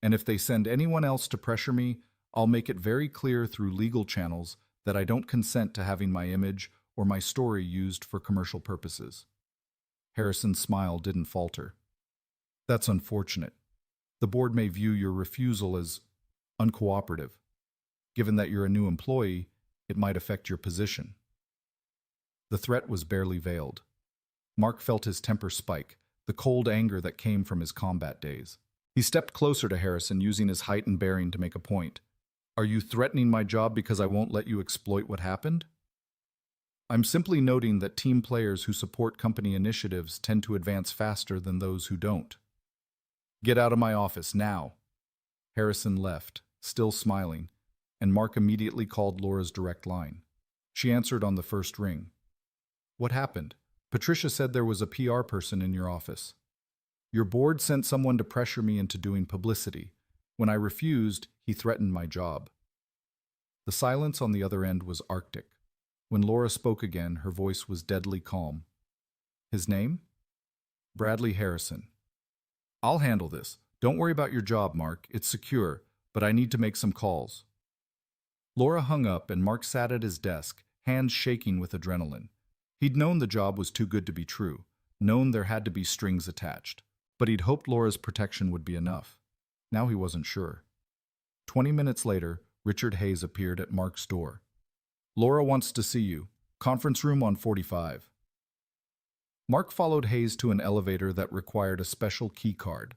And if they send anyone else to pressure me, I'll make it very clear through legal channels that I don't consent to having my image or my story used for commercial purposes. Harrison's smile didn't falter. That's unfortunate. The board may view your refusal as uncooperative. Given that you're a new employee, it might affect your position. The threat was barely veiled. Mark felt his temper spike, the cold anger that came from his combat days. He stepped closer to Harrison, using his height and bearing to make a point. Are you threatening my job because I won't let you exploit what happened? I'm simply noting that team players who support company initiatives tend to advance faster than those who don't. Get out of my office now. Harrison left, still smiling, and Mark immediately called Laura's direct line. She answered on the first ring. What happened? Patricia said there was a PR person in your office. Your board sent someone to pressure me into doing publicity. When I refused, he threatened my job. The silence on the other end was arctic. When Laura spoke again, her voice was deadly calm. His name? Bradley Harrison. I'll handle this. Don't worry about your job, Mark. It's secure, but I need to make some calls. Laura hung up and Mark sat at his desk, hands shaking with adrenaline. He'd known the job was too good to be true, known there had to be strings attached, but he'd hoped Laura's protection would be enough. Now he wasn't sure. 20 minutes later, Richard Hayes appeared at Mark's door. Laura wants to see you. Conference room on 45. Mark followed Hayes to an elevator that required a special key card,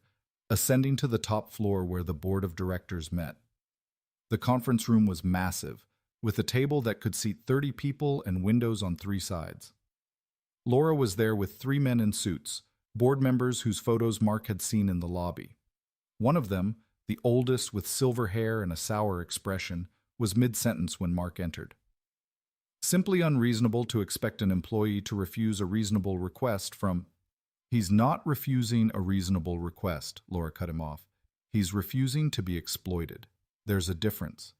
ascending to the top floor where the board of directors met. The conference room was massive, with a table that could seat 30 people and windows on 3 sides. Laura was there with 3 men in suits, board members whose photos Mark had seen in the lobby. One of them, the oldest with silver hair and a sour expression, was mid-sentence when Mark entered. Simply unreasonable to expect an employee to refuse a reasonable request from... He's not refusing a reasonable request, Laura cut him off. He's refusing to be exploited. There's a difference.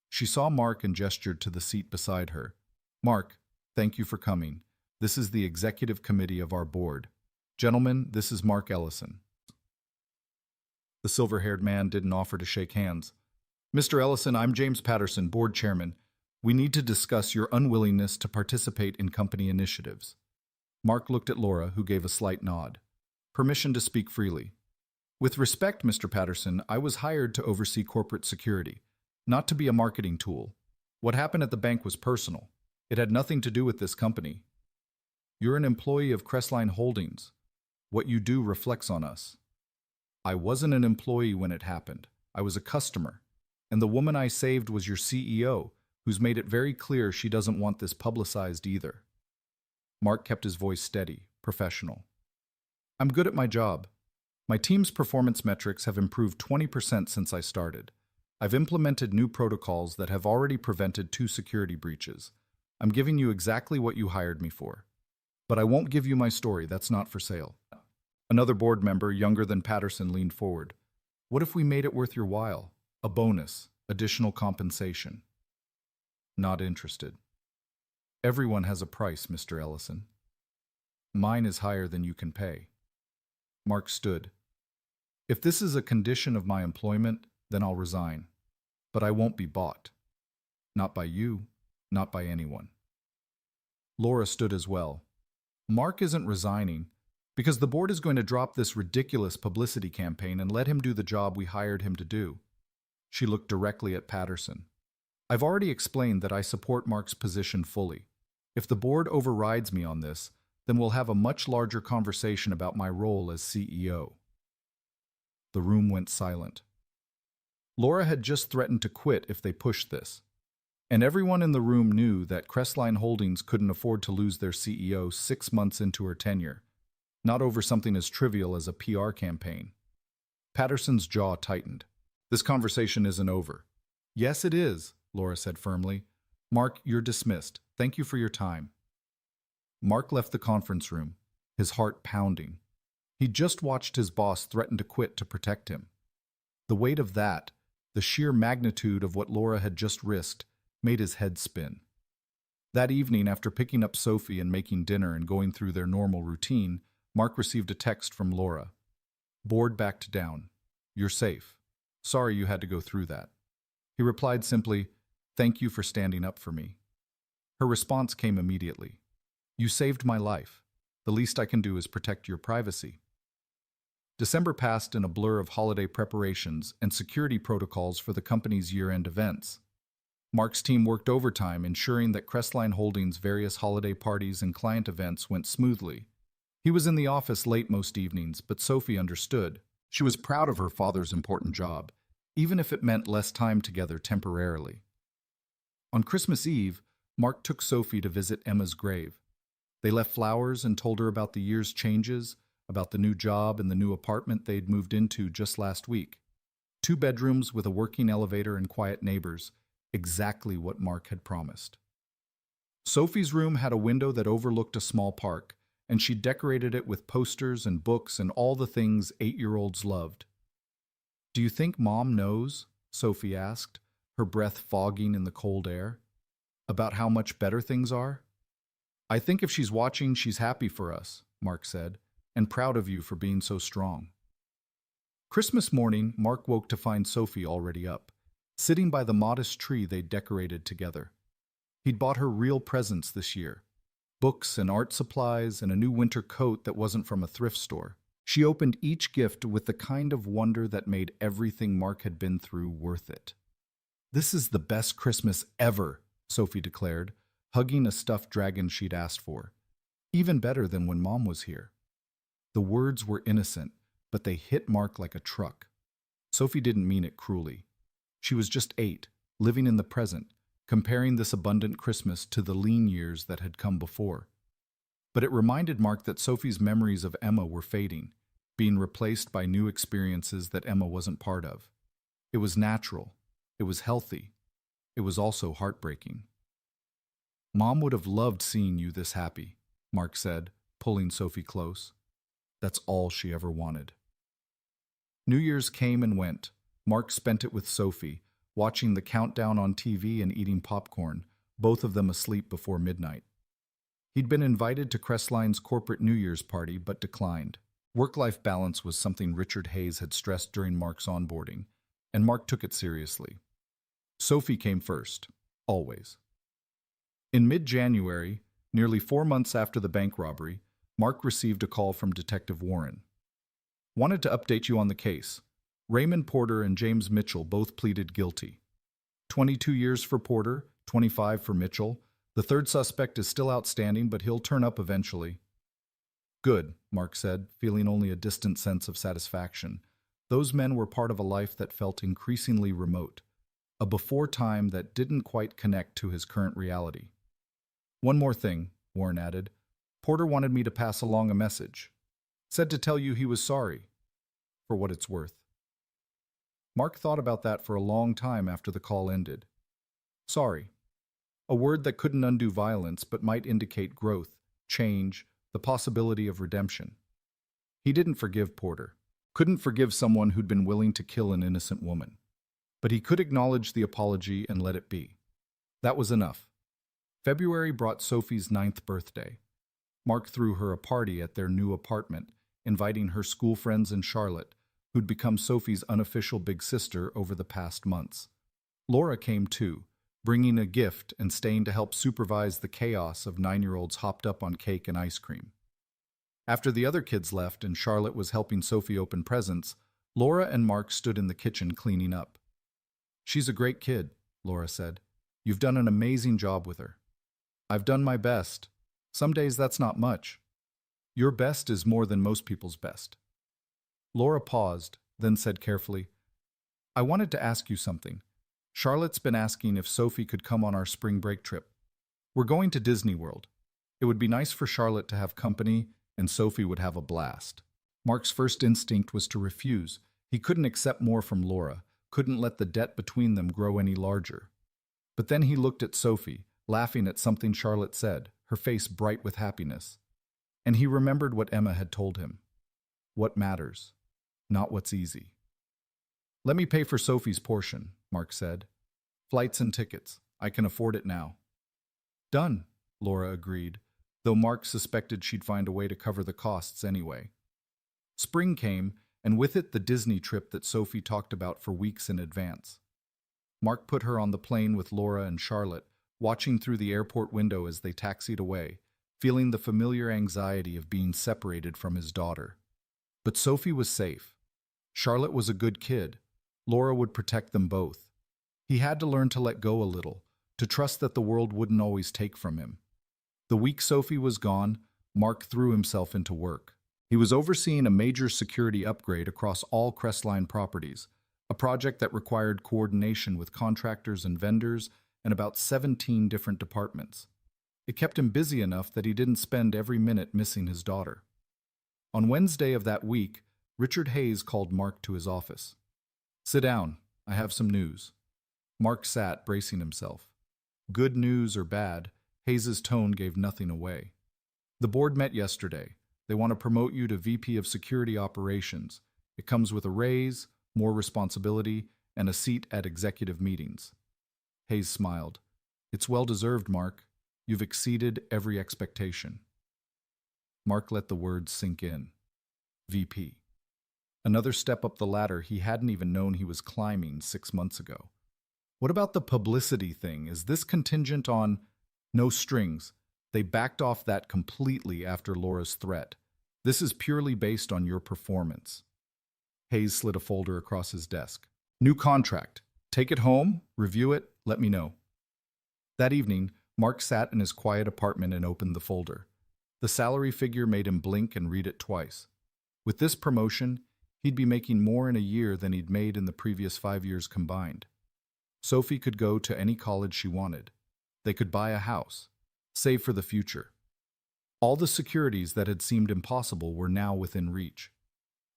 She saw Mark and gestured to the seat beside her. Mark, thank you for coming. This is the executive committee of our board. Gentlemen, this is Mark Ellison. The silver-haired man didn't offer to shake hands. Mr. Ellison, I'm James Patterson, board chairman. We need to discuss your unwillingness to participate in company initiatives. Mark looked at Laura, who gave a slight nod. Permission to speak freely. With respect, Mr. Patterson, I was hired to oversee corporate security, not to be a marketing tool. What happened at the bank was personal. It had nothing to do with this company. You're an employee of Crestline Holdings. What you do reflects on us. I wasn't an employee when it happened. I was a customer. And the woman I saved was your CEO, who's made it very clear she doesn't want this publicized either. Mark kept his voice steady, professional. I'm good at my job. My team's performance metrics have improved 20% since I started. I've implemented new protocols that have already prevented 2 security breaches. I'm giving you exactly what you hired me for. But I won't give you my story, that's not for sale. Another board member, younger than Patterson, leaned forward. What if we made it worth your while? A bonus, additional compensation. Not interested. Everyone has a price, Mr. Ellison. Mine is higher than you can pay. Mark stood. If this is a condition of my employment, then I'll resign. But I won't be bought. Not by you, not by anyone. Laura stood as well. Mark isn't resigning because the board is going to drop this ridiculous publicity campaign and let him do the job we hired him to do. She looked directly at Patterson. I've already explained that I support Mark's position fully. If the board overrides me on this, then we'll have a much larger conversation about my role as CEO. The room went silent. Laura had just threatened to quit if they pushed this. And everyone in the room knew that Crestline Holdings couldn't afford to lose their CEO 6 months into her tenure, not over something as trivial as a PR campaign. Patterson's jaw tightened. This conversation isn't over. Yes, it is, Laura said firmly. Mark, you're dismissed. Thank you for your time. Mark left the conference room, his heart pounding. He'd just watched his boss threaten to quit to protect him. The weight of that, the sheer magnitude of what Laura had just risked, made his head spin. That evening, after picking up Sophie and making dinner and going through their normal routine, Mark received a text from Laura. Board backed down. You're safe. Sorry you had to go through that. He replied simply, thank you for standing up for me. Her response came immediately. You saved my life. The least I can do is protect your privacy. December passed in a blur of holiday preparations and security protocols for the company's year-end events. Mark's team worked overtime, ensuring that Crestline Holdings' various holiday parties and client events went smoothly. He was in the office late most evenings, but Sophie understood. She was proud of her father's important job, even if it meant less time together temporarily. On Christmas Eve, Mark took Sophie to visit Emma's grave. They left flowers and told her about the year's changes, about the new job and the new apartment they'd moved into just last week. 2 bedrooms with a working elevator and quiet neighbors, exactly what Mark had promised. Sophie's room had a window that overlooked a small park, and she decorated it with posters and books and all the things 8-year-olds loved. "Do you think Mom knows?" Sophie asked, her breath fogging in the cold air. "About how much better things are?" "I think if she's watching, she's happy for us," Mark said, "and proud of you for being so strong." Christmas morning, Mark woke to find Sophie already up, sitting by the modest tree they'd decorated together. He'd bought her real presents this year: books and art supplies and a new winter coat that wasn't from a thrift store. She opened each gift with the kind of wonder that made everything Mark had been through worth it. "This is the best Christmas ever," Sophie declared, hugging a stuffed dragon she'd asked for. "Even better than when Mom was here." The words were innocent, but they hit Mark like a truck. Sophie didn't mean it cruelly. She was just 8, living in the present, comparing this abundant Christmas to the lean years that had come before. But it reminded Mark that Sophie's memories of Emma were fading, being replaced by new experiences that Emma wasn't part of. It was natural. It was healthy. It was also heartbreaking. "Mom would have loved seeing you this happy," Mark said, pulling Sophie close. That's all she ever wanted. New Year's came and went. Mark spent it with Sophie, watching the countdown on TV and eating popcorn, both of them asleep before midnight. He'd been invited to Crestline's corporate New Year's party, but declined. Work-life balance was something Richard Hayes had stressed during Mark's onboarding, and Mark took it seriously. Sophie came first, always. In mid-January, nearly 4 months after the bank robbery, Mark received a call from Detective Warren. "Wanted to update you on the case. Raymond Porter and James Mitchell both pleaded guilty. 22 years for Porter, 25 for Mitchell. The third suspect is still outstanding, but he'll turn up eventually." "Good," Mark said, feeling only a distant sense of satisfaction. Those men were part of a life that felt increasingly remote, a before time that didn't quite connect to his current reality. "One more thing," Warren added. "Porter wanted me to pass along a message. Said to tell you he was sorry, for what it's worth." Mark thought about that for a long time after the call ended. Sorry. A word that couldn't undo violence but might indicate growth, change, the possibility of redemption. He didn't forgive Porter. Couldn't forgive someone who'd been willing to kill an innocent woman. But he could acknowledge the apology and let it be. That was enough. February brought Sophie's 9th birthday. Mark threw her a party at their new apartment, inviting her school friends and Charlotte, who'd become Sophie's unofficial big sister over the past months. Laura came too, bringing a gift and staying to help supervise the chaos of 9-year-olds hopped up on cake and ice cream. After the other kids left and Charlotte was helping Sophie open presents, Laura and Mark stood in the kitchen cleaning up. "She's a great kid," Laura said. "You've done an amazing job with her." "I've done my best. Some days that's not much." "Your best is more than most people's best." Laura paused, then said carefully, "I wanted to ask you something. Charlotte's been asking if Sophie could come on our spring break trip. We're going to Disney World. It would be nice for Charlotte to have company, and Sophie would have a blast." Mark's first instinct was to refuse. He couldn't accept more from Laura, couldn't let the debt between them grow any larger. But then he looked at Sophie, laughing at something Charlotte said, her face bright with happiness. And he remembered what Emma had told him. What matters, not what's easy. "Let me pay for Sophie's portion," Mark said. "Flights and tickets. I can afford it now." "Done," Laura agreed, though Mark suspected she'd find a way to cover the costs anyway. Spring came, and with it the Disney trip that Sophie talked about for weeks in advance. Mark put her on the plane with Laura and Charlotte, watching through the airport window as they taxied away, feeling the familiar anxiety of being separated from his daughter. But Sophie was safe. Charlotte was a good kid. Laura would protect them both. He had to learn to let go a little, to trust that the world wouldn't always take from him. The week Sophie was gone, Mark threw himself into work. He was overseeing a major security upgrade across all Crestline properties, a project that required coordination with contractors and vendors and about 17 different departments. It kept him busy enough that he didn't spend every minute missing his daughter. On Wednesday of that week, Richard Hayes called Mark to his office. "Sit down. I have some news." Mark sat, bracing himself. Good news or bad, Hayes's tone gave nothing away. "The board met yesterday. They want to promote you to VP of Security Operations. It comes with a raise, more responsibility, and a seat at executive meetings." Hayes smiled. "It's well-deserved, Mark. You've exceeded every expectation." Mark let the words sink in. VP. Another step up the ladder he hadn't even known he was climbing 6 months ago. What about the publicity thing? Is this contingent on... No strings. They backed off that completely after Laura's threat. This is purely based on your performance. Hayes slid a folder across his desk. "New contract. Take it home, review it, let me know." That evening, Mark sat in his quiet apartment and opened the folder. The salary figure made him blink and read it twice. With this promotion, he'd be making more in a year than he'd made in the previous 5 years combined. Sophie could go to any college she wanted. They could buy a house, save for the future. All the securities that had seemed impossible were now within reach.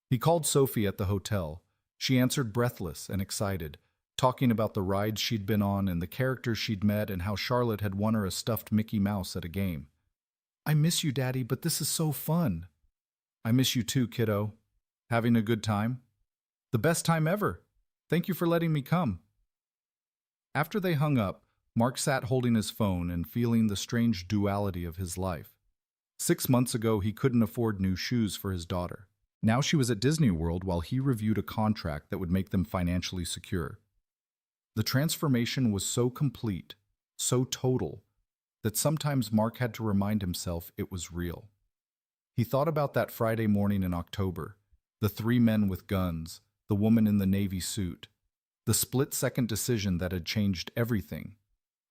He called Sophie at the hotel. She answered breathless and excited, talking about the rides she'd been on and the characters she'd met and how Charlotte had won her a stuffed Mickey Mouse at a game. "I miss you, Daddy, but this is so fun." "I miss you too, kiddo. Having a good time?" "The best time ever. Thank you for letting me come." After they hung up, Mark sat holding his phone and feeling the strange duality of his life. 6 months ago, he couldn't afford new shoes for his daughter. Now she was at Disney World while he reviewed a contract that would make them financially secure. The transformation was so complete, so total, that sometimes Mark had to remind himself it was real. He thought about that Friday morning in October, the 3 men with guns, the woman in the navy suit, the split-second decision that had changed everything.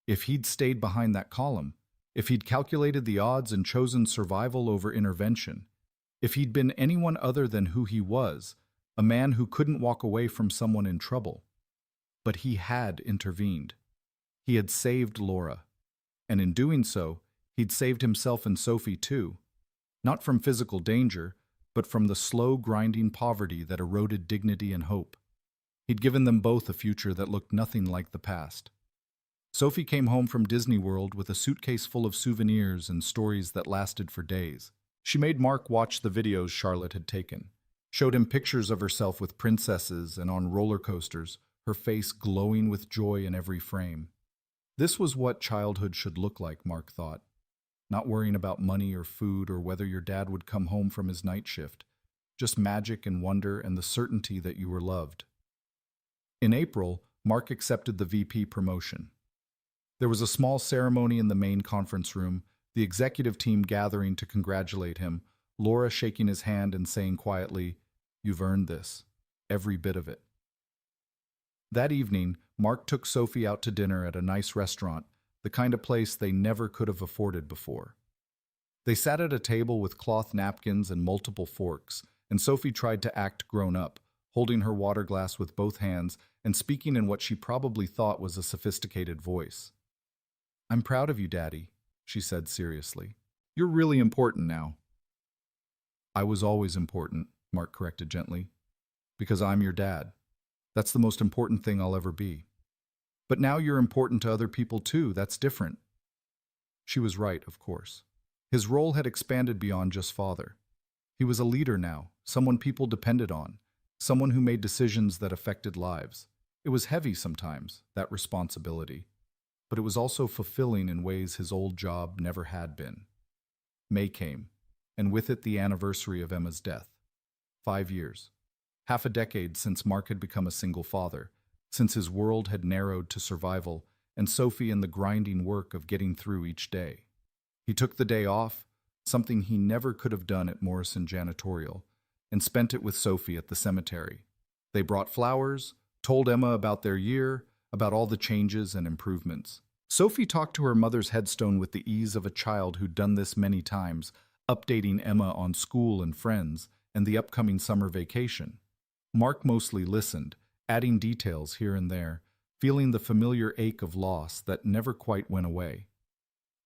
If he'd stayed behind that column, if he'd calculated the odds and chosen survival over intervention, if he'd been anyone other than who he was, a man who couldn't walk away from someone in trouble. But he had intervened. He had saved Laura. And in doing so, he'd saved himself and Sophie too. Not from physical danger, but from the slow, grinding poverty that eroded dignity and hope. He'd given them both a future that looked nothing like the past. Sophie came home from Disney World with a suitcase full of souvenirs and stories that lasted for days. She made Mark watch the videos Charlotte had taken, showed him pictures of herself with princesses and on roller coasters, her face glowing with joy in every frame. This was what childhood should look like, Mark thought. Not worrying about money or food or whether your dad would come home from his night shift. Just magic and wonder and the certainty that you were loved. In April, Mark accepted the VP promotion. There was a small ceremony in the main conference room, the executive team gathering to congratulate him, Laura shaking his hand and saying quietly, "You've earned this, every bit of it." That evening, Mark took Sophie out to dinner at a nice restaurant, the kind of place they never could have afforded before. They sat at a table with cloth napkins and multiple forks, and Sophie tried to act grown up, holding her water glass with both hands and speaking in what she probably thought was a sophisticated voice. "I'm proud of you, Daddy," she said seriously. "You're really important now." "I was always important," Mark corrected gently, "because I'm your dad. That's the most important thing I'll ever be. But now you're important to other people too, that's different." She was right, of course. His role had expanded beyond just father. He was a leader now, someone people depended on, someone who made decisions that affected lives. It was heavy sometimes, that responsibility, but it was also fulfilling in ways his old job never had been. May came, and with it the anniversary of Emma's death. 5 years. Half a decade since Mark had become a single father, since his world had narrowed to survival, and Sophie and the grinding work of getting through each day. He took the day off, something he never could have done at Morrison Janitorial, and spent it with Sophie at the cemetery. They brought flowers, told Emma about their year, about all the changes and improvements. Sophie talked to her mother's headstone with the ease of a child who'd done this many times, updating Emma on school and friends and the upcoming summer vacation. Mark mostly listened, adding details here and there, feeling the familiar ache of loss that never quite went away.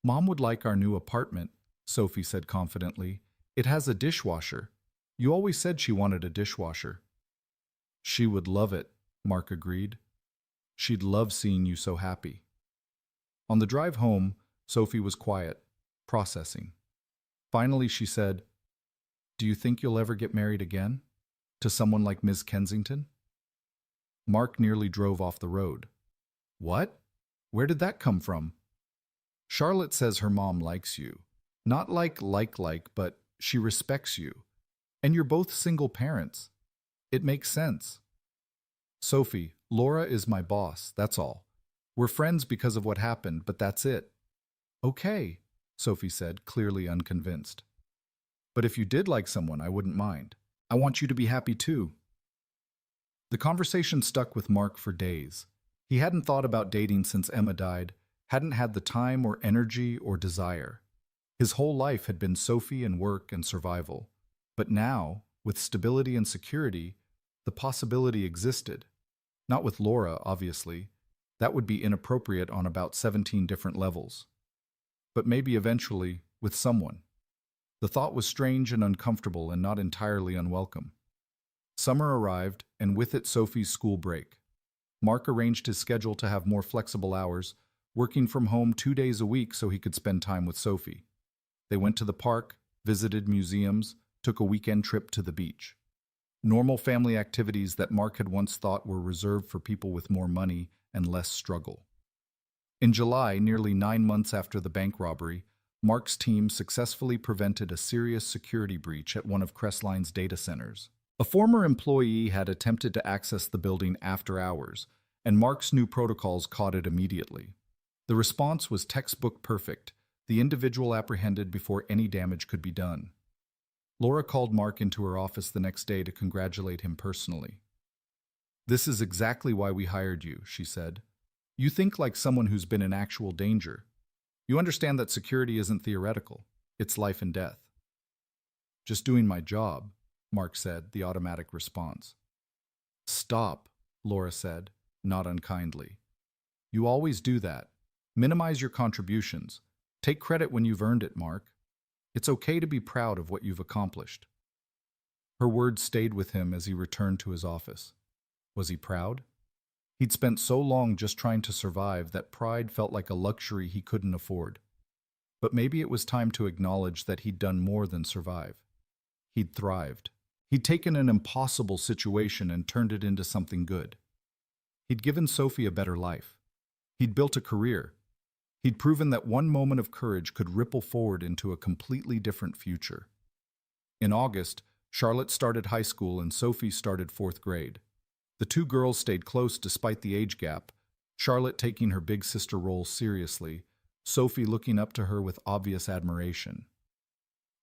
"Mom would like our new apartment," Sophie said confidently. "It has a dishwasher. You always said she wanted a dishwasher." "She would love it," Mark agreed. "She'd love seeing you so happy." On the drive home, Sophie was quiet, processing. Finally, she said, "Do you think you'll ever get married again? To someone like Miss Kensington?" Mark nearly drove off the road. "What? Where did that come from?" "Charlotte says her mom likes you. Not like, but she respects you. And you're both single parents. It makes sense." "Sophie, Laura is my boss, that's all. We're friends because of what happened, but that's it." "Okay," Sophie said, clearly unconvinced. "But if you did like someone, I wouldn't mind. I want you to be happy too." The conversation stuck with Mark for days. He hadn't thought about dating since Emma died, hadn't had the time or energy or desire. His whole life had been Sophie and work and survival. But now, with stability and security, the possibility existed. Not with Laura, obviously. That would be inappropriate on about 17 different levels. But maybe eventually, with someone. The thought was strange and uncomfortable and not entirely unwelcome. Summer arrived, and with it Sophie's school break. Mark arranged his schedule to have more flexible hours, working from home 2 days a week so he could spend time with Sophie. They went to the park, visited museums, took a weekend trip to the beach. Normal family activities that Mark had once thought were reserved for people with more money and less struggle. In July, nearly 9 months after the bank robbery, Mark's team successfully prevented a serious security breach at one of Crestline's data centers. A former employee had attempted to access the building after hours, and Mark's new protocols caught it immediately. The response was textbook perfect, the individual apprehended before any damage could be done. Laura called Mark into her office the next day to congratulate him personally. "This is exactly why we hired you," she said. "You think like someone who's been in actual danger. You understand that security isn't theoretical. It's life and death." "Just doing my job," Mark said, the automatic response. "Stop," Laura said, not unkindly. "You always do that. Minimize your contributions. Take credit when you've earned it, Mark. It's okay to be proud of what you've accomplished." Her words stayed with him as he returned to his office. Was he proud? He'd spent so long just trying to survive that pride felt like a luxury he couldn't afford. But maybe it was time to acknowledge that he'd done more than survive. He'd thrived. He'd taken an impossible situation and turned it into something good. He'd given Sophie a better life. He'd built a career. He'd proven that one moment of courage could ripple forward into a completely different future. In August, Charlotte started high school and Sophie started 4th grade. The two girls stayed close despite the age gap, Charlotte taking her big sister role seriously, Sophie looking up to her with obvious admiration.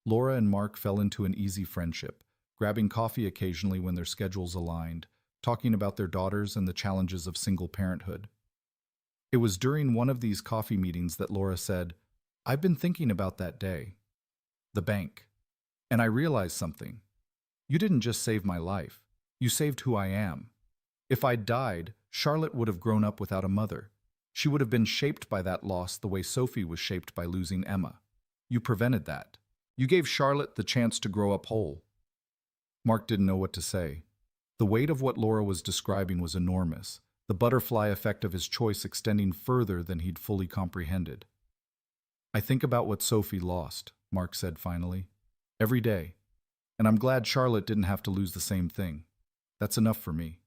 Laura and Mark fell into an easy friendship, grabbing coffee occasionally when their schedules aligned, talking about their daughters and the challenges of single parenthood. It was during one of these coffee meetings that Laura said, "I've been thinking about that day. The bank. And I realized something. You didn't just save my life. You saved who I am. If I'd died, Charlotte would have grown up without a mother. She would have been shaped by that loss the way Sophie was shaped by losing Emma. You prevented that. You gave Charlotte the chance to grow up whole." Mark didn't know what to say. The weight of what Laura was describing was enormous, the butterfly effect of his choice extending further than he'd fully comprehended. "I think about what Sophie lost," Mark said finally. "Every day. And I'm glad Charlotte didn't have to lose the same thing. That's enough for me."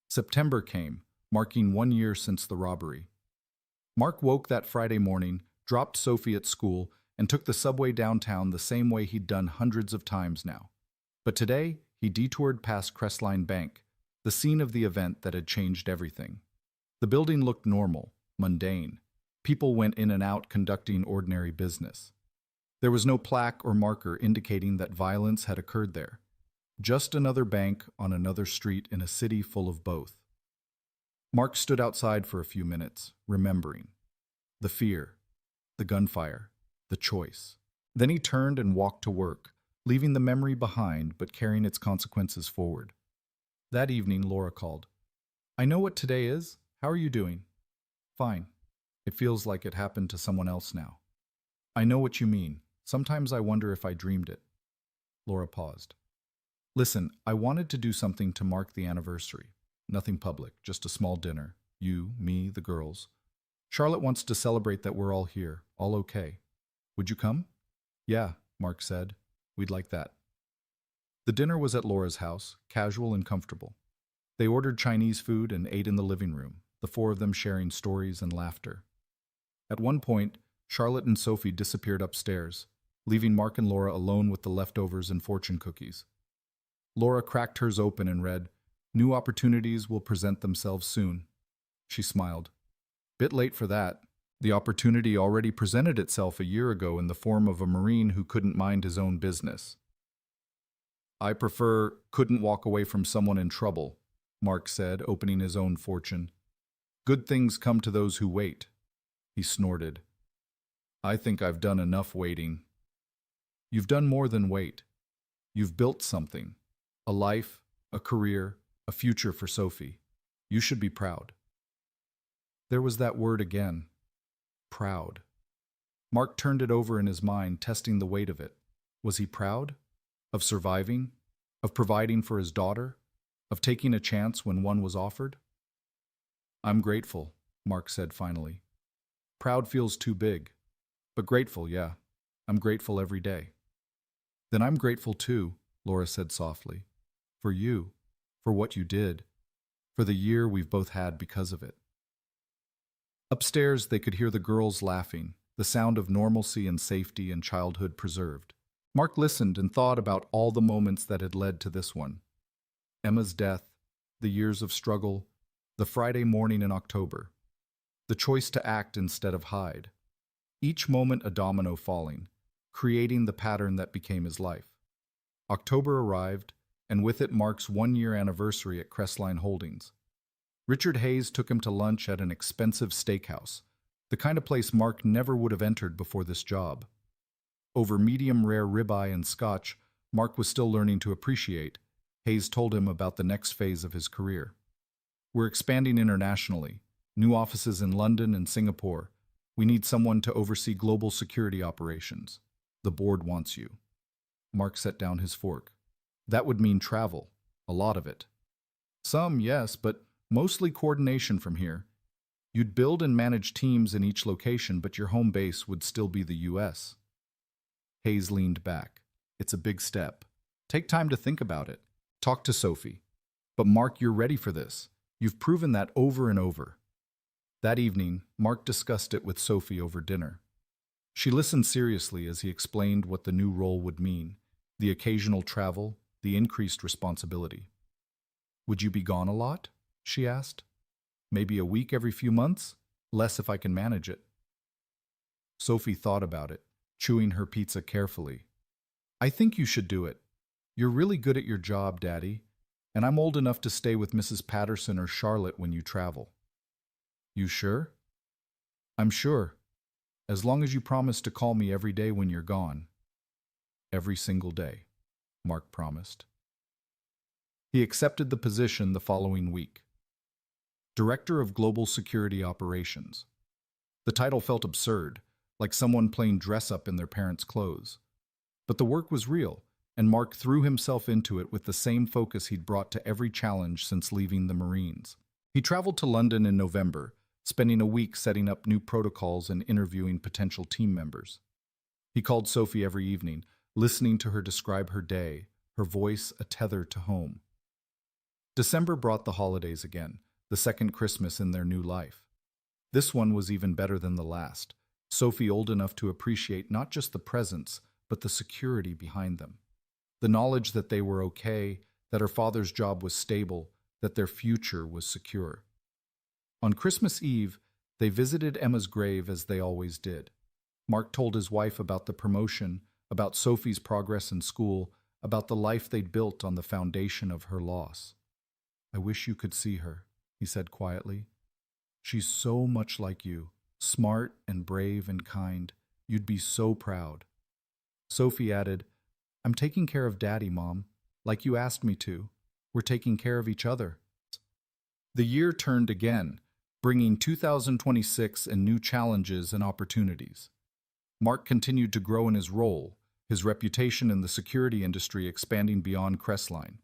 September came, marking 1 year since the robbery. Mark woke that Friday morning, dropped Sophie at school, and took the subway downtown the same way he'd done hundreds of times now. But today, he detoured past Crestline Bank, the scene of the event that had changed everything. The building looked normal, mundane. People went in and out conducting ordinary business. There was no plaque or marker indicating that violence had occurred there. Just another bank on another street in a city full of both. Mark stood outside for a few minutes, remembering. The fear, the gunfire, the choice. Then he turned and walked to work, leaving the memory behind but carrying its consequences forward. That evening, Laura called. I know what today is. How are you doing? Fine. It feels like it happened to someone else now. I know what you mean. Sometimes I wonder if I dreamed it. Laura paused. Listen, I wanted to do something to mark the anniversary. Nothing public, just a small dinner. You, me, the girls. Charlotte wants to celebrate that we're all here, all okay. Would you come? Yeah, Mark said. We'd like that. The dinner was at Laura's house, casual and comfortable. They ordered Chinese food and ate in the living room, the four of them sharing stories and laughter. At one point, Charlotte and Sophie disappeared upstairs, leaving Mark and Laura alone with the leftovers and fortune cookies. Laura cracked hers open and read, "New opportunities will present themselves soon." She smiled. Bit late for that. The opportunity already presented itself a year ago in the form of a Marine who couldn't mind his own business. I prefer couldn't walk away from someone in trouble, Mark said, opening his own fortune. Good things come to those who wait. He snorted. I think I've done enough waiting. You've done more than wait. You've built something. A life, a career, a future for Sophie. You should be proud. There was that word again. Proud. Mark turned it over in his mind, testing the weight of it. Was he proud? Of surviving? Of providing for his daughter? Of taking a chance when one was offered? I'm grateful, Mark said finally. Proud feels too big. But grateful, yeah. I'm grateful every day. Then I'm grateful too, Laura said softly. For you. For what you did. For the year we've both had because of it. Upstairs, they could hear the girls laughing, the sound of normalcy and safety and childhood preserved. Mark listened and thought about all the moments that had led to this one. Emma's death, the years of struggle, the Friday morning in October, the choice to act instead of hide. Each moment a domino falling, creating the pattern that became his life. October arrived, and with it Mark's one-year anniversary at Crestline Holdings. Richard Hayes took him to lunch at an expensive steakhouse, the kind of place Mark never would have entered before this job. Over medium-rare ribeye and scotch, Mark was still learning to appreciate. Hayes told him about the next phase of his career. We're expanding internationally, new offices in London and Singapore. We need someone to oversee global security operations. The board wants you. Mark set down his fork. That would mean travel, a lot of it. Some, yes, but mostly coordination from here. You'd build and manage teams in each location, but your home base would still be the U.S. Hayes leaned back. It's a big step. Take time to think about it. Talk to Sophie. But Mark, you're ready for this. You've proven that over and over. That evening, Mark discussed it with Sophie over dinner. She listened seriously as he explained what the new role would mean, the occasional travel, the increased responsibility. Would you be gone a lot? She asked. Maybe a week every few months? Less if I can manage it. Sophie thought about it, chewing her pizza carefully. I think you should do it. You're really good at your job, Daddy, and I'm old enough to stay with Mrs. Patterson or Charlotte when you travel. You sure? I'm sure. As long as you promise to call me every day when you're gone. Every single day, Mark promised. He accepted the position the following week. Director of Global Security Operations. The title felt absurd, like someone playing dress-up in their parents' clothes. But the work was real, and Mark threw himself into it with the same focus he'd brought to every challenge since leaving the Marines. He traveled to London in November, spending a week setting up new protocols and interviewing potential team members. He called Sophie every evening, listening to her describe her day, her voice a tether to home. December brought the holidays again, the second Christmas in their new life. This one was even better than the last. Sophie old enough to appreciate not just the presents, but the security behind them. The knowledge that they were okay, that her father's job was stable, that their future was secure. On Christmas Eve, they visited Emma's grave as they always did. Mark told his wife about the promotion, about Sophie's progress in school, about the life they'd built on the foundation of her loss. I wish you could see her, he said quietly. She's so much like you, smart and brave and kind. You'd be so proud. Sophie added, I'm taking care of Daddy, Mom, like you asked me to. We're taking care of each other. The year turned again, bringing 2026 and new challenges and opportunities. Mark continued to grow in his role, his reputation in the security industry expanding beyond Crestline.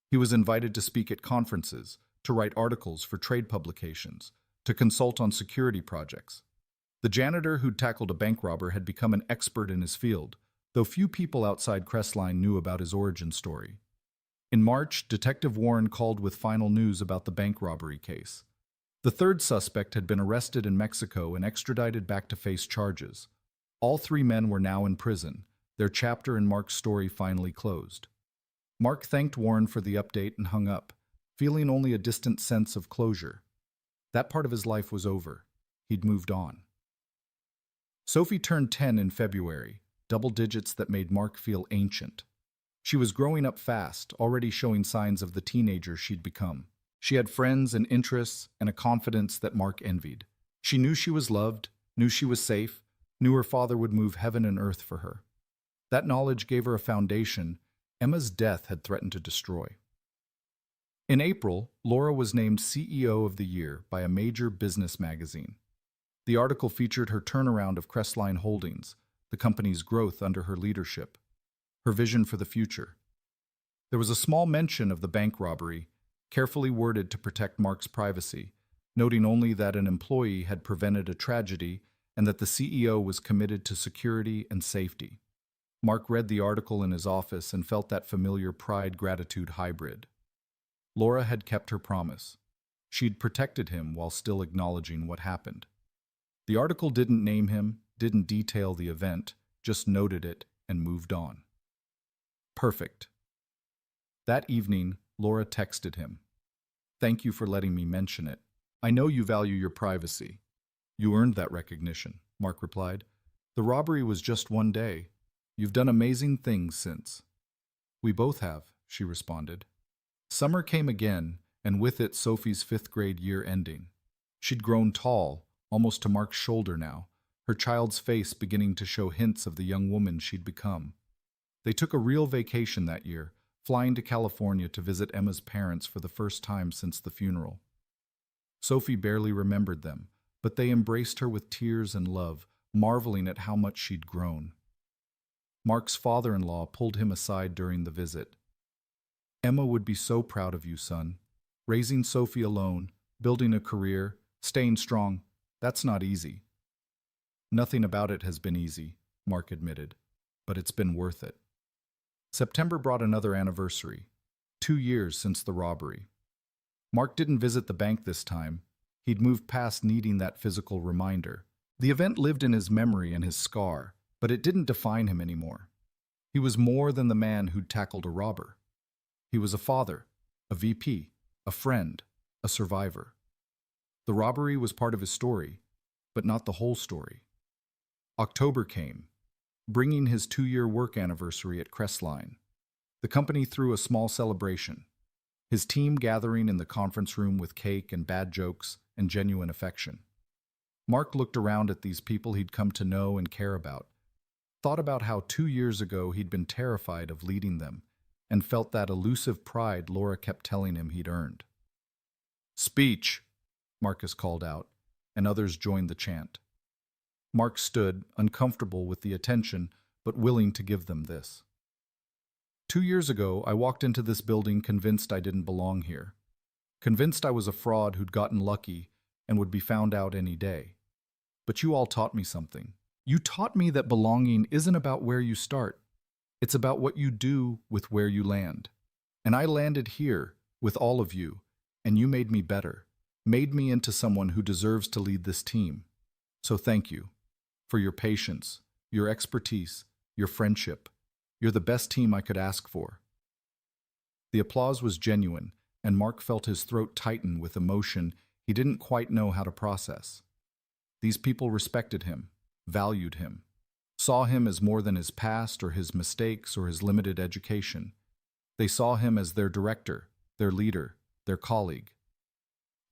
He was invited to speak at conferences, to write articles for trade publications, to consult on security projects. The janitor who'd tackled a bank robber had become an expert in his field, though few people outside Crestline knew about his origin story. In March, Detective Warren called with final news about the bank robbery case. The third suspect had been arrested in Mexico and extradited back to face charges. All three men were now in prison, their chapter in Mark's story finally closed. Mark thanked Warren for the update and hung up, feeling only a distant sense of closure. That part of his life was over. He'd moved on. Sophie turned 10 in February, double digits that made Mark feel ancient. She was growing up fast, already showing signs of the teenager she'd become. She had friends and interests and a confidence that Mark envied. She knew she was loved, knew she was safe, knew her father would move heaven and earth for her. That knowledge gave her a foundation Emma's death had threatened to destroy. In April, Laura was named CEO of the Year by a major business magazine. The article featured her turnaround of Crestline Holdings, the company's growth under her leadership, her vision for the future. There was a small mention of the bank robbery, carefully worded to protect Mark's privacy, noting only that an employee had prevented a tragedy and that the CEO was committed to security and safety. Mark read the article in his office and felt that familiar pride-gratitude hybrid. Laura had kept her promise. She'd protected him while still acknowledging what happened. The article didn't name him, didn't detail the event, just noted it and moved on. Perfect. That evening, Laura texted him. "Thank you for letting me mention it. I know you value your privacy." "You earned that recognition," Mark replied. "The robbery was just one day. You've done amazing things since." "We both have," she responded. Summer came again, and with it Sophie's fifth-grade year ending. She'd grown tall, almost to Mark's shoulder now, her child's face beginning to show hints of the young woman she'd become. They took a real vacation that year, flying to California to visit Emma's parents for the first time since the funeral. Sophie barely remembered them, but they embraced her with tears and love, marveling at how much she'd grown. Mark's father-in-law pulled him aside during the visit. "Emma would be so proud of you, son. Raising Sophie alone, building a career, staying strong, that's not easy." "Nothing about it has been easy," Mark admitted, "but it's been worth it." September brought another anniversary, 2 years since the robbery. Mark didn't visit the bank this time. He'd moved past needing that physical reminder. The event lived in his memory and his scar, but it didn't define him anymore. He was more than the man who'd tackled a robber. He was a father, a VP, a friend, a survivor. The robbery was part of his story, but not the whole story. October came, bringing his 2-year work anniversary at Crestline. The company threw a small celebration, his team gathering in the conference room with cake and bad jokes and genuine affection. Mark looked around at these people he'd come to know and care about, thought about how 2 years ago he'd been terrified of leading them, and felt that elusive pride Laura kept telling him he'd earned. "Speech," Marcus called out, and others joined the chant. Mark stood, uncomfortable with the attention, but willing to give them this. 2 years ago, I walked into this building convinced I didn't belong here. Convinced I was a fraud who'd gotten lucky and would be found out any day. But you all taught me something. You taught me that belonging isn't about where you start. It's about what you do with where you land. And I landed here, with all of you, and you made me better, made me into someone who deserves to lead this team. So thank you. For your patience, your expertise, your friendship. You're the best team I could ask for." The applause was genuine, and Mark felt his throat tighten with emotion he didn't quite know how to process. These people respected him, valued him, saw him as more than his past or his mistakes or his limited education. They saw him as their director, their leader, their colleague.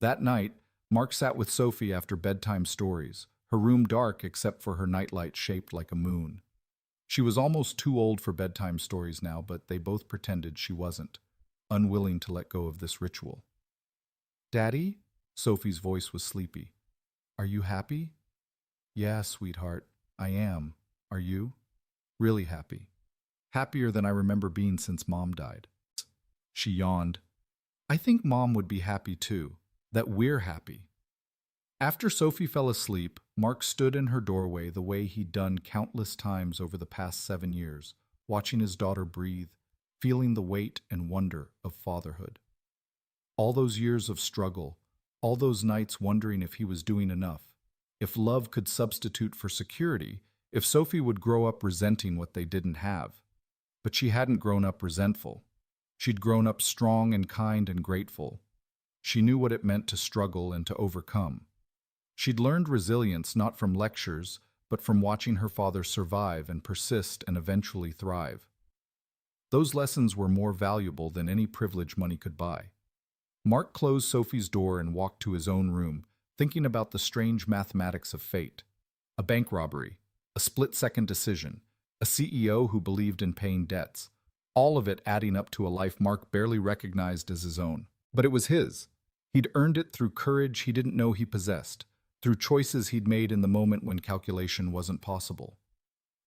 That night, Mark sat with Sophie after bedtime stories, her room dark except for her nightlight shaped like a moon. She was almost too old for bedtime stories now, but they both pretended she wasn't, unwilling to let go of this ritual. Daddy? Sophie's voice was sleepy. Are you happy? Yeah, sweetheart, I am. Are you? Really happy. Happier than I remember being since Mom died. She yawned. I think Mom would be happy too, that we're happy. After Sophie fell asleep, Mark stood in her doorway the way he'd done countless times over the past 7 years, watching his daughter breathe, feeling the weight and wonder of fatherhood. All those years of struggle, all those nights wondering if he was doing enough, if love could substitute for security, if Sophie would grow up resenting what they didn't have. But she hadn't grown up resentful. She'd grown up strong and kind and grateful. She knew what it meant to struggle and to overcome. She'd learned resilience not from lectures, but from watching her father survive and persist and eventually thrive. Those lessons were more valuable than any privilege money could buy. Mark closed Sophie's door and walked to his own room, thinking about the strange mathematics of fate. A bank robbery, a split-second decision, a CEO who believed in paying debts, all of it adding up to a life Mark barely recognized as his own. But it was his. He'd earned it through courage he didn't know he possessed, through choices he'd made in the moment when calculation wasn't possible.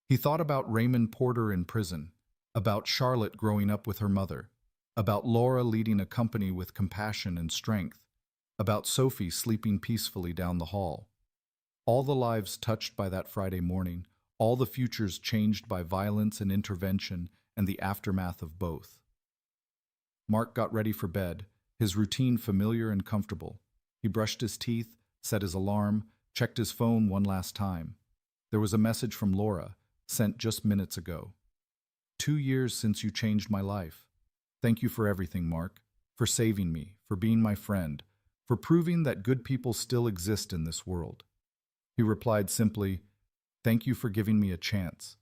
He thought about Raymond Porter in prison, about Charlotte growing up with her mother, about Laura leading a company with compassion and strength, about Sophie sleeping peacefully down the hall. All the lives touched by that Friday morning, all the futures changed by violence and intervention and the aftermath of both. Mark got ready for bed, his routine familiar and comfortable. He brushed his teeth, set his alarm, checked his phone one last time. There was a message from Laura, sent just minutes ago. 2 years since you changed my life. Thank you for everything, Mark, for saving me, for being my friend, for proving that good people still exist in this world. He replied simply, thank you for giving me a chance,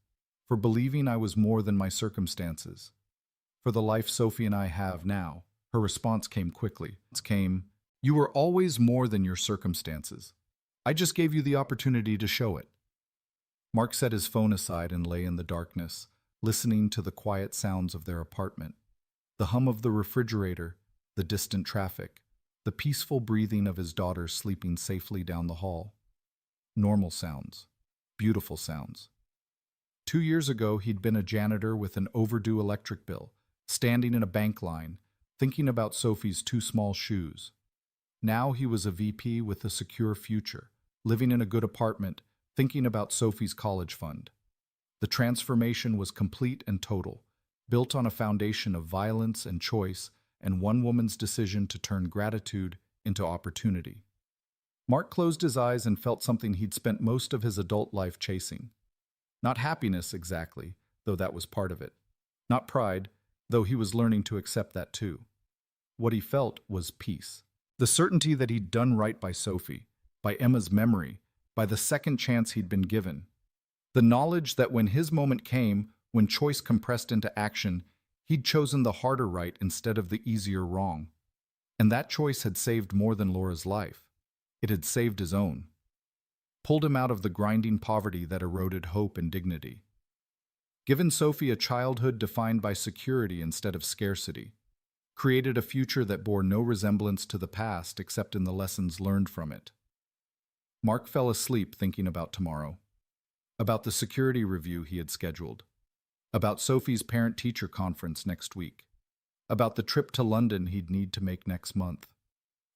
for believing I was more than my circumstances, for the life Sophie and I have now. Her response came quickly. You were always more than your circumstances. I just gave you the opportunity to show it. Mark set his phone aside and lay in the darkness, listening to the quiet sounds of their apartment. The hum of the refrigerator, the distant traffic, the peaceful breathing of his daughter sleeping safely down the hall. Normal sounds. Beautiful sounds. 2 years ago, he'd been a janitor with an overdue electric bill, standing in a bank line, thinking about Sophie's 2 small shoes. Now he was a VP with a secure future, living in a good apartment, thinking about Sophie's college fund. The transformation was complete and total, built on a foundation of violence and choice and one woman's decision to turn gratitude into opportunity. Mark closed his eyes and felt something he'd spent most of his adult life chasing. Not happiness exactly, though that was part of it. Not pride, though he was learning to accept that too. What he felt was peace. The certainty that he'd done right by Sophie, by Emma's memory, by the second chance he'd been given. The knowledge that when his moment came, when choice compressed into action, he'd chosen the harder right instead of the easier wrong. And that choice had saved more than Laura's life. It had saved his own. Pulled him out of the grinding poverty that eroded hope and dignity. Given Sophie a childhood defined by security instead of scarcity. Created a future that bore no resemblance to the past except in the lessons learned from it. Mark fell asleep thinking about tomorrow. About the security review he had scheduled. About Sophie's parent-teacher conference next week. About the trip to London he'd need to make next month.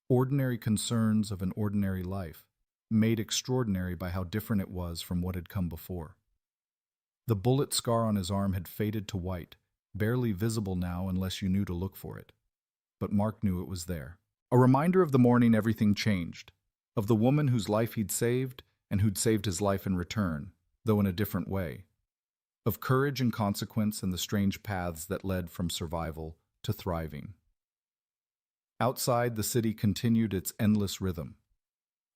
Ordinary concerns of an ordinary life, made extraordinary by how different it was from what had come before. The bullet scar on his arm had faded to white, barely visible now unless you knew to look for it. But Mark knew it was there. A reminder of the morning everything changed, of the woman whose life he'd saved and who'd saved his life in return, though in a different way. Of courage and consequence and the strange paths that led from survival to thriving. Outside, the city continued its endless rhythm.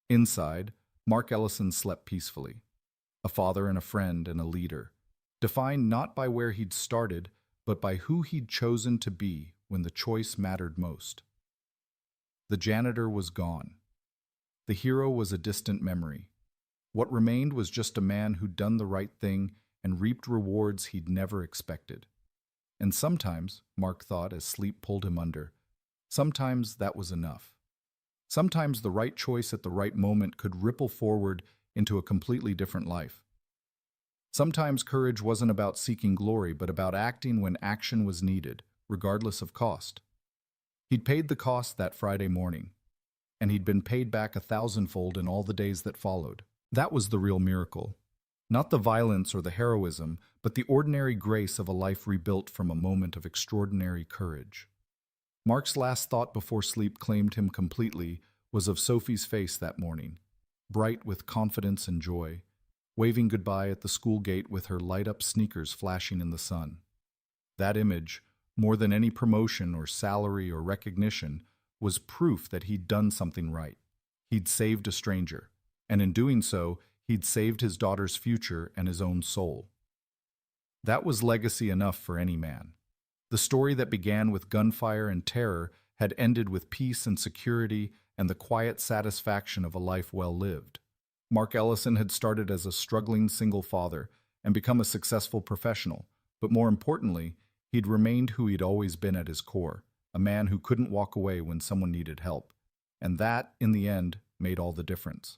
Inside, Mark Ellison slept peacefully. A father and a friend and a leader, defined not by where he'd started, but by who he'd chosen to be when the choice mattered most. The janitor was gone. The hero was a distant memory. What remained was just a man who'd done the right thing and reaped rewards he'd never expected. And sometimes, Mark thought as sleep pulled him under, sometimes that was enough. Sometimes the right choice at the right moment could ripple forward into a completely different life. Sometimes courage wasn't about seeking glory, but about acting when action was needed, regardless of cost. He'd paid the cost that Friday morning, and he'd been paid back 1,000-fold in all the days that followed. That was the real miracle. Not the violence or the heroism, but the ordinary grace of a life rebuilt from a moment of extraordinary courage. Mark's last thought before sleep claimed him completely was of Sophie's face that morning, bright with confidence and joy, waving goodbye at the school gate with her light-up sneakers flashing in the sun. That image, more than any promotion or salary or recognition, was proof that he'd done something right. He'd saved a stranger, and in doing so, he'd saved his daughter's future and his own soul. That was legacy enough for any man. The story that began with gunfire and terror had ended with peace and security and the quiet satisfaction of a life well lived. Mark Ellison had started as a struggling single father and become a successful professional, but more importantly, he'd remained who he'd always been at his core, a man who couldn't walk away when someone needed help. And that, in the end, made all the difference.